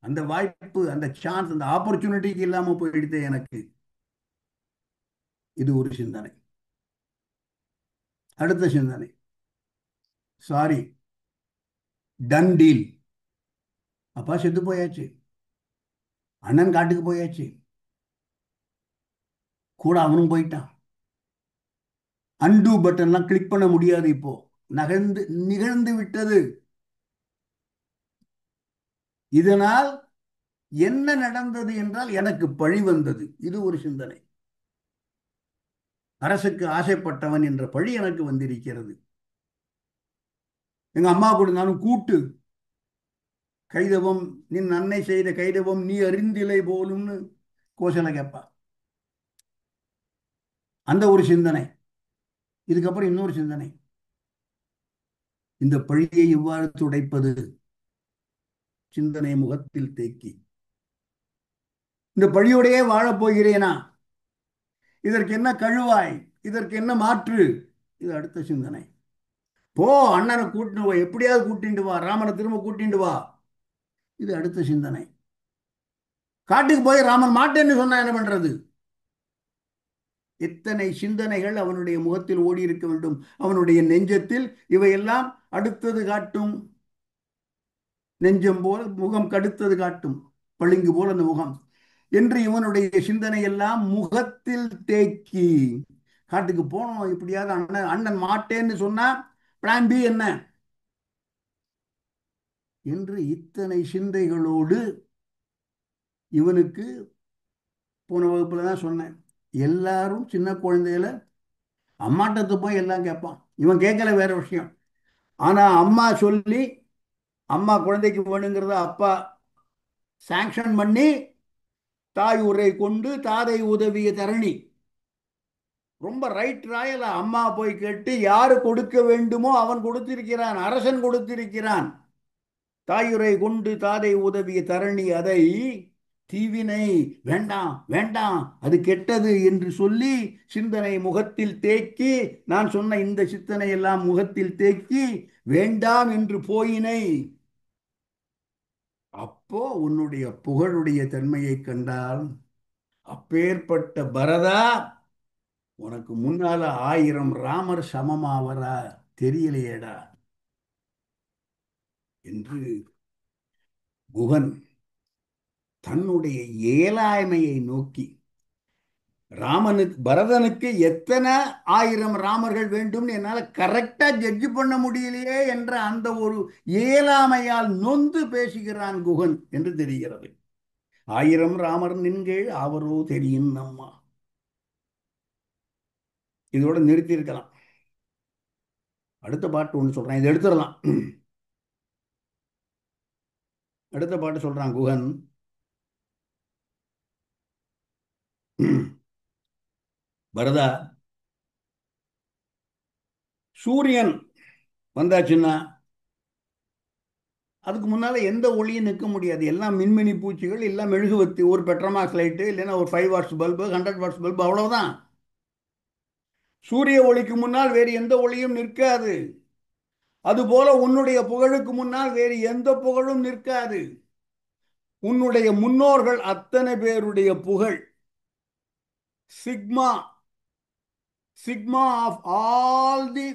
அந்த வாய்ப்பு, அந்த சான்ஸ், அந்த ஆப்பர்ச்சுனிட்டிக்கு இல்லாம போயிடுது எனக்கு. இது ஒரு சிந்தனை. அடுத்த சிந்தனை, சாரி, டன் டீல். அப்பா செத்து போயாச்சு, அண்ணன் காட்டுக்கு போயாச்சு, கூட அவனும் போயிட்டான். அன்டூ பட்டன்லாம் கிளிக் பண்ண முடியாது இப்போ. நகர்ந்து நிகழ்ந்து விட்டது. இதனால் என்ன நடந்தது என்றால் எனக்கு பழி வந்தது. இது ஒரு சிந்தனை. அரசுக்கு ஆசைப்பட்டவன் என்ற பழி எனக்கு வந்திருக்கிறது. எங்க அம்மா கூட நானும் கூட்டு கைதவம், நின் அன்னை செய்த கைதவம் நீ அறிந்திலை போலும்னு கோசலை கேட்பா. அந்த ஒரு சிந்தனை. இதுக்கப்புறம் இன்னொரு சிந்தனை, இந்த பழியை எவ்வாறு துடைப்பது? சிந்தனை முகத்தில் தேக்கி, இந்த பழியோடையே வாழப் போகிறேனா? இதற்கு என்ன கழுவாய்? இதற்கு என்ன மாற்று? இது அடுத்த சிந்தனை. போ, அண்ணனை கூட்டிட்டு வா, எப்படியாவது கூட்டிட்டு வா, ராமனை திரும்ப கூட்டிட்டு வா. இது அடுத்த சிந்தனை. காட்டுக்கு போய் ராமன் மாட்டேன்னு சொன்னா என்ன பண்றது? எத்தனை சிந்தனைகள் அவனுடைய முகத்தில் ஓடி இருக்க வேண்டும், அவனுடைய நெஞ்சத்தில். இவையெல்லாம் அடுத்தது காட்டும். நெஞ்சம் போல முகம் கடுத்தது காட்டும், பளிங்கு போல அந்த முகம் என்று இவனுடைய சிந்தனை எல்லாம் முகத்தில் தேக்கி, காட்டுக்கு போனோம் இப்படியாவது, அண்ணன் அண்ணன் மாட்டேன்னு சொன்னா பிளான் பி என்ன என்று இத்தனை சிந்தைகளோடு இவனுக்கு, போன வகுப்புல தான் சொன்னேன், எல்லாரும் சின்ன குழந்தையில அம்மாட்டத்து போய் எல்லாம் கேட்பான். இவன் கேட்கல, வேற விஷயம். ஆனா அம்மா சொல்லி, அம்மா குழந்தைக்கு வேணுங்கிறத அப்பா சாங்ஷன் பண்ணி, தாய் உரை கொண்டு தாதை உதவிய தரணி. ரொம்ப ரைட் ராயலா அம்மா போய் கேட்டு யாரு கொடுக்க வேண்டுமோ அவன் கொடுத்திருக்கிறான், அரசன் கொடுத்திருக்கிறான். தாயுரை கொண்டு தாதை உதவிய தரணி அதை தீவினை, வேண்டாம் வேண்டாம் அது கெட்டது என்று சொல்லி சிந்தனை முகத்தில் தேக்கி, நான் சொன்ன இந்த சிந்தனை எல்லாம் முகத்தில் தேக்கி வேண்டாம் என்று போயினை. அப்போ உன்னுடைய புகழுடைய தன்மையை கண்டால், அப்பேற்பட்ட பரதா, உனக்கு முன்னால 1000 ராமர் சமமாவரா தெரியலையேடா என்று குகன் தன்னுடைய இயலாமையை நோக்கி, ராமனுக்கு பரதனுக்கு எத்தனை 1000 ராமர்கள் வேண்டும்னு என்னால கரெக்டா ஜட்ஜ் பண்ண முடியலையே என்ற அந்த ஒரு இயலாமையால் நொந்து பேசுகிறான் குகன் என்று தெரிகிறது. 1000 ராமர் நின்கள் அவரோ தெரியும் நம்மா. இதோட நிறுத்தி இருக்கலாம். அடுத்த பாட்டு ஒன்று சொல்றேன், இதை எடுத்துடலாம். அடுத்த பாட்டு சொல்றான் குகன், பரதா, சூரியன் வந்தாச்சுன்னா அதுக்கு முன்னால எந்த ஒளியும் நிற்க முடியாது. எல்லாம் மின்மினி பூச்சிகள், எல்லாம் மெழுகுவத்தி, ஒரு பெட்ரோமாக்ஸ் லைட்டு, இல்லைன்னா ஒரு 5 வாட்ஸ் பல்பு, 100 வாட்ஸ் பல்பு, அவ்வளவுதான். சூரிய ஒளிக்கு முன்னால் வேறு எந்த ஒளியும் நிற்காது. அதுபோல உன்னுடைய புகழுக்கு முன்னால் வேறு எந்த புகழும் நிற்காது. உன்னுடைய முன்னோர்கள் அத்தனை பேருடைய புகழ், sigma sigma of all the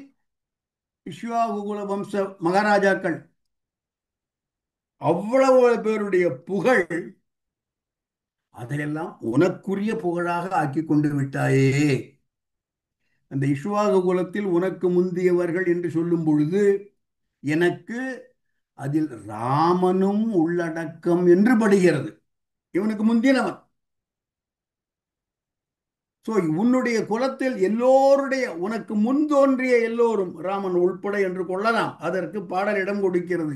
இக்ஷ்வாகுகுல வம்ச மகாராஜாக்கள், அவ்வளவு பேருடைய புகழ், அதையெல்லாம் உனக்குரிய புகழாக ஆக்கி கொண்டு விட்டாயே. அந்த இக்ஷ்வாகு குலத்தில் உனக்கு முந்தியவர்கள் என்று சொல்லும் பொழுது எனக்கு அதில் ராமனும் உள்ளடக்கம் என்று படுகிறது. இவனுக்கு முந்தினவன். சோ உன்னுடைய குலத்தில் எல்லோருடைய உனக்கு முன் தோன்றிய எல்லோரும் ராமன் உள்பட என்று கொள்ளலாம். அதற்கு பாடல் இடம் கொடுக்கிறது.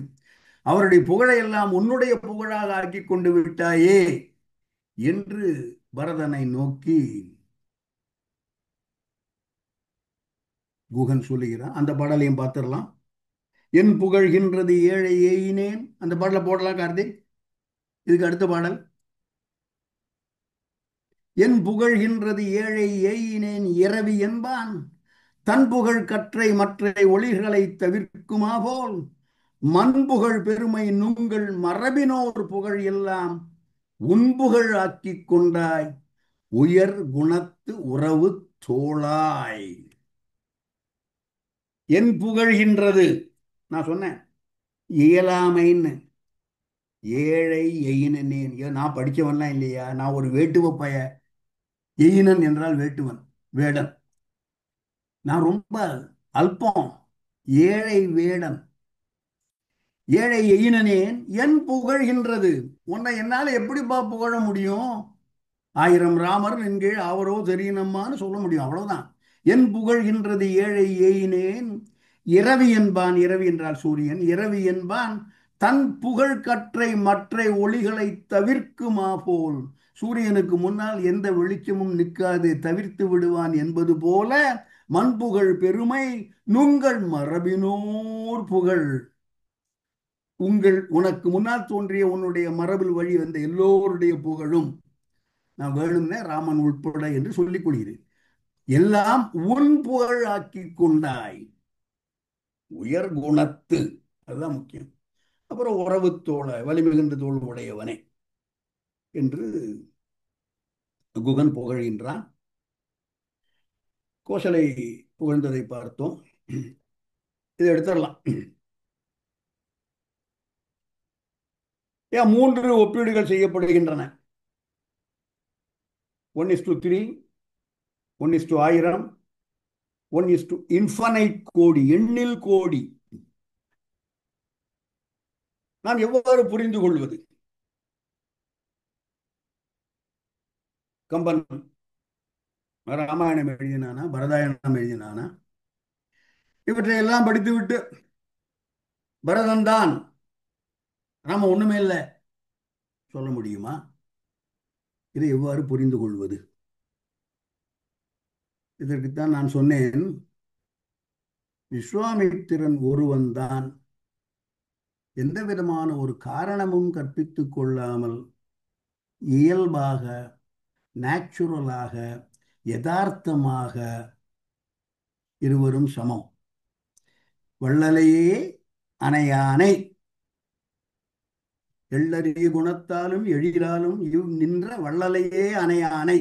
அவருடைய புகழை எல்லாம் உன்னுடைய புகழாக ஆக்கி கொண்டு விட்டாயே என்று பரதனை நோக்கி குகன் சொல்லுகிறான். அந்த பாடலையும் பார்த்துடலாம். என் புகழ்கின்றது ஏழை ஏயினேன், அந்த பாடலை போடலாம் கார்த்திக். இதுக்கு அடுத்த பாடல், என் புகழ்கின்றது ஏழை ஏயினேன் இரவி என்பான் தன் புகழ் கற்றை மற்ற ஒளிகளை தவிர்க்குமா போல் மண்புகழ் பெருமை நுங்கள் மரபினோர் புகழ் எல்லாம் உன்புகழ் ஆக்கிக் கொண்டாய் உயர் குணத்து உறவு தோளாய். என் புகழ்கின்றது, நான் சொன்னேன் இயலாமைன்னு. ஏழை எயினேன், நான் படிச்சவன்லாம் இல்லையா, நான் ஒரு வேட்டுவ பய. எயினன் என்றால் வேட்டுவன், வேடன். நான் ரொம்ப அல்பம், ஏழை வேடன். ஏழை எயினனேன் என் புகழ்கின்றது. உன்னை என்னால எப்படிப்பா புகழ முடியும்? ஆயிரம் ராமர் என்கீழ் அவரோ தெரியணுமான்னு சொல்ல முடியும், அவ்வளவுதான். என் புகழ்கின்றது ஏழை ஏயினேன் இரவி என்பான். இரவி என்றால் சூரியன். இரவி என்பான் தன் புகழ் கற்றை மற்ற ஒளிகளை தவிர்க்குமா போல். சூரியனுக்கு முன்னால் எந்த வெளிச்சமும் நிற்காது, தவிர்த்து விடுவான் என்பது போல மண்புகழ் பெருமை நுங்கள் மரபினோர் புகழ். உனக்கு முன்னால் தோன்றிய உன்னுடைய மரபில் வழி வந்த எல்லோருடைய புகழும் நான் வேணும்னே ராமன் உட்பட என்று சொல்லிக் கொள்கிறேன். எல்லாம் உன் புகழ் ஆக்கி கொண்டாய் உயர் குணத்து, அதுதான் முக்கியம். அப்புறம் உறவு தோழ வலிமிகுந்த தோல் உடையவனே என்று குகன் புகழ்கின்றான். கோசலை புகழ்ந்ததை பார்த்தோம். இதை எடுத்துடலாம். ஏன் மூன்று ஒப்பீடுகள் செய்யப்படுகின்றன? 1:3, 1:1000, 1:infinite கோடி, எண்ணில் கோடி. நாம் எவ்வாறு புரிந்து கொள்வது? கம்பன் ராமாயணம் எழுதினானா, பரதாயணம் எழுதினானா? இவற்றை எல்லாம் படித்துவிட்டு பரதன் தான் ராம ஒண்ணுமே இல்லை சொல்ல முடியுமா? இதை எவ்வாறு புரிந்து கொள்வது? இதற்குத்தான் நான் சொன்னேன், விஸ்வாமித்திரன் ஒருவன் தான் எந்த விதமான ஒரு காரணமும் கற்பித்துக் கொள்ளாமல் இயல்பாக, நேச்சுரலாக, யதார்த்தமாக இருவரும் சமம். வள்ளலையே அணையானை எள்ளறிய குணத்தாலும் எழிலாலும் நின்ற வள்ளலையே அணையானை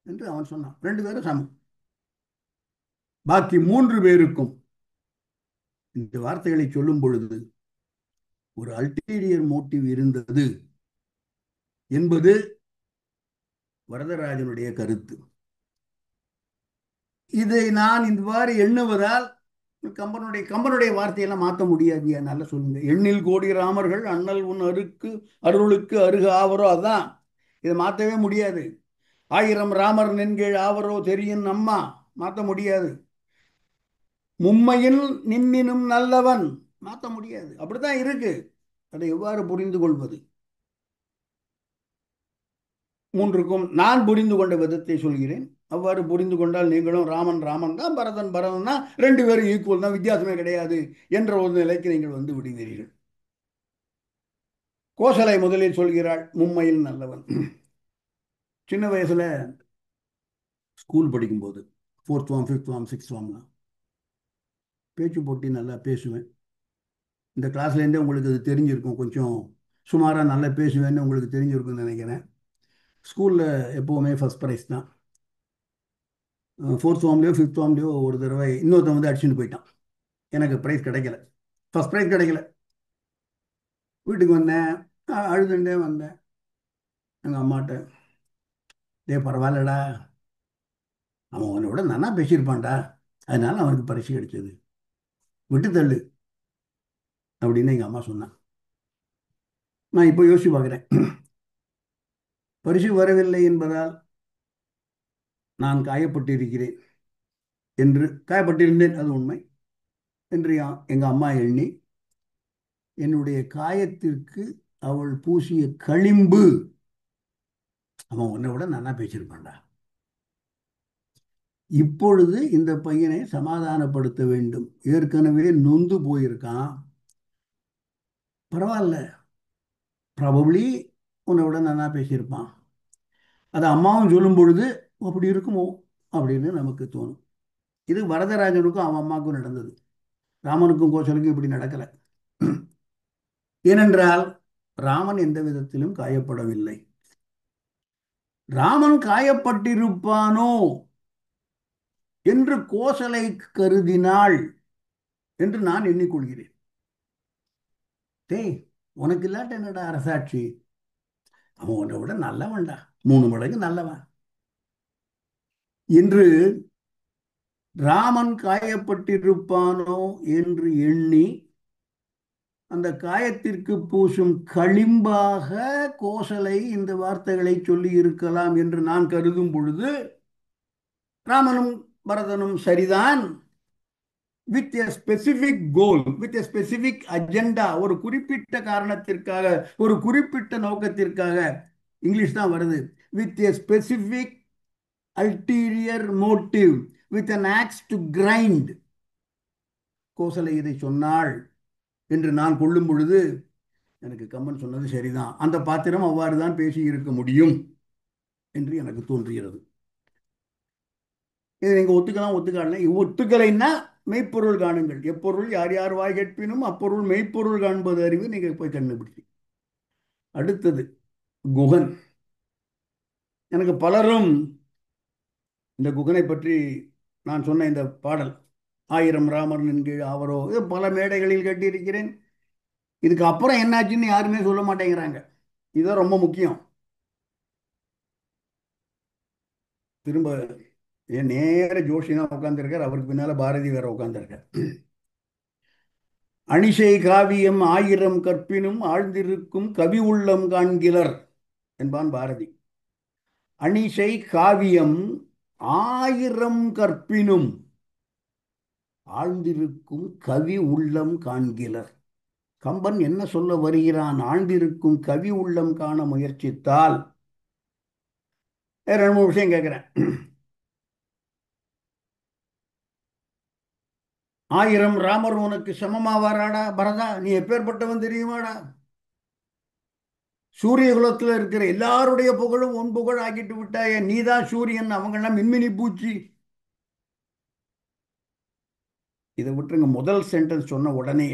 என்று அவன் சொன்னான். ரெண்டு பேரும் சமம். பாக்கி மூன்று பேருக்கும் இந்த வார்த்தைகளை சொல்லும் பொழுது ஒரு அல்டீரியர் மோட்டிவ் இருந்தது என்பது வரதராஜனுடைய கருத்து. இதை நான் இவ்வாறு எண்ணுவதால் கம்பனுடைய வார்த்தையெல்லாம் மாற்ற முடியாது. நல்லா சொல்லுங்க. எண்ணில் கோடி ராமர்கள் அண்ணல் உன் அருளுக்கு அருகு ஆவரோ, அதான். இதை மாற்றவே முடியாது. 1000 ராமர் நென்கீழ் ஆவரோ தெரியும் அம்மா, மாற்ற முடியாது. மும்மையில் நின்னினும் நல்லவன், மாற்ற முடியாது. அப்படித்தான் இருக்கு. அதை எவ்வாறு புரிந்து கொள்வது? மூன்றுக்கும் நான் புரிந்து கொண்ட விதத்தை சொல்கிறேன். அவ்வாறு புரிந்து கொண்டால் நீங்களும் ராமன் ராமன் தான், பரதன் பரதன் தான், ரெண்டு பேரும் ஈக்குவல் தான், வித்தியாசமே கிடையாது என்ற ஒரு நிலைக்கு நீங்கள் வந்து விடுவீர்கள். கோசலை முதலில் சொல்கிறாள் மும்மையில் நல்லவன். சின்ன வயசுல ஸ்கூல் படிக்கும்போது 4th form 5th form 6th ஃபார்ம்லாம் பேச்சு போட்டி நல்லா பேசுவேன். இந்த கிளாஸ்லேருந்தே உங்களுக்கு அது தெரிஞ்சிருக்கும். கொஞ்சம் சுமாராக நல்லா பேசுவேன்னு உங்களுக்கு தெரிஞ்சிருக்குன்னு நினைக்கிறேன். ஸ்கூலில் எப்போவுமே ஃபஸ்ட் ப்ரைஸ் தான். 4th ஃபார்ம்லேயோ 5th ஃபார்ம்லேயோ ஒரு தடவை இன்னொருத்தன் வந்து அடிச்சுட்டு போயிட்டான். எனக்கு ப்ரைஸ் கிடைக்கல, ஃபஸ்ட் ப்ரைஸ் கிடைக்கல. வீட்டுக்கு வந்தேன், அழுதுண்டே வந்தேன் எங்கள் அம்மாட்ட. டே பரவாயில்லடா, அவன் அவனோட நல்லா பேசியிருப்பான்டா, அதனால அவனுக்கு பரிசு கிடைச்சது, விட்டு தள்ளு. அப்படின்னு எங்க அம்மா சொன்னான். நான் இப்போ யோசிச்சு பார்க்கிறேன். பரிசு வரவில்லை என்பதால் நான் காயப்பட்டிருக்கிறேன் என்று, காயப்பட்டிருந்தேன் அது உண்மை என்று எங்க அம்மா எண்ணி என்னுடைய காயத்திற்கு அவள் பூசிய களிம்பு, அவன் உன்னை விட நல்லா பேசியிருப்பான்டா, இப்பொழுது இந்த பையனை சமாதானப்படுத்த வேண்டும், ஏற்கனவே நொந்து போயிருக்கான், பரவாயில்ல, ப்ராபப்ளி உன்னை விட நல்லா பேசியிருப்பான், அது அம்மாவும் சொல்லும் பொழுது அப்படி இருக்குமோ அப்படின்னு நமக்கு தோணும். இது வரதராஜனுக்கும் அவன் அம்மாவுக்கும் நடந்தது. ராமனுக்கும் கோசலுக்கும் இப்படி நடக்கல. ஏனென்றால் ராமன் எந்த விதத்திலும் காயப்படவில்லை. ராமன் காயப்பட்டிருப்பானோ என்று கோசலை கருதினாள் என்று நான் எண்ணிக்கொள்கிறேன். டேய், உனக்கு இல்லாட்ட என்னடா அரசாட்சி, அவன் உன்னை விட நல்லவன்டா, 3 மடங்கு நல்லவன் என்று ராமன் காயப்பட்டிருப்பானோ என்று எண்ணி அந்த காயத்திற்கு பூசும் களிம்பாக கோசலை இந்த வார்த்தைகளை சொல்லி இருக்கலாம் என்று நான் கருதும் பொழுது, ராமனும் பரதனும் சரிதான், with a specific goal, with a specific agenda, ஒரு குறிப்பிட்ட காரணத்திற்காக, ஒரு குறிப்பிட்ட நோக்கத்திற்காக, இங்கிலீஷ் தான் வருது, with a specific ulterior motive, with an axe to grind, Kosalai இதை சொன்னாள் என்று நான் கொள்ளும் பொழுது எனக்கு கம்பன் சொன்னது சரிதான், அந்த பாத்திரம் அவ்வாறு தான் பேசி இருக்க முடியும் என்று எனக்கு தோன்றுகிறது. இதை நீங்க ஒத்துக்கலாம், ஒத்துக்கலாம், ஒத்துக்கலைன்னா மெய்ப்பொருள் காணுங்கள், எப்பொருள் யார் யார் வாய் கேட்பினும் அப்பொருள் மெய்ப்பொருள் காண்பது அறிவு, நீங்க போய் கண்டுபிடிச்சி. அடுத்தது குகன். எனக்கு பலரும் இந்த குகனை பற்றி நான் சொன்ன இந்த பாடல், 1000 ராமர்களின் கீழ் அவரோ, இது பல மேடைகளில் கட்டியிருக்கிறேன். இதுக்கு அப்புறம் என்னாச்சுன்னு யாருமே சொல்ல மாட்டேங்கிறாங்க. இதுதான் ரொம்ப முக்கியம். திரும்ப என் நேர ஜோஷி தான் உட்காந்துருக்கார், அவருக்கு பின்னால பாரதி வேற உட்காந்துருக்கார். அணிசை காவியம் 1000 கற்பினும் ஆழ்ந்திருக்கும் கவி உள்ளம் காண்கிலர் என்பான் பாரதி. அணிசை காவியம் 1000 கற்பினும் ஆழ்ந்திருக்கும் கவி உள்ளம் காண்கிலர். கம்பன் என்ன சொல்ல வருகிறான்? ஆழ்ந்திருக்கும் கவி உள்ளம் காண முயற்சித்தால், 2 3 விஷயம் கேட்கிறேன். 1000 ராமர் உனக்கு சமமாவாராடா பரதா? நீ எப்பேற்பட்டவன் தெரியுமாடா? சூரிய குலத்தில் இருக்கிற எல்லாருடைய புகழும் உன் புகழ் ஆக்கிட்டு விட்டாயே, நீதான் சூரியன், அவங்கெல்லாம் மின்மினி பூச்சி. இதை விட்டுருங்க, முதல் சென்டென்ஸ் சொன்ன உடனே,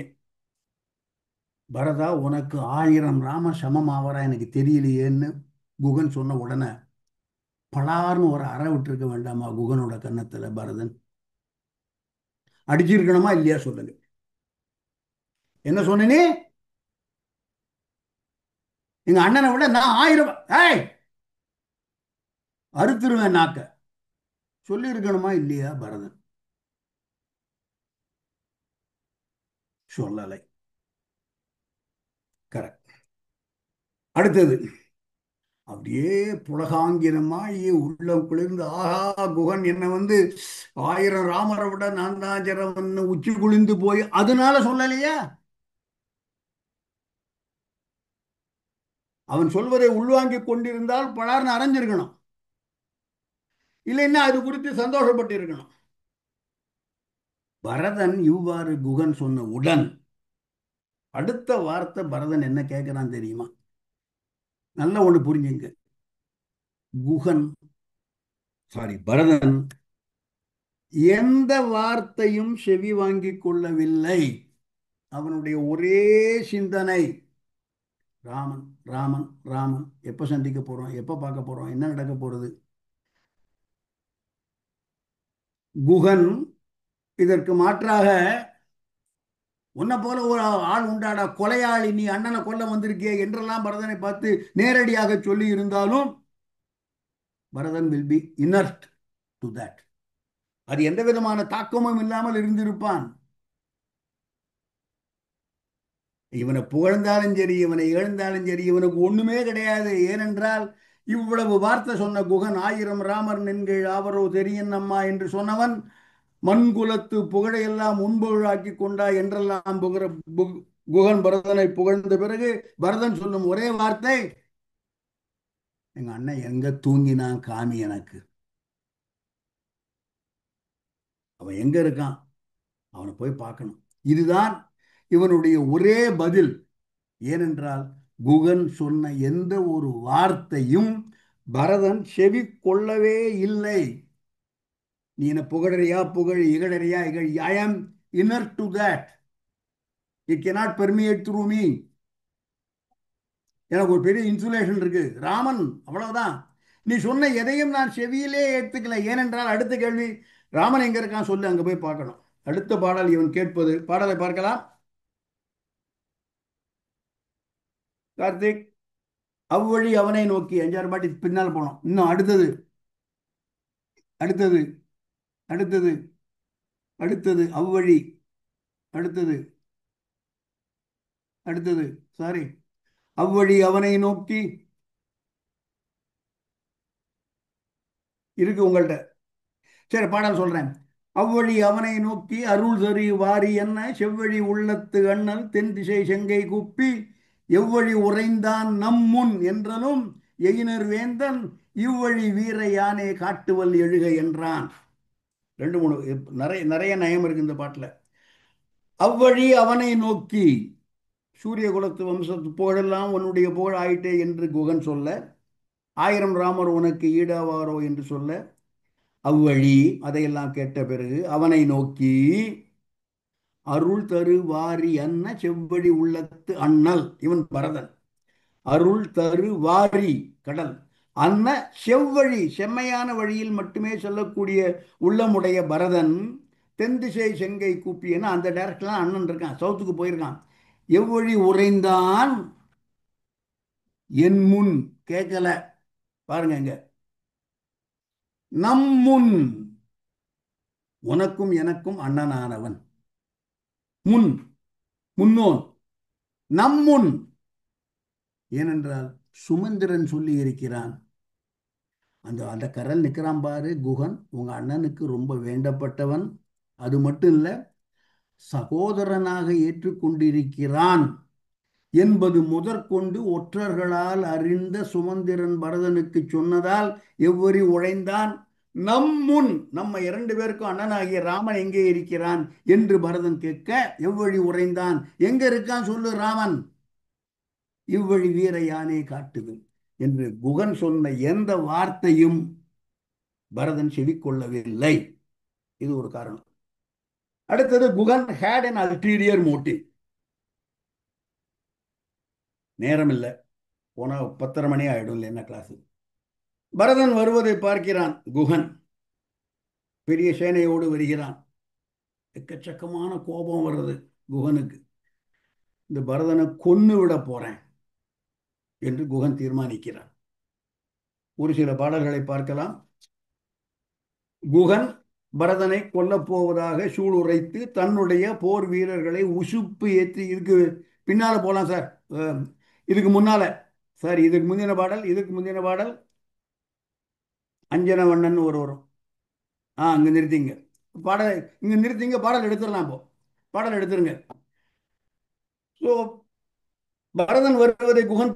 பரதா உனக்கு 1000 ராம சமமாவரா எனக்கு தெரியலையேன்னு குகன் சொன்ன உடனே பலார்னு ஒரு அறை விட்டுருக்க வேண்டாமா குகனோட கன்னத்துல பரதன்? அடிச்சிருக்கணுமா இல்லையா சொல்லுங்க. என்ன சொன்னே? எங்க அண்ணனை விட நான் 1000, ஏய் அறுத்துருவேன் நாக்க, சொல்லி இருக்கணுமா இல்லையா பரதன்? சொல்லலை. கரெக்ட். அடுத்தது அப்படியே புலகாங்கிரமாய் உள்ளம் குளிர்ந்து, ஆஹா குகன் என்ன 1000 ராமரை விட நான் தான் ஜரவன் உச்சி குளிர்ந்து போய் அதனால சொல்லலையா? அவன் சொல்வதை உள்வாங்கிக் கொண்டிருந்தால் பலார்னு அரைஞ்சிருக்கணும், இல்லைன்னா அது குறித்து சந்தோஷப்பட்டு இருக்கணும். பரதன் இவ்வாறு குகன் சொன்ன உடன் அடுத்த வார்த்தை பரதன் என்ன கேட்கிறான் தெரியுமா? நல்ல ஒண்ணு புரிஞ்சுங்க. குகன், சாரி பரதன் எந்த வார்த்தையும் செவி வாங்கிக் கொள்ளவில்லை. அவனுடைய ஒரே சிந்தனை ராமன், ராமன், ராமன், எப்ப சந்திக்க போறோம், எப்ப பார்க்க போறோம், என்ன நடக்க போறது. குகன் இதற்கு மாற்றாக, உன்னை போல ஒரு ஆள் உண்டாடா கொலையாளி, நீ அண்ணனை கொல்ல வந்திருக்கிய என்றெல்லாம் பரதனை பார்த்து நேரடியாக சொல்லி இருந்தாலும் Bharathan will be inert to that. அது எந்த விதமான தாக்கமும் இல்லாமல் இருந்திருப்பான். இவனை புகழ்ந்தாலும் சரி இவனை இழந்தாலும் சரி இவனுக்கு ஒண்ணுமே கிடையாது. ஏனென்றால் இவ்வளவு வார்த்தை சொன்ன குகன், ஆயிரம் ராமர் நின்கள் ஆவரோ தெரியும் அம்மா என்று சொன்னவன், மண்குலத்து புகழையெல்லாம் முன்பொருளாக்கி கொண்டா என்றெல்லாம் குகன் பரதனை புகழ்ந்த பிறகு பரதன் சொல்லும் ஒரே வார்த்தை, எங்க அண்ணன் எங்க தூங்கினான் காமி எனக்கு, அவன் எங்க இருக்கான், அவனை போய் பார்க்கணும். இதுதான் இவனுடைய ஒரே பதில். ஏனென்றால் குகன் சொன்ன எந்த ஒரு வார்த்தையும் பரதன் செவி கொள்ளவே இல்லை. நீ என்ன புகழறியா புகழ், இகழறியா இகழ், ஐ ஆம் inner to that, it cannot permeate through me. எனக்கு ஒரு பெரிய இன்சுலேஷன் இருக்கு ராமன், அவ்வளவுதான். நீ சொன்ன எதையும் நான் செவியிலே ஏத்துக்கல. ஏனென்றால் அடுத்த கேள்வி, ராமன் எங்க இருக்கான் சொல்லு, அங்க போய் பார்க்கணும். அடுத்த பாடல் இவன் கேட்பது, பாடலை பார்க்கலாம் கார்த்திக். அவ்வழி அவனை நோக்கி, அஞ்சாறு பாட்டி பின்னால் போனோம். இன்னும் அடுத்தது, அடுத்தது, அடுத்தது, அடுத்தது அவ்வழி, அடுத்தது, அடுத்தது, சாரி, அவ்வழி அவனை நோக்கி இருக்கு உங்கள்கிட்ட. சரி பாடல் சொல்றேன். அவ்வழி அவனை நோக்கி அருள் தரு வாரி என்ன செவ்வழி உள்ளத்து அண்ணல் தென் திசை செங்கை குப்பி எவ்வழி உறைந்தான் நம் முன் என்றனும் எயினர் வேந்தன் இவ்வழி வீர யானே காட்டுவல் எழுக என்றான். ரெண்டு மூணு நிறைய நிறைய நயம் இருக்கு இந்த பாட்டில். அவ்வழி அவனை நோக்கி, சூரிய குலத்து வம்சத்து புகழெல்லாம் உன்னுடைய புகழ் ஆயிட்டே என்று குகன் சொல்ல, ஆயிரம் ராமர் உனக்கு ஈடாவாரோ என்று சொல்ல, அவ்வழி அதையெல்லாம் கேட்ட பிறகு அவனை நோக்கி அருள் தரு வாரி அன்ன செவ்வழி உள்ளத்து அண்ணல், இவன் பரதன். அருள் தரு வாரி கடல், அன்ன செவ்வழி செம்மையான வழியில் மட்டுமே செல்லக்கூடிய உள்ளமுடைய பரதன், தென் திசை செங்கை கூப்பியன்னு அந்த டைரக்ட்லாம் அண்ணன் இருக்கான், சவுத்துக்கு போயிருக்கான். எவ்வழி உறைந்தான் என் முன், கேட்கல பாருங்க இங்க, நம் முன், உனக்கும் எனக்கும் அண்ணனானவன், முன் முன்னோன், நம் முன். ஏனென்றால் சுமந்திரன் சொல்லி இருக்கிறான், அந்த அந்த கரல் நிற்கிறான் பாரு குகன், உங்க அண்ணனுக்கு ரொம்ப வேண்டப்பட்டவன், அது மட்டும் இல்ல சகோதரனாக ஏற்றுக்கொண்டிருக்கிறான் என்பது முதற்கொண்டு ஒற்றர்களால் அறிந்த சுமந்திரன் பரதனுக்கு சொன்னதால் எவ்வரி உழைந்தான் நம் முன், நம்ம இரண்டு பேருக்கும் அண்ணனாகிய ராமன் எங்கே இருக்கிறான் என்று பரதன் கேட்க, எவ்வழி உறைந்தான், எங்க இருக்கான் சொல்லு ராமன், இவ்வழி வீர யானே காட்டுது என்று குகன் சொன்ன எந்த வார்த்தையும் பரதன் செவிக்கொள்ளவில்லை. இது ஒரு காரணம். அடுத்தது, Guhan had an ulterior motive. நேரம் இல்லை, போனா 10:30 மணி ஆயிடும் இல்லை என்ன கிளாஸ். பரதன் வருவதை பார்க்கிறான் குகன், பெரிய சேனையோடு வருகிறான். எக்கச்சக்கமான கோபம் வருது குகனுக்கு, இந்த பரதனை கொன்னு விட போறேன் என்று குகன் தீர்மானிக்கிறான். ஒரு சில பாடல்களை பார்க்கலாம். குகன் பரதனை கொல்லப் போவதாக சூளுரைத்து தன்னுடைய போர் வீரர்களை உசுப்பு ஏற்றி, இதுக்கு பின்னால போலாம் சார், இதுக்கு முன்னால, சார் இதுக்கு முந்தின பாடல், இதுக்கு முந்தின பாடல் அஞ்சனவண்ணன் ஒரு வரும். அங்க நிறுத்திங்க பாடல், இங்க நிறுத்திங்க, பாடல் எடுத்துடலாம். இப்போ பாடல் எடுத்துருங்க. ஸோ பரதன் வருவதை குகன்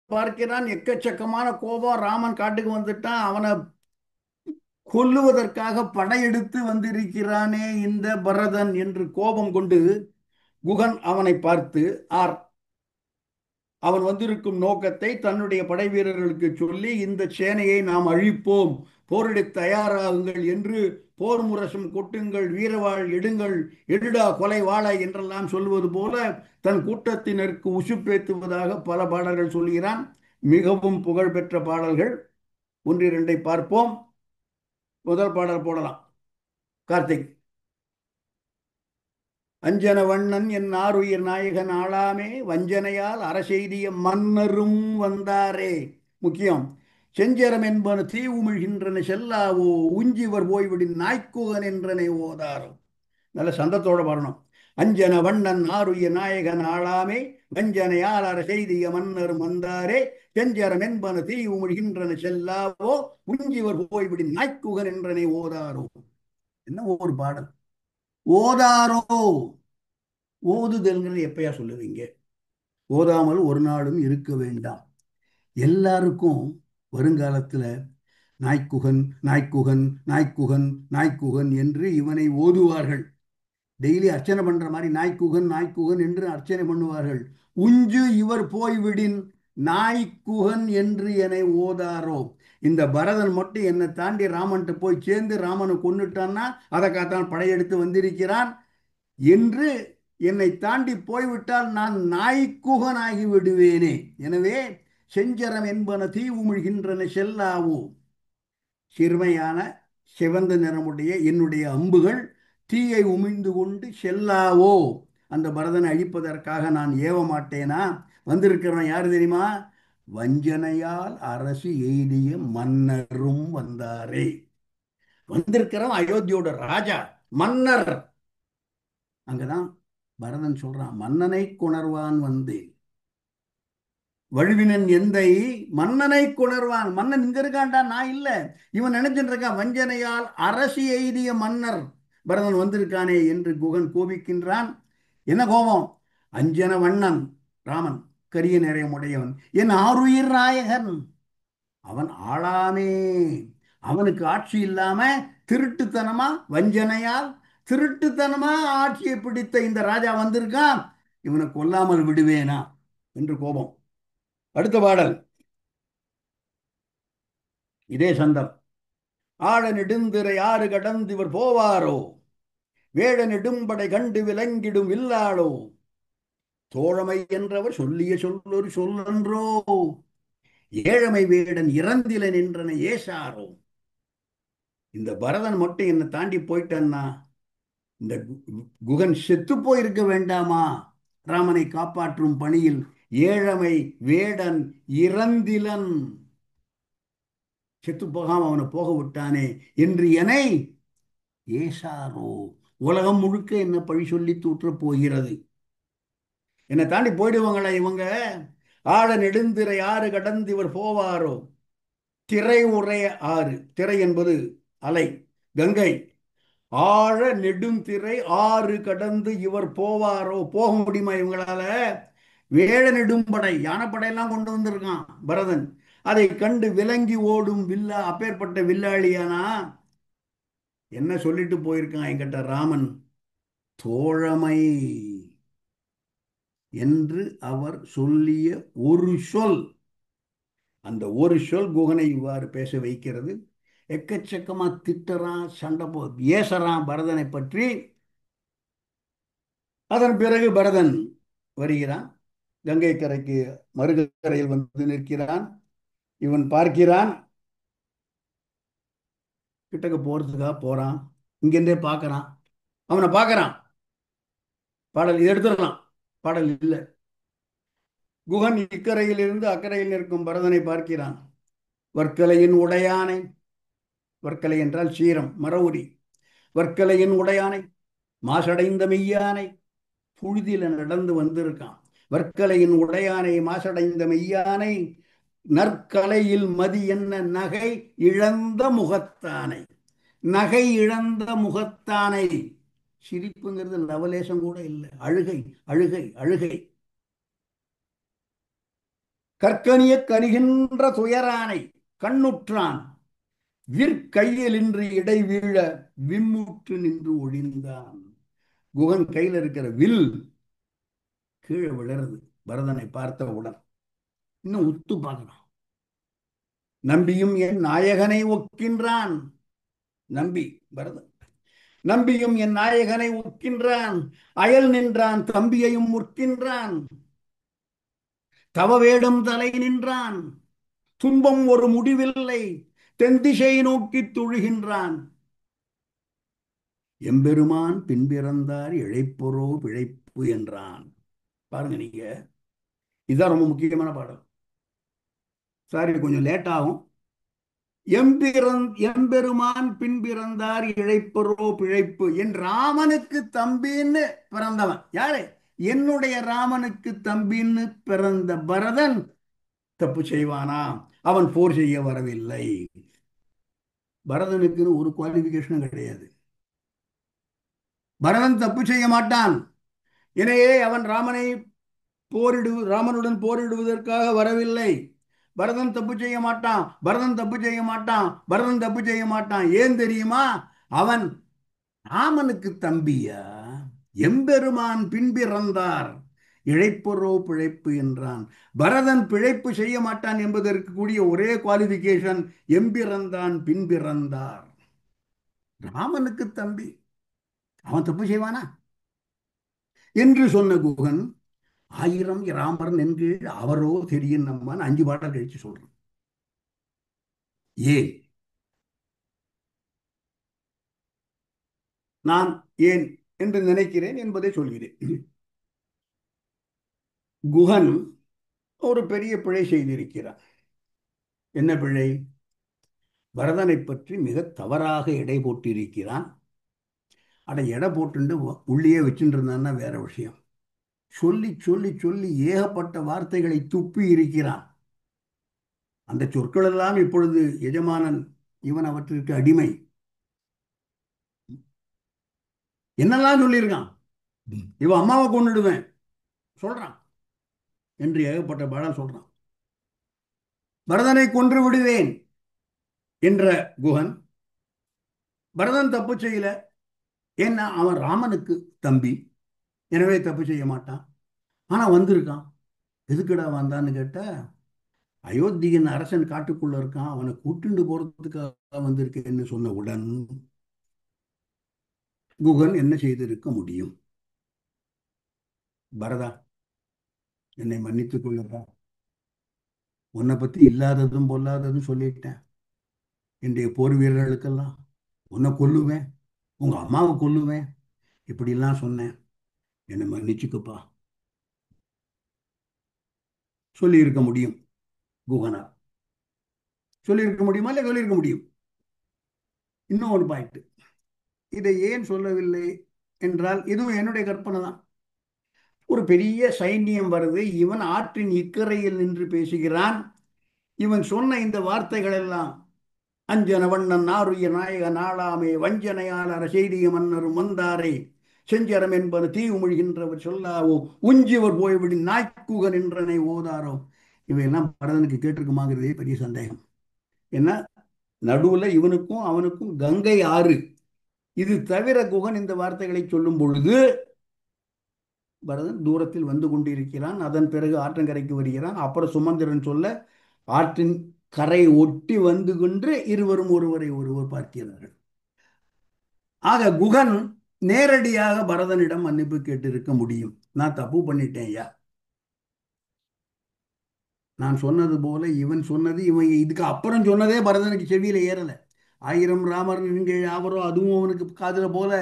பார்க்கிறான், எக்கச்சக்கமான கோபம், ராமன் காட்டுக்கு வந்துட்டான், அவனை கொல்லுவதற்காக படையெடுத்து வந்திருக்கிறானே இந்த பரதன் என்று கோபம் கொண்டு குகன் அவனை பார்த்து அவன் வந்திருக்கும் நோக்கத்தை தன்னுடைய படை வீரர்களுக்கு சொல்லி, இந்த சேனையை நாம் அழிப்போம், போரிட தயாராகுங்கள் என்று, போர் முரசம் கொட்டுங்கள், வீரவாள் எடுங்கள், எடுடா கொலை வாழ என்றெல்லாம் சொல்வது போல தன் கூட்டத்தினருக்கு உசுப்பேத்துவதாக பல பாடல்கள் சொல்கிறான். மிகவும் புகழ்பெற்ற பாடல்கள் ஒன்றிரண்டை பார்ப்போம். முதல் பாடல் போடலாம் கார்த்திக். அஞ்சன வண்ணன் என் ஆருயிர் நாயகன் ஆளாமே வஞ்சனையால் அரசெய்திய மன்னரும் வந்தாரே. முக்கியம், செஞ்சரம் என்பன தீ உமிழ்கின்றன செல்லாவோ, உஞ்சிவர் போய்விடின் நாய்க்குகன் என்றனை ஓதாரோ. நல்ல சந்தத்தோட வரணும். அஞ்சன வண்ணன் ஆருய நாயகன் ஆளாமே வஞ்சனையாளர் செய்திய மன்னர் மந்தாரே செஞ்சரம் என்பன தீ உமிழ்கின்றன செல்லாவோ உஞ்சிவர் போய்விடின் நாய்க்குகன் என்றனை ஓதாரோ. என்ன ஒரு பாடல்! ஓதாரோ. ஓதுதல்ங்கிறது எப்பயா சொல்லுவீங்க? ஓதாமல் ஒரு நாளும் இருக்க வேண்டாம். எல்லாருக்கும் வருங்காலத்துல நாய்க்குகன் நாய்க்குகன் நாய்க்குகன் நாய்க்குகன் என்று இவனை ஓதுவார்கள். டெய்லி அர்ச்சனை பண்ற மாதிரி நாய்க்குகன் நாய்க்குகன் என்று அர்ச்சனை பண்ணுவார்கள். உஞ்சு இவர் போய்விடின் நாய்க்குகன் என்று என்னை ஓதாரோ. இந்த பரதன் மட்டும் என்னை தாண்டி ராமன்ட்டு போய் சேர்ந்து ராமனை கொன்னுட்டான்னா அதற்காகத்தான் படையெடுத்து வந்திருக்கிறான் என்று என்னை தாண்டி போய்விட்டால் நான் நாய்க்குகனாகி விடுவேனே. எனவே செஞ்சரம் என்பன தீ உமிழ்கின்றன செல்லாவோ. சிறுமையான சிவந்த நிறமுடைய என்னுடைய அம்புகள் தீயை உமிழ்ந்து கொண்டு செல்லாவோ. அந்த பரதனை அழிப்பதற்காக நான் ஏவ மாட்டேனா? வந்திருக்கிறவன் யாரு தெரியுமா? வஞ்சனையால் அரசு எய்திய மன்னரும் வந்தாரே. வந்திருக்கிறவன் அயோத்தியோட ராஜா, மன்னர். அங்கதான் பரதன் சொல்றான், மன்னனை கொணர்வான் வந்தேன். வழுவினன் எந்தை மன்னனை கொணர்வான். மன்னன் இங்க இருக்கான்டா, நான் இல்ல. இவன் நினைச்சிட்டு இருக்கான் வஞ்சனையால் அரசு எய்திய மன்னர் பரதன் வந்திருக்கானே என்று குகன் கோபிக்கின்றான். என்ன கோபம்? அஞ்சன வண்ணன் ராமன் கரிய நிறையமுடையவன் என் ஆருயிர் நாயகன் அவன் ஆளாமே. அவனுக்கு ஆட்சி இல்லாம திருட்டுத்தனமா வஞ்சனையால் திருட்டுத்தனமா ஆட்சியை பிடித்த இந்த ராஜா வந்திருக்கான், இவனை கொல்லாமல் விடுவேனா என்று கோபம். அடுத்த பாடல் இதே சந்தம். ஆழ நெடுந்திரை ஆறு கடந்து இவர் போவாரோ வேழ நெடும்படை கண்டு விலங்கிடும் வில்லாளோ தோழமை என்றவர் சொல்லிய சொல்லொரு சொல்லன்றோ ஏழமை வேடன் இறந்திலன் என்றன ஏசாரோ. இந்த பரதன் மட்டும் என்னை தாண்டி போயிட்டான்னா இந்த குகன் செத்து போயிருக்க வேண்டாமா? ராமனை காப்பாற்றும் பணியில் ஏழமை வேடன் இறந்திலன் செத்து போகாம அவனை போக விட்டானே என்று என்னை ஏசாரோ. உலகம் முழுக்க என்ன பழி சொல்லி தூற்ற போகிறது. என்னை தாண்டி போயிடுவாங்களா இவங்க? ஆழ நெடுந்திரை ஆறு கடந்து இவர் போவாரோ. திரை உரைய ஆறு, திரை என்பது அலை, கங்கை. ஆழ நெடுந்திரை ஆறு கடந்து இவர் போவாரோ. போக முடியுமா இவங்களால? வேழ நெடும்படை யானைப்படையெல்லாம் கொண்டு வந்திருக்கான் பரதன். அதை கண்டு விலங்கி ஓடும் வில்லா, அப்பேற்பட்ட வில்லாளியானா என்ன சொல்லிட்டு போயிருக்கான் என்கிட்ட ராமன்? தோழமை என்று அவர் சொல்லிய ஒரு சொல், அந்த ஒரு சொல் குகனை இவ்வாறு பேச வைக்கிறது. எக்கச்சக்கமா திட்டறான், சண்டை ஏசறான் பரதனை பற்றி. அதன் பிறகு பரதன் வருகிறான், கங்கை கரைக்கு மறுகரையில் வந்து நிற்கிறான். இவன் பார்க்கிறான், கிட்டக்க போறதுக்காக போறான். இங்கிருந்தே பார்க்கறான், அவனை பார்க்கறான். பாடல் இது எடுத்துடலாம், பாடல் இல்லை. குகன் இக்கரையில் இருந்து அக்கறையில் நிற்கும் பரதனை பார்க்கிறான். வர்க்கலையின் உடையானை, வர்க்கலை என்றால் சீரம் மரவுரி, வர்க்கலையின் உடையானை மாசடைந்த மெய்யானை புழுதியில நடந்து வந்திருக்கான். வர்க்கலையின் உடையானை மாசடைந்த மெய்யானை நற்கலையில் மதி என்ன நகை இழந்த முகத்தானை. நகை இழந்த முகத்தானை. சிரிப்புங்கிறது லவலேசம் கூட இல்லை, அழுகை அழுகை அழுகை. கற்கனிய கனிகின்ற துயரானை கண்ணுற்றான் விற்கையில் இன்று இடை வீழ விம்முற்று நின்று ஒழிந்தான். குகன் கையில் இருக்கிற வில் கீழே விழறது பரதனை பார்த்தவுடன். இன்னும் உத்து பார்க்கணும். நம்பியும் என் நாயகனை ஒக்கின்றான். நம்பி பரதன் நம்பியும் என் நாயகனை ஒக்கின்றான். அயல் நின்றான் தம்பியையும் முற்கின்றான். தவ வேடம் தலை நின்றான். துன்பம் ஒரு முடிவில்லை, தென்திசை நோக்கி துழுகின்றான். எம்பெருமான் பின்பிறந்தார் இழைப்பொரோ பிழைப்பு என்றான். பாருங்க நீங்க, இதுதான் ரொம்ப முக்கியமான பாடம். சாரி கொஞ்சம் லேட் ஆகும். எம்பெருமான் பின் பிறந்தார் இழைப்பரோ பிழைப்பு. என் ராமனுக்கு தம்பின்னு பிறந்தவன் யாரு? என்னுடைய ராமனுக்கு தம்பின்னு பிறந்த பரதன் தப்பு செய்வானா? அவன் போர் செய்ய வரவில்லை. பரதனுக்குன்னு ஒரு குவாலிபிகேஷனும் கிடையாது. பரதன் தப்பு செய்ய மாட்டான். எனவே அவன் ராமனுடன் போரிடுவதற்காக வரவில்லை. பரதன் தப்பு செய்ய மாட்டான், பரதன் தப்பு செய்ய மாட்டான், பரதன் தப்பு செய்ய மாட்டான். ஏன் தெரியுமா? அவன் ராமனுக்கு தம்பியா. எம்பெருமான் பின்பிறந்தார் இழைப்பரோ பிழைப்பு என்றான். பரதன் பிழைப்பு செய்ய மாட்டான் என்பதற்கு கூடிய ஒரே குவாலிபிகேஷன் எம்பிறந்தான் பின்பிறந்தார். ராமனுக்கு தம்பி, அவன் தப்பு செய்வானா என்று சொன்ன குகன், ஆயிரம் ராமர் என்று அவரோ தெரியும் நம்மான் 5 பாடல் கழிச்சு சொல்றான். ஏன் நான் ஏன் என்று நினைக்கிறேன் என்பதை சொல்கிறேன். குகன் ஒரு பெரிய பிழை செய்திருக்கிறான். என்ன பிழை? பரதனை பற்றி மிக தவறாக எடை போட்டிருக்கிறான். அட எடை போட்டு உள்ளே வச்சுட்டு இருந்தான்னா வேற விஷயம். சொல்லி சொல்லி சொல்லி ஏகப்பட்ட வார்த்தைகளை துப்பி இருக்கிறான். அந்த சொற்கள் எல்லாம் இப்பொழுது எஜமானன் இவன் அவற்றிற்கு அடிமை. என்னெல்லாம் சொல்லியிருக்கான். இவன் அம்மாவை கொண்டுடுவேன் சொல்றான் என்று ஏகப்பட்ட பாடம் சொல்றான். பரதனை கொன்று விடுவேன் என்ற குகன் பரதன் தப்பு செய்யல. ஏன்னா அவன் ராமனுக்கு தம்பி, எனவே தப்பு செய்ய மாட்டான். ஆனா வந்திருக்கான். எதுக்குடா வந்தான்னு கேட்டா, அயோத்தியின் அரசன் காட்டுக்குள்ள இருக்கான், அவனை கூட்டுண்டு போறதுக்காக வந்திருக்கேன்னு சொன்னவுடன் குகன் என்ன செய்திருக்க முடியும்? பரதா, என்னை மன்னித்துக் கொள்ளுப்பா. உன்னை பத்தி இல்லாததும் பொல்லாததும் சொல்லிட்டேன். இன்றைய போர் வீரர்களுக்கெல்லாம் உன்னை கொல்லுவேன், உங்க அம்மாவை கொல்லுவேன், இப்படிலாம் சொன்னேன், என்னை மன்னிச்சுக்குப்பா சொல்லியிருக்க முடியும். குகனா சொல்லியிருக்க முடியுமா? இல்லை, சொல்லியிருக்க முடியும். இன்னும் ஒரு பாயிண்ட், இதை ஏன் சொல்லவில்லை என்றால் இதுவும் என்னுடைய கற்பனை தான். ஒரு பெரிய சைன்யம் வருது, இவன் ஆற்றின் இக்கரையில் நின்று பேசுகிறான். இவன் சொன்ன இந்த வார்த்தைகள் எல்லாம், அஞ்சன வண்ணன் நாருய நாயக நாளாமே வஞ்சனையாளர் செய்திய மன்னரும் வந்தாரே செஞ்சரம் என்பது தீவுமொழிகின்றவர் சொல்லாவோ உஞ்சிவர் போய்விடி நாய்க்குகன் என்றனை ஓதாரோ, இவையெல்லாம் பரதனுக்கு கேட்டிருக்குமாங்கிறதே பெரிய சந்தேகம். ஏன்னா நடுவுல இவனுக்கும் அவனுக்கும் கங்கை ஆறு. இது தவிர குகன் இந்த வார்த்தைகளை சொல்லும் பொழுது பரதன் தூரத்தில் வந்து கொண்டிருக்கிறான். அதன் பிறகு ஆற்றங்கரைக்கு வருகிறான். அப்புறம் சுமந்திரன் சொல்ல ஆற்றின் கரை ஒட்டி வந்து கொண்டு இருவரும் ஒருவரை ஒருவர் பார்க்கிறார்கள். ஆக குகன் நேரடியாக பரதனிடம் மன்னிப்பு கேட்டிருக்க முடியும். நான் தப்பு பண்ணிட்டேன் ஐயா, நான் சொன்னது போல இவன் சொன்னது, இவன் இதுக்கு அப்புறம் சொன்னதே பரதனுக்கு செவியில ஏறல. ஆயிரம் ராமர் நீங்க யாவரோ அதுவும் அவனுக்கு காதுல போல.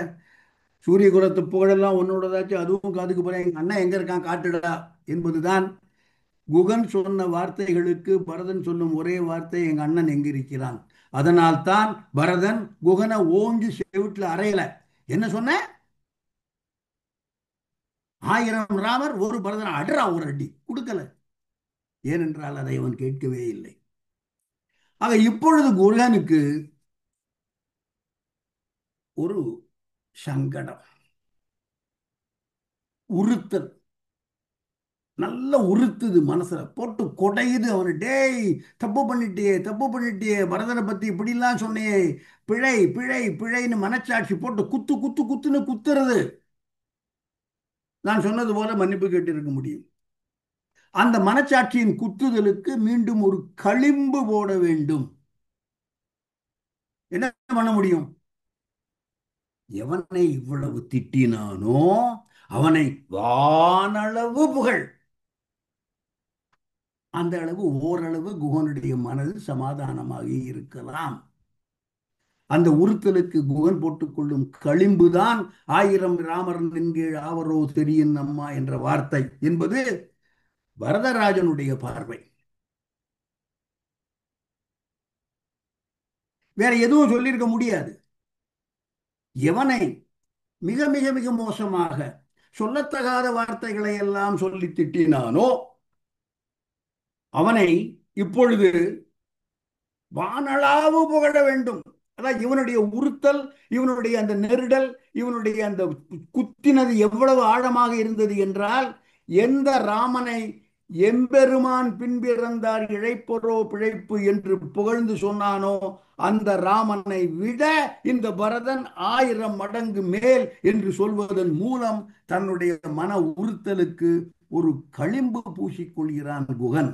சூரிய குலத்து புகழெல்லாம் உன்னோடதாச்சும் அதுவும் காதுக்கு போல. எங்க அண்ணன் எங்க இருக்கான் காட்டுடா என்பதுதான் குகன் சொன்ன வார்த்தைகளுக்கு பரதன் சொல்லும் ஒரே வார்த்தை, எங்க அண்ணன் எங்க இருக்கிறான். அதனால் தான் பரதன் குகனை ஓங்கி செவிட்டுல அறையல. என்ன சொன்ன? ஆயிரம் ராமர் ஒரு பரதன் அடரா ஒரு அடி கொடுக்கல. ஏனென்றால் அதை அவன் கேட்கவே இல்லை. ஆக இப்பொழுது குகனுக்கு ஒரு சங்கடம், உறுத்தல், நல்ல உறுத்துது, மனசுல போட்டு கொடையுது அவனு. டேய், தப்பு பண்ணிட்டியே, தப்பு பண்ணிட்டியே, பரதனை பத்தி இப்படிலாம் சொன்னியே, பிழை பிழை பிழைன்னு மனச்சாட்சி போட்டு குத்து குத்து குத்துன்னு குத்துறது. நான் சொன்னது போல மன்னிப்பு கேட்டிருக்க முடியும். அந்த மனச்சாட்சியின் குத்துதலுக்கு மீண்டும் ஒரு களிம்பு போட வேண்டும். என்ன பண்ண முடியும்? எவனை இவ்வளவு திட்டினானோ அவனை வானளவு புகழ். அந்த அளவு ஓரளவு குகனுடைய மனது சமாதானமாக இருக்கலாம். அந்த உறுத்தலுக்கு குகன் போட்டுக்கொள்ளும் களிம்புதான் ஆயிரம் ராமர் என்கீழ் ஆவரோ தெரியும் அம்மா என்ற வார்த்தை என்பது வரதராஜனுடைய பார்வை. வேற எதுவும் சொல்லியிருக்க முடியாது. எவனை மிக மிக மிக மோசமாக சொல்லத்தகாத வார்த்தைகளை எல்லாம் சொல்லி திட்டினானோ அவனை இப்பொழுது வானளாவு புகழ வேண்டும். அதான் இவனுடைய உறுத்தல், இவனுடைய அந்த நெருடல், இவனுடைய அந்த குத்தினது எவ்வளவு ஆழமாக இருந்தது என்றால், எந்த ராமனை எம்பெருமான் பின்பிறந்தார் இழைப்பரோ பிழைப்பு என்று புகழ்ந்து சொன்னானோ அந்த ராமனை விட இந்த பரதன் 1000 மடங்கு மேல் என்று சொல்வதன் மூலம் தன்னுடைய மன உறுத்தலுக்கு ஒரு களிம்பு பூசிக்கொள்கிறான் குகன்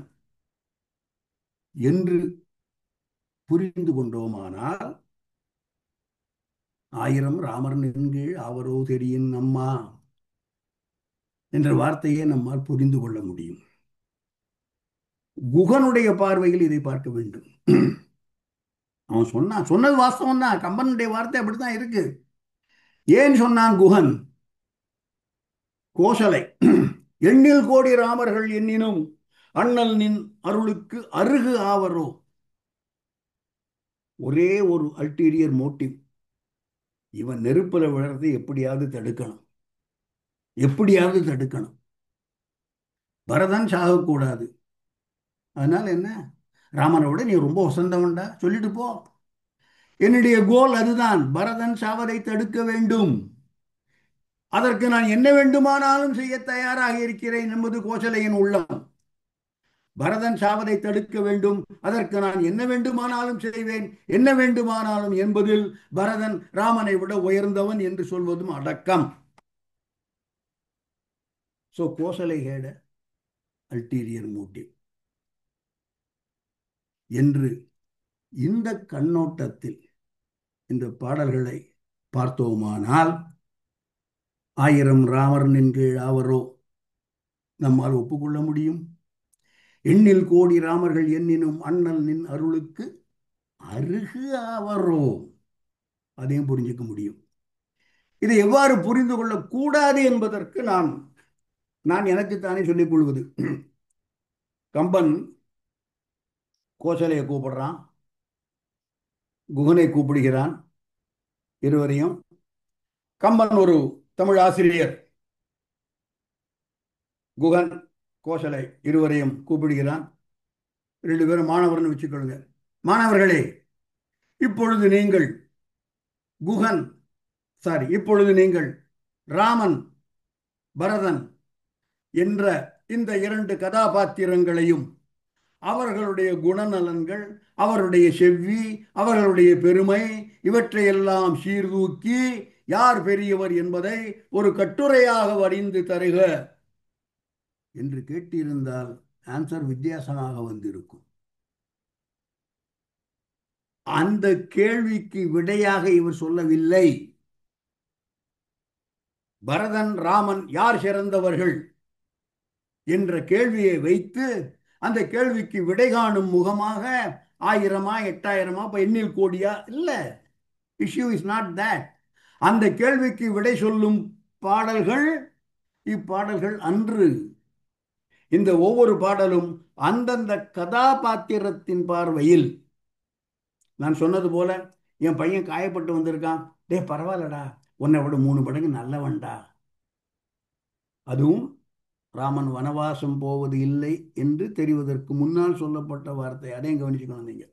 என்று புரிந்து கொண்டோமானால், 1000 ராமர் என்கீழ் அவரோ தெரியும் நம்மா என்ற வார்த்தையை நம்மால் புரிந்து கொள்ள முடியும். குகனுடைய பார்வையில் இதை பார்க்க வேண்டும். அவன் சொன்னது வாஸ்தவம் தான். கம்பனுடைய வார்த்தை அப்படித்தான் இருக்கு. ஏன் சொன்னான் குகன்? கோசலை எண்ணில் கோடி ராமர்கள் எண்ணினும் அண்ணல் நின் அருளுக்கு அருகு ஆவரோ. ஒரே ஒரு அல்டீரியர் மோட்டிவ். இவன் நெருப்புல விழறதை எப்படியாவது தடுக்கணும், எப்படியாவது தடுக்கணும். பரதன் சாகக்கூடாது. அதனால என்ன, ராமனை விட நீ ரொம்ப வசந்தவன்டா சொல்லிட்டு போ. என்னுடைய கோல் அதுதான், பரதன் சாவதை தடுக்க வேண்டும். அதற்கு நான் என்ன வேண்டுமானாலும் செய்ய தயாராக இருக்கிறேன் என்பது கோசலையின் உள்ளம். பரதன் சாவதை தடுக்க வேண்டும், அதற்கு நான் என்ன வேண்டுமானாலும் செய்வேன், என்ன வேண்டுமானாலும் என்பதில் பரதன் ராமனை விட உயர்ந்தவன் என்று சொல்வதும் அடக்கம். So Kosalai had a ulterior motive என்று இந்த கண்ணோட்டத்தில் இந்த பாடல்களை பார்த்தோமானால், 1000 ராமர் கீழ் ஆவரோ நம்மால் ஒப்புக்கொள்ள முடியும். எண்ணில் கோடி ராமர்கள் எண்ணினும் அண்ணல் நின் அருளுக்கு அருகு ஆவரோ, அதையும் புரிஞ்சுக்க முடியும். இதை எவ்வாறு புரிந்து கொள்ளக்கூடாது என்பதற்கு நான் எனக்குத்தானே சொல்லிக் கொள்வது. கம்பன் கோசலையை கூப்பிடுறான், குகனை கூப்பிடுகிறான். இருவரையும் கம்பன் ஒரு தமிழ் ஆசிரியர். குகன் கோசலை இருவரையும் கூப்பிடுகிறான். 2 பேரும் மாணவர்னு வச்சுக்கொள்ளுங்க. மாணவர்களே, இப்பொழுது நீங்கள் குகன் இப்பொழுது நீங்கள் ராமன், பரதன் என்ற இந்த 2 கதாபாத்திரங்களையும் அவர்களுடைய குணநலன்கள், அவருடைய செவ்வி, அவர்களுடைய பெருமை, இவற்றையெல்லாம் சீர்தூக்கி யார் பெரியவர் என்பதை ஒரு கட்டுரையாக வரைந்து தருக என்று கேட்டிருந்தால் ஆன்சர் வித்தியாசமாக வந்திருக்கும். அந்த கேள்விக்கு விடையாக இவர் சொல்லவில்லை. பரதன், ராமன் யார் சிறந்தவர்கள் என்ற கேள்வியை வைத்து அந்த கேள்விக்கு விடை காணும் முகமாக 1000-ஆ 8000-ஆ எண்ணில் கோடியா இல்ல. Issue is not that. அந்த கேள்விக்கு விடை சொல்லும் பாடல்கள் இப்பாடல்கள் அன்று. இந்த ஒவ்வொரு பாடலும் அந்தந்த கதாபாத்திரத்தின் பார்வையில். நான் சொன்னது போல, என் பையன் காயப்பட்டு வந்திருக்கான், டே பரவாயில்லடா, உன்னை விட 3 மடங்கு நல்லவன்டா. அதுவும் ராமன் வனவாசம் போவது இல்லை என்று தெரிவதற்கு முன்னால் சொல்லப்பட்ட வார்த்தை. அதையும் கவனிச்சுக்கணும் நீங்க.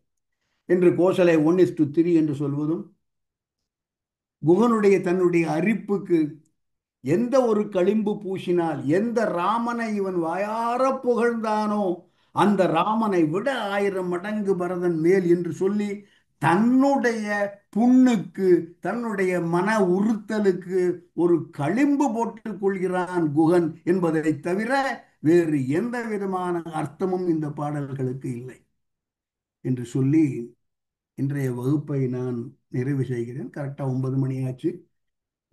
என்று கோசலை 1:3 என்று சொல்வதும், குகனுடைய தன்னுடைய அரிப்புக்கு எந்த ஒரு களிம்பு பூசினால் எந்த ராமனை இவன் வாயார புகழ்ந்தானோ அந்த ராமனை விட 1000 மடங்கு பரதன் மேல் என்று சொல்லி தன்னுடைய புண்ணுக்கு, தன்னுடைய மன உறுத்தலுக்கு ஒரு களிம்பு போட்டுக் கொள்கிறான் குகன் என்பதை தவிர வேறு எந்த விதமான அர்த்தமும் இந்த பாடல்களுக்கு இல்லை என்று சொல்லி இன்றைய வகுப்பை நான் நிறைவு செய்கிறேன். கரெக்டாக 9 மணி ஆச்சு.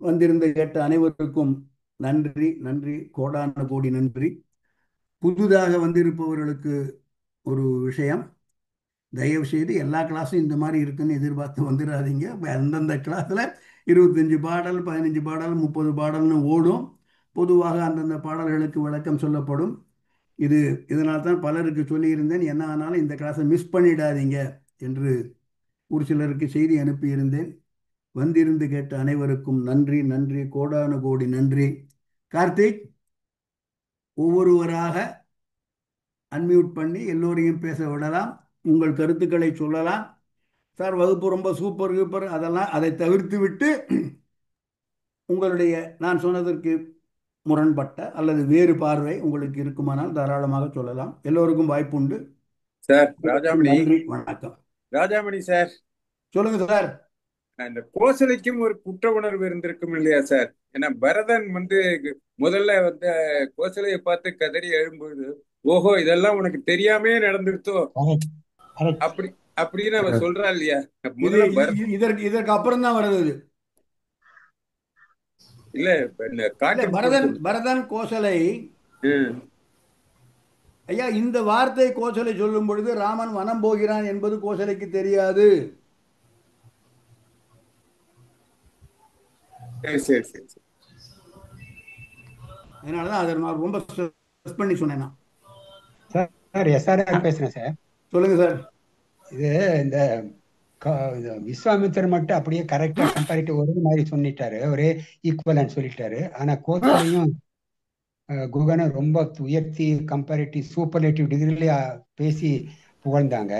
வந்திருந்த கேட்ட அனைவருக்கும் நன்றி, நன்றி, கோடான கோடி நன்றி. புதிதாக வந்திருப்பவர்களுக்கு ஒரு விஷயம், தயவு செய்து எல்லா கிளாஸும் இந்த மாதிரி இருக்குன்னு எதிர்பார்த்து வந்துடாதீங்க. அந்தந்த கிளாஸில் 25 பாடல், 15 பாடல், 30 பாடல்னு ஓடும். பொதுவாக அந்தந்த பாடல்களுக்கு விளக்கம் சொல்லப்படும். இதனால் தான் பலருக்கு சொல்லியிருந்தேன், என்ன ஆனாலும் இந்த கிளாஸை மிஸ் பண்ணிடாதீங்க என்று ஒரு சிலருக்கு செய்தி அனுப்பியிருந்தேன். வந்திருந்து கேட்ட அனைவருக்கும் நன்றி, நன்றி, கோடானு கோடி நன்றி. கார்த்திக், ஒவ்வொருவராக அன்மியூட் பண்ணி எல்லோரையும் பேச விடலாம். உங்கள் கருத்துக்களை சொல்லலாம். சார் வகுப்பு ரொம்ப சூப்பர் சூப்பர், அதெல்லாம் அதை தவிர்த்து விட்டு உங்களுடைய நான் சொன்னதற்கு முரண்பட்ட அல்லது வேறு பார்வை உங்களுக்கு இருக்குமானால் தாராளமாக சொல்லலாம். எல்லோருக்கும் வாய்ப்புண்டு. சார் ராஜாமணி, நன்றி, வணக்கம். ராஜாமணி சார், சொல்லுங்க சார். இந்த கோசலைக்கும் ஒரு குற்ற உணர்வு இருந்திருக்கும் இல்லையா சார்? ஏன்னா பரதன் முதல்ல கோசலையை பார்த்து கதறி எழும்புது, ஓஹோ இதெல்லாம் உனக்கு தெரியாமே நடந்துருத்தோ அப்படி அப்படின்னு அவன் சொல்றா இல்லையா? முதல்ல இதற்கு அப்புறம் தான் வருது. இல்ல பரதன் கோசலை, ஐயா இந்த வார்த்தை கோசலை சொல்லும் பொழுது ராமன் வனம் போகிறான் என்பது கோசலைக்கு தெரியாது. அதனாலதான் அதை நான் ரொம்ப ஸ்ட்ரெஸ் பண்ணி சொன்னேன். சார் எஸ்ஆர்ஆர் பேசுறேன் சார். சொல்லுங்க சார். இது இந்த விஸ்வாமித்திரர் மட்டும் அப்படியே கரெக்டா கம்பேரிட்டிவ் ஒரே மாதிரி சொல்லிட்டாரு, ஒரே ஈக்குவலன்னு சொல்லிட்டாரு. ஆனா கோசலையும் குகனும் ரொம்ப உயர்த்தி கம்பேரிட்டிவ் சூப்பர்லேட்டிவ் டிகிரில பேசி புகழ்ந்தாங்க.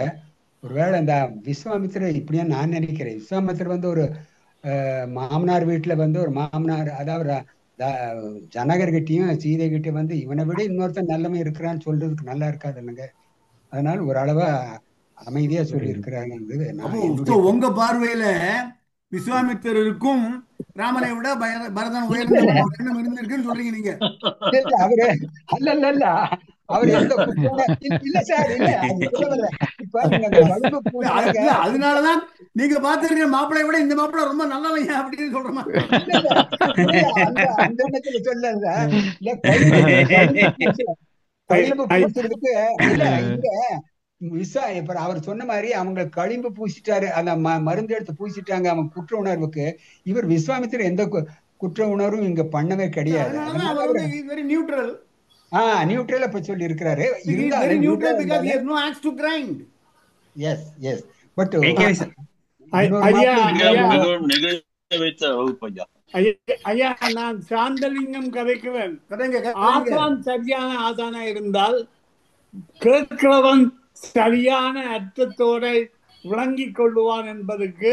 ஒருவேளை இந்த விஸ்வாமித்திரர் இப்படியா நான் நினைக்கிறேன். விஸ்வாமித்திரர் ஒரு மாமனார் வீட்டுல ஒரு மாமனார், அதாவது ஜனகர்கிட்டையும் சீதை கிட்ட இவனை விட இன்னொருத்தன் நல்லவன் இருக்கிறான்னு சொல்றதுக்கு நல்லா இருக்காது இல்லைங்க. அதனால ஒரு அளவா அமைதியா சொல்லி இருக்கிறாங்க. உங்க பார்வையில விஸ்வாமித்திரருக்கும் ராமனை விட பரதன் உயர்ந்த எண்ணம் இருந்திருக்குன்னு சொல்றீங்க நீங்க? அவரு அல்ல அவர் எந்த இல்ல சார், இல்ல அதனாலதான் நீங்க பாத்துருக்க மாப்பிள்ளை விட இந்த மாப்பிள்ளை ரொம்ப நல்லவங்க அப்படின்னு சொல்றோமா? அந்த எண்ணத்துல சொல்லுங்க. இல்ல அவர் சொன்ன மாதிரி அவங்க களிம்பு பூசிட்டாரு, அந்த மருந்து எடுத்து பூசிட்டாங்க அவங்க குற்ற உணர்வுக்கு. இவர் விஸ்வாமித்திரர் எந்த குற்ற உணர்வும் இங்க பண்ணவே கிடையாது. நியூட்ரல் அப்ப சொல்லி இருக்கிறாரு. பட் ஐயா நான் சாந்தலிங்கம் கதைக்கிறேன். ஆசான் சரியான ஆசானா இருந்தால் கேட்கிறவன் சரியான அர்த்தத்தோட விளங்கிக் கொள்ளுவான் என்பதற்கு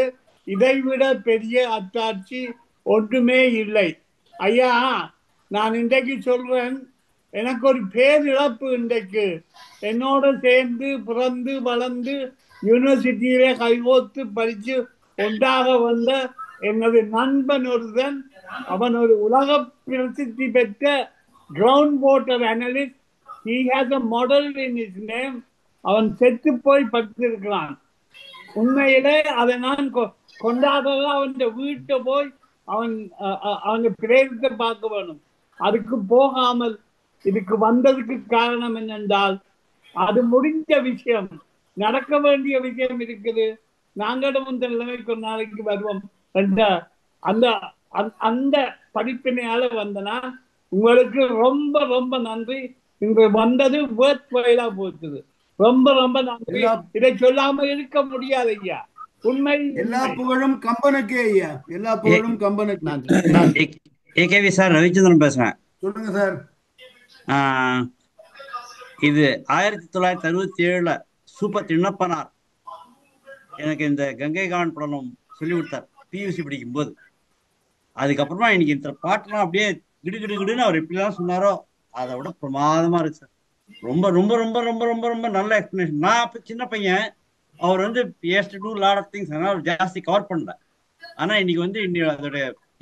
இதைவிட பெரிய அத்தாட்சி ஒன்றுமே இல்லை. ஐயா நான் இன்றைக்கு சொல்றேன், எனக்கு ஒரு பேரிழப்பு. இன்றைக்கு என்னோட சேர்ந்து பிறந்து வளர்ந்து யூனிவர்சிட்டியில கைகோத்து படிச்சு ஒன்றாக வந்த எனது நண்பன் ஒருவன், அவன் ஒரு உலக பிரசித்தி பெற்ற ground water analyst. He has a model in his name. அவன் செத்து போய் படுத்திருக்கிறான். உண்மையிலே அதை நான் கொண்டாட அவன் வீட்டை போய் அவங்க பிரேதத்தை பார்க்க வேணும். அதுக்கு போகாமல் இதுக்கு வந்ததுக்கு காரணம் என்னென்றால், அது முடிஞ்ச விஷயம், நடக்க வேண்டிய விஷயம் இருக்குது. நாங்களும் இந்த நிலைமைக்கு ஒரு நாளைக்கு வருவோம் என்ற அந்த படிப்பினையால வந்தனா உங்களுக்கு ரொம்ப ரொம்ப நன்றி. இன்று வந்தது வேர்த்வயலா போச்சுது. ரொம்ப ரொம்ப நன்றி. இதை சொல்லாம இருக்க முடியாது ஐயா. உண்மை. எல்லா புகழும் கம்பனுக்கே ஐயா, எல்லா புகழும் கம்பனுக்கு. ஏகேவி சார், ரவிச்சந்திரன் பேசுறேன். சொல்லுங்க சார். இது 1967 சூப்பர் திண்ணப்பனார் எனக்கு இந்த கங்கை கான் படம் சொல்லி கொடுத்தார் பியூசி படிக்கும் போது. அதுக்கப்புறமா இன்னைக்கு இந்த பாட்டுலாம் அப்படியே கிடுகிடுன்னு அவர் எப்படிலாம் சொன்னாரோ அதை விட பிரமாதமா இருக்கு சார். ரொம்ப ரொம்ப ரொம்ப ரொம்ப ரொம்ப ரொம்ப நல்ல எக்ஸ்பிளனேஷன். நான் அப்ப சின்ன பையன், hour do lot of things, அதனால ஜாஸ்தி கவர் பண்ணல. ஆனா இன்னைக்கு அதோட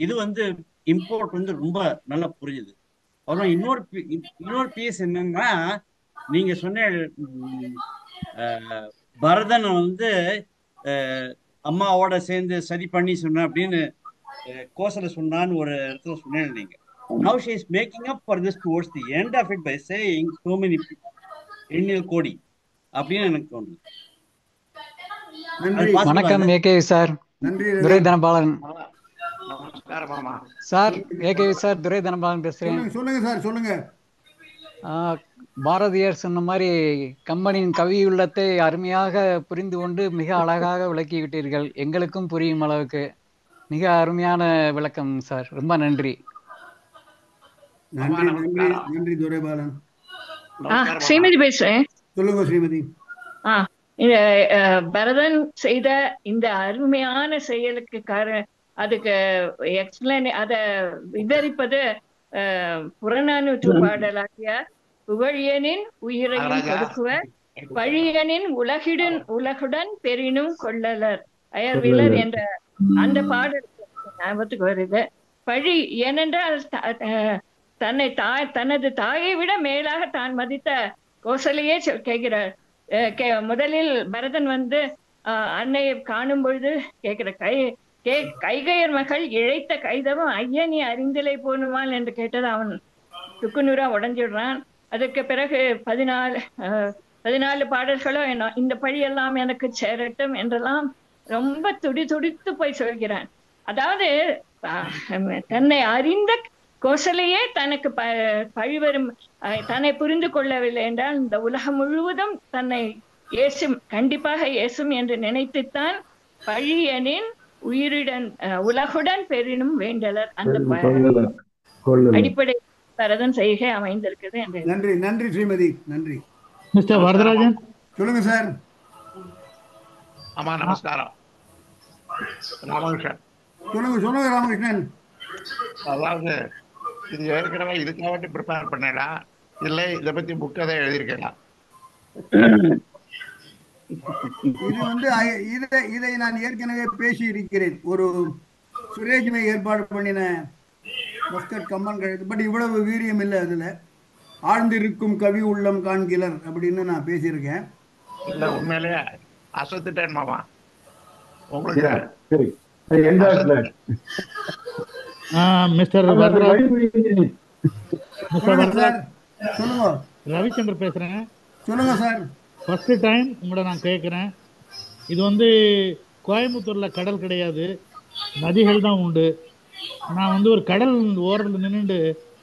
இது இம்போர்ட் ரொம்ப நல்லா புரியுது. அப்புறம் இன்னொரு பீஸ் என்னன்னா, நீங்க சொன்ன பரதன் அம்மாவோட சேர்ந்து சரி பண்ணி சொன்ன அப்படின்னு கோசலை சொன்னான்னு ஒரு இடத்துல சொன்னேன் நீங்க. Now she is making up for this towards the end of it by saying so many எண்ணில் கோடி அப்படின்னு எனக்கு தோணுது. வணக்கம் ஏகேவி சார். துரை தனபாலன் சார். ஏகேவி சார், துரை தனபாலன் பேசுறேன். சொல்லுங்க சார், சொல்லுங்க. பாரதியார் சொன்ன மாதிரி கம்பனின் கவி உள்ளத்தை அருமையாக புரிந்து கொண்டு மிக அழகாக விளக்கி விட்டீர்கள். எங்களுக்கும் புரியும் அளவுக்கு மிக அருமையான விளக்கம் சார். ரொம்ப நன்றி. நன்றி நன்றி நன்றி துரைபாலன். ஸ்ரீமதி பேசுறேன். சொல்லுங்க ஸ்ரீமதி. பரதன் செய்த இந்த அருமையான செயலுக்கு அதுக்கு எக்ஸ்பிளைன் அத விவரிப்பது புறநானூற்று பாடலாகிய புகழியனின் உயிரையும் கொடுக்குவர் பழியனின் உலகுடன் பெரினும் கொள்ளலர் அயர்விலர் என்ற அந்த பாடல் ஞாபகத்துக்கு வருது. பழி ஏனென்றால் தனது தாயை விட மேலாக தான் மதித்த கோசலையே கேட்கிறார். முதலில் பரதன் அன்னையை காணும் பொழுது கேட்கிற கைகையர் மகள் இழைத்த கைதவும் ஐயனி அறிந்தலை போனுமால் என்று கேட்டது அவன் துக்குநூறா உடஞ்சிடுறான். அதற்கு பிறகு 14 பாடல்களோ இந்த பழியெல்லாம் எனக்கு சேரட்டும் என்றெல்லாம் ரொம்ப துடித்து போய் சொல்கிறான். அதாவது தன்னை அறிந்த கோசலையே தனக்கு பழிவரும் தன்னை புரிந்து கொள்ளவில்லை என்றால் இந்த உலகம் முழுவதும் தன்னை கண்டிப்பாக ஏசும் என்று நினைத்துத்தான் பழியனின் உலகுடன் பெரினும் வேண்டலர் அந்த அடிப்படை பரதன் செய்கை அமைந்திருக்குது என்று. நன்றி நன்றி ஸ்ரீமதி. நன்றி. மிஸ்டர் வரதராஜன் சொல்லுங்க சார். ஆமா நமஸ்காரம். ராமகிருஷ்ணன் சொல்லுங்க ராமகிருஷ்ணன். அதாவது இது ஏற்கனவே இதுக்காக ப்ரிப்பேர் பண்ணா இல்லை இதை பத்தி புக் தான் எழுதியிருக்கலாம். இது இதை நான் ஏற்கனவே பேசி இருக்கிறேன். ஒரு சுரேஜ்மை ஏற்பாடு பண்ணின மஸ்கட் கம்மன் கழுத்து. பட் இவ்வளவு வீரியம் இல்லை அதுல. ஆழ்ந்திருக்கும் கவி உள்ளம் காண்கிலர் அப்படின்னு நான் பேசியிருக்கேன். இல்ல உண்மையிலேயே அசத்துட்டேன் மாமா உங்களுக்கு. மிஸ்டர் ரவிச்சந்திரன் பேசுறேன். சொல்லுங்க சார். ஃபர்ஸ்ட் டைம் உங்களை நான் கேட்குறேன். இது கோயம்புத்தூர்ல கடல் கிடையாது, நதிகள் தான் உண்டு. நான் ஒரு கடல் ஓரத்தில் நின்றுட்டு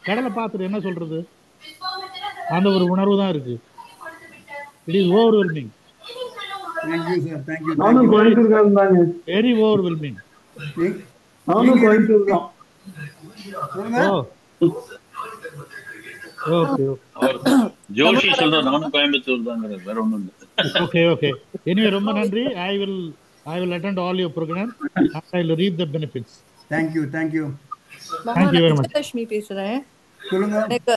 கடலை பார்த்துட்டு என்ன சொல்றது, அந்த ஒரு உணர்வு தான் இருக்கு. It is overwhelming. Very overwhelming. Joshi சொல்ற நானும் கோயம்புத்தூர் தாங்கிறது வேற ஒண்ணும் இல்ல. ஓகே எனிவே ரொம்ப நன்றி. I will attend all your program and I will reap the benefits. Thank you very much. Vijayalakshmi பேசுறேன். சொல்லுங்க. எனக்கு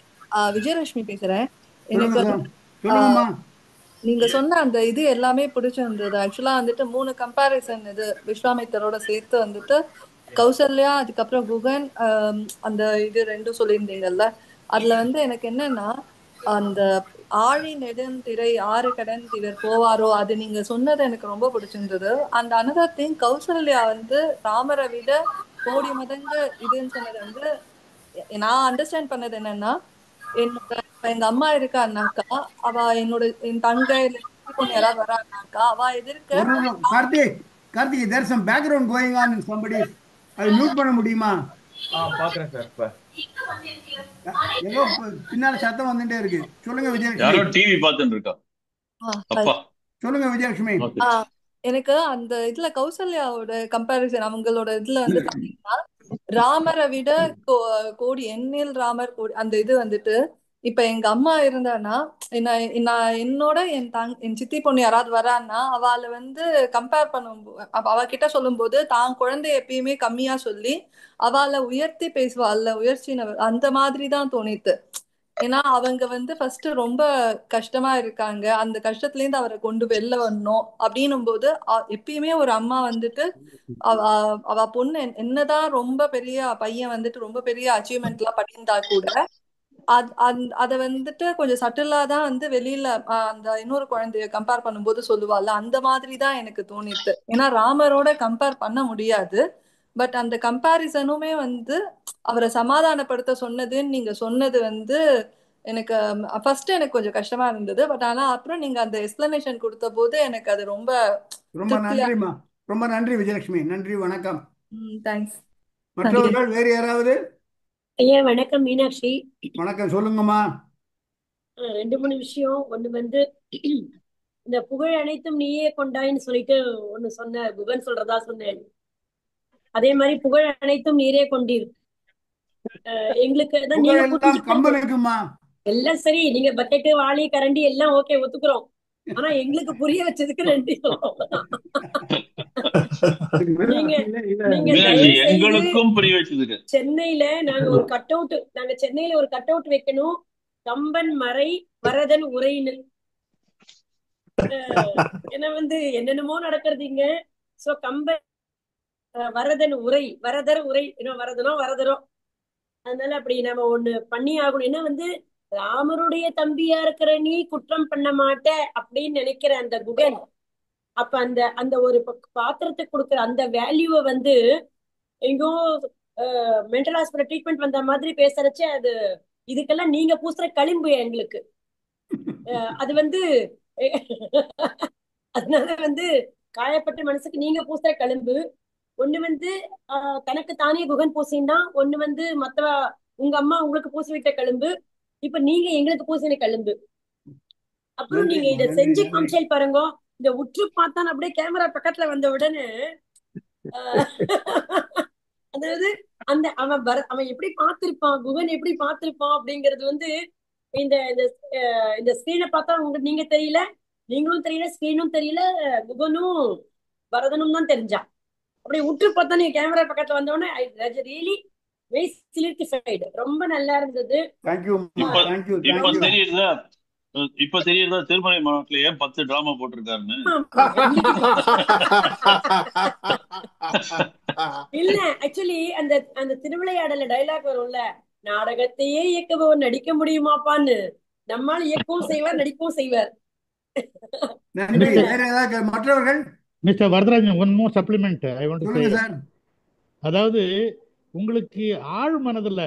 விஜயலட்சுமி பேசுறேன். எனக்கு சொல்லுங்கம்மா. நீங்க சொன்ன அந்த இது எல்லாமே பிடிச்சிருந்தது. ஆக்சுவலா 3 கம்பேரிசன் இது விஸ்வாமித்தரோட சேர்த்து கௌசல்யா அதுக்கப்புறம் குகன் அந்த இது 2 சொல்லியிருந்தீங்கல்ல. அதுல எனக்கு என்னன்னா அந்த ஆழி நெடுந்திரை 6 கடன் திவர் போவாரோ அது நீங்க சொன்னது எனக்கு ரொம்ப பிடிச்சிருந்தது. அந்த அனதர் திங் கௌசல்யா ராமரை விட கோடி மடங்கு இதுன்னு சொன்னது நான் அண்டர்ஸ்டாண்ட் பண்ணது என்னன்னா, எங்க அம்மா இருக்கான்னாக்கா அவ என் தங்கை யாராவது வராங்கனாக்கா அவ எதிர்க்க Karthik there's some background going on in somebody. அது மியூட் பண்ண முடியுமா? பாக்குறேன் சார். ஏதோ பின்னால சத்தம் வந்துட்டே இருக்கு. சொல்லுங்க விஜயலட்சுமி. யாரோ டிவி பார்த்துட்டு இருக்கா. அப்பா சொல்லுங்க விஜயலட்சுமி. எனக்கு அந்த இதுல கௌசல்யாவோட கம்பேரிசன் அவங்களோட இதுல ராமரை விட கோடி எண்ணில் ராமர் கோடி அந்த இது இப்ப எங்க அம்மா இருந்தானா என்னோட என் சித்தி பொண்ணு யாராவது வரான்னா அவளை கம்பேர் பண்ணும் அவகிட்ட சொல்லும் போது தான் குழந்தைய எப்பயுமே கம்மியா சொல்லி அவளை உயர்த்தி பேசுவா. உயர்ச்சினவர் அந்த மாதிரிதான் தோணித்து. ஏன்னா அவங்க ஃபர்ஸ்ட் ரொம்ப கஷ்டமா இருக்காங்க, அந்த கஷ்டத்துல இருந்து அவரை கொண்டு வெளில வரணும் அப்படின்னும் போது எப்பயுமே ஒரு அம்மா அவ பொண்ணு என்னதான் ரொம்ப பெரிய பையன் ரொம்ப பெரிய அச்சீவ்மெண்ட் எல்லாம் பண்ணியிருந்தா கூட அத கொஞ்சம் சட்டிலா தான் வெளியில அந்த இன்னொரு குழந்தைய கம்பேர் பண்ணும்போது சொல்லுவாள். அந்த மாதிரிதான் எனக்கு தோணித்து. ஏன்னா ராமரோட கம்பேர் பண்ண முடியாது. பட் அந்த கம்பேரிசனுமே அவரை சமாதானப்படுத்த சொன்னதுன்னு நீங்க சொன்னது எனக்கு ஃபர்ஸ்ட் எனக்கு கொஞ்சம் கஷ்டமா இருந்தது. பட் ஆனா அப்புறம் நீங்க அந்த எக்ஸ்பிளனேஷன் கொடுத்த போது எனக்கு அது ரொம்ப நன்றிமா. ரொம்ப நன்றி விஜயலட்சுமி. நன்றி, வணக்கம். தேங்க்ஸ். மற்றவர்கள் வேறு யாராவது? ஐயா வணக்கம். மீனாட்சி. வணக்கம், சொல்லுங்கம்மா. ரெண்டு மூணு விஷயம். ஒண்ணு வந்து இந்த புகழ் அனைத்தும் நீயே கொண்டாயின்னு சொல்லிட்டு ஒண்ணு சொன்ன குகன் சொல்றதா சொன்னேன். அதே மாதிரி புகழ் அனைத்தும் நீரே கொண்டீர். எங்களுக்கு தான் நீங்க புரிஞ்சுக்கிறது கம்பனுக்குமா எல்லாம் சரி. நீங்க பக்கெட்டு வாளி கரண்டி எல்லாம் ஓகே ஒத்துக்கிறோம். ஆனா எங்களுக்கு புரிய வச்சதுக்கு நன்றி சொல்றோம். நீங்க தயவு செய்து எங்களுக்கும் புரிய வச்சதுக்கு சென்னையில நாங்க சென்னையில ஒரு கட் அவுட் வைக்கணும். கம்பன் மறை வரதன் உரைன்னு. ஏன்னா வந்து என்னென்னமோ நடக்கிறது இங்க. சோ கம்பன் வரதன் உரை, வரதர் உரை, இன்னும் வரதரோ. அதனால அப்படி நம்ம ஒண்ணு பண்ணி ஆகணும். ஏன்னா வந்து ராமருடைய தம்பியா இருக்கிற நீ குற்றம் பண்ண மாட்ட அப்படின்னு நினைக்கிற அந்த குகன், அப்ப அந்த ஒரு பாத்திரத்தை கொடுக்குற அந்த வேல்யூவை வந்து எங்கோ மென்டல் ஹாஸ்பிட்டல் ட்ரீட்மெண்ட் வந்த மாதிரி பேசுறச்சு. அது இதுக்கெல்லாம் நீங்க பூசுற களிம்பு எங்களுக்கு. அது வந்து அதனால வந்து காயப்பட்ட மனசுக்கு நீங்க பூசுற களிம்பு. ஒண்ணு வந்து தனக்கு தானே குகன் பூசினா, ஒண்ணு வந்து மத்தவ உங்க அம்மா உங்களுக்கு பூசி விட்ட களிம்பு, இப்ப நீங்க எங்களுக்கு பூசின களிம்பு. அப்புறம் நீங்க இத செஞ்சு காமிச்சல் பாருங்க. இந்த உற்று பார்த்தான் அப்படியே கேமரா பக்கத்துல வந்த உடனே அதாவது அந்த அவன் எப்படி பார்த்திருப்பான், குகன் எப்படி பார்த்திருப்பான் அப்படிங்கிறது வந்து இந்த இந்த ஸ்கிரீனை பார்த்தா உங்களுக்கு நீங்க தெரியல, நீங்களும் தெரியல, ஸ்கிரீனும் தெரியல, குகனும் பரதனும் தான் தெரிஞ்சான். அப்படி உற்று பார்த்தா நீங்க கேமரா பக்கத்துல வந்த உடனே ரியலி வெரி சிலிர்டிஃபைடு. ரொம்ப நல்லா இருந்தது. இப்ப தெரியுதா திருமலை மாவட்டத்துல ஏன் 10 டிராமா போட்டிருக்காருன்னு? இல்ல ஆக்சுவலி அந்த திருவிளையாடல டைலாக் வரும்ல, நாடகத்தையே இயக்குபவர் நடிக்க முடியுமாப்பான்னு. நம்மால் இயக்கவும் செய்வார், நடிக்கவும் செய்வார். மற்றவர்கள் mister Varadarajan, one more supplement I want to say. அதாவது உங்களுக்கு ஆழ் மனதுல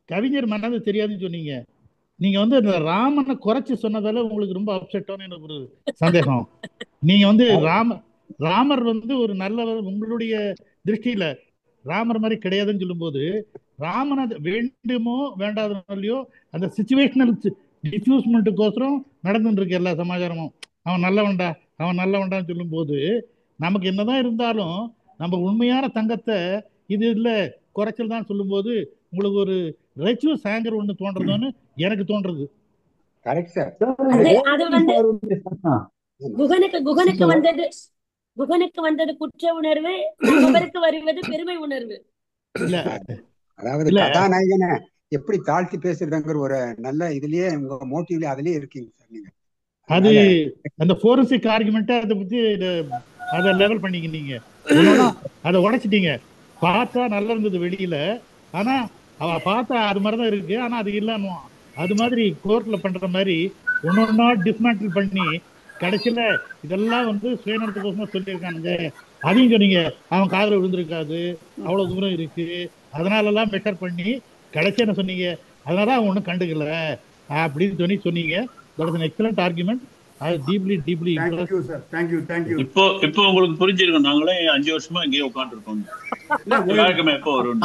கவிஞர் மனது தெரியாதுன்னு சொன்னீங்க. நீங்க வந்து அந்த ராமனை குறைச்சு சொன்னதால உங்களுக்கு ரொம்ப அப்செட்டான எனக்கு ஒரு சந்தேகம். நீங்க வந்து ராமர் வந்து ஒரு நல்லவர் உங்களுடைய திருஷ்டியில ராமர் மாதிரி கிடையாதுன்னு சொல்லும்போது, ராமனை வேண்டுமோ வேண்டாதோ அந்த சிச்சுவேஷனல் டிஃப்யூஸ்மெண்ட்டுக்கோசரம் நடந்துட்டு இருக்கு எல்லா சமாச்சாரமும். அவன் நல்லவன்டான்னு சொல்லும் போது நமக்கு என்னதான் இருந்தாலும் நம்ம உண்மையான தங்கத்தை இது இல்ல குறைச்சல் தான் சொல்லும் போது உங்களுக்கு ஒரு ரைச்சுவஸ் ஆங்கர் ஒண்ணு தோன்றதுன்னு எனக்கு தோன்றது. Correct sir. அது வந்து குகனுக்கு வந்தது குற்ற உணர்வு, அவருக்கு வருவது பெருமை உணர்வு. இல்ல அதாவது கதாநாயகனை எப்படி தாழ்த்தி பேசுறதுங்கிற ஒரு நல்ல இதுலயே உங்க மோட்டிவ்ல அதுலயே இருக்கீங்க சார் நீங்க. அது அந்த ஃபோரன்சிக் ஆர்குமெண்ட்டை அதை பத்தி அதை லெவல் பண்ணிக்கிட்டீங்க, அதை உடைச்சிட்டீங்க. பார்த்தா நல்லா இருந்தது வெளியில, ஆனா அவ பார்த்தா அது மாதிரிதான் இருக்கு, ஆனா அது இல்லன்னு அது மாதிரி கோர்ட்ல பண்ற மாதிரி ஒன்னொன்னா டிஸ்மேண்டில் பண்ணி கடைசியில இதெல்லாம் வந்து சுயநலத்துக்கோசமா சொல்லியிருக்கானுங்க. அதையும் சொன்னீங்க, அவன் காதல விழுந்திருக்காது, அவ்வளவு தூரம் இருக்கு, அதனால எல்லாம் மெஷர் பண்ணி கடைசி என்ன சொன்னீங்க, அதனால அவன் ஒன்றும் கண்டுக்கல அப்படின்னு சொன்னீங்க. That is an excellent argument. I deeply thank you sir. Thank you. இப்போ உங்களுக்கு புரிஞ்சிருக்கும். நாங்களே 5 வருஷமா இங்கேயே உட்கார்ந்துருக்கோம். விளக்கமே எப்போ வரும்?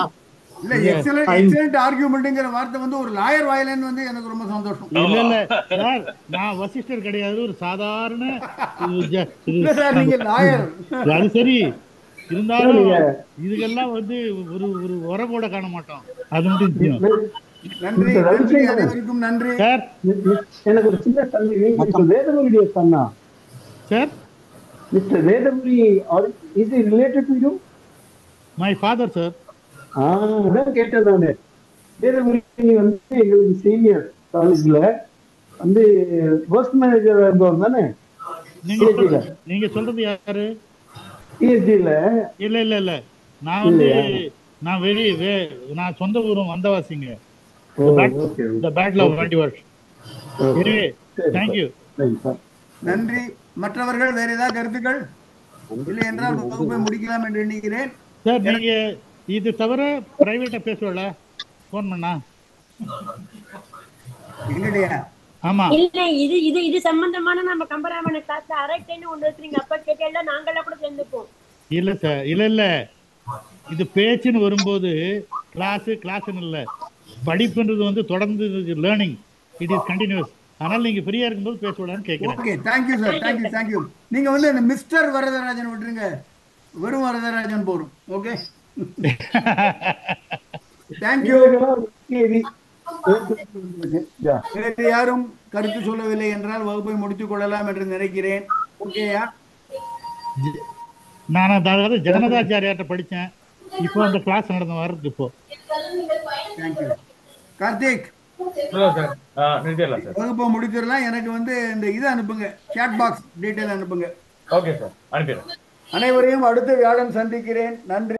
இல்ல எக்ஸலென்ட் ஆர்குமெண்ட்ங்கற வார்த்தை வந்து ஒரு லாயர் வாயிலன்னு வந்து எனக்கு ரொம்ப சந்தோஷம். இல்ல சார், நான் வசிஷ்டர் கிடையாது, ஒரு சாதாரண இல்ல சார், நீங்க லாயர். அது சரி, இருந்தாலும் இதுக்கெல்லாம் வந்து ஒரு உரபோட காண மாட்டோம். அது மட்டும் நன்றி. அனைவருக்கும் நன்றி சார். எனக்கு ஒரு சின்ன சந்தேகம். வேதமுரிய சொன்னா sir, mister Vedamuri is it related to you? My father sir. அதான் கேட்டேன் நானு. வேதமுரி வந்து எங்களுக்கு சீனியர் காலேஜ்ல வந்து ஒர்க் மேனேஜர் இருந்தவர் தானே? நீங்க சொல்றது யாரு? பிஎஸ்டில இல்ல நான் வந்து நான் சொந்த ஊரும் வந்தவாசிங்க. நன்றி. மற்றவர்கள் வேற ஏதாவது கருத்துக்கள் இல்லை என்றால் வகுப்பை முடிக்கலாம் என்று எண்ணுகிறேன். சார், நீங்க இது தவிர பிரைவேட்டா பேசுவல போன் பண்ணா? ஆமா, இல்ல இது சம்பந்தமான நம்ம கம்பராமன் கிளாஸ்ல அரைட்டேன்னு ஒண்ணு இருக்குறீங்க. அப்ப கேட்டேல்ல, நாங்களே கூட சேர்ந்துப்போம். இல்ல சார், இல்ல இது பேச்சுன்னு வரும்போது கிளாஸ்ன்னு இல்ல, படிப்புன்றது வந்து தொடர்ந்து லேர்னிங். It is continuous. அதனால நீங்க ஃப்ரீயா இருக்கும்போது பேசலாம்னு கேட்கிறேன். Okay, thank you sir, thank you thank you. நீங்க வந்து அந்த மிஸ்டர் வரதராஜன் விட்டுருங்க, வெறும் வரதராஜன் போரும். Okay, thank you. வேறு யாரும் கருத்து சொல்லவில்லை என்றால் வகுப்பை முடித்துக் கொள்ளலாம் என்று நினைக்கிறேன். ஓகேயா? நான் அதாவது ஜனதாச்சாரியார்ட்ட படித்தேன். இப்போ அந்த கிளாஸ் நடந்து வர்றது இப்போ. தேங்க்யூ. கார்த்திக், வகுப்பை முடிச்சிடலாம். எனக்கு வந்து இந்த இதை அனுப்புங்க, சாட் பாக்ஸ் டீட்டெயில் அனுப்புங்க. ஓகே சார், அனுப்பிடுறேன். அனைவரையும் அடுத்த வியாழன் சந்திக்கிறேன். நன்றி.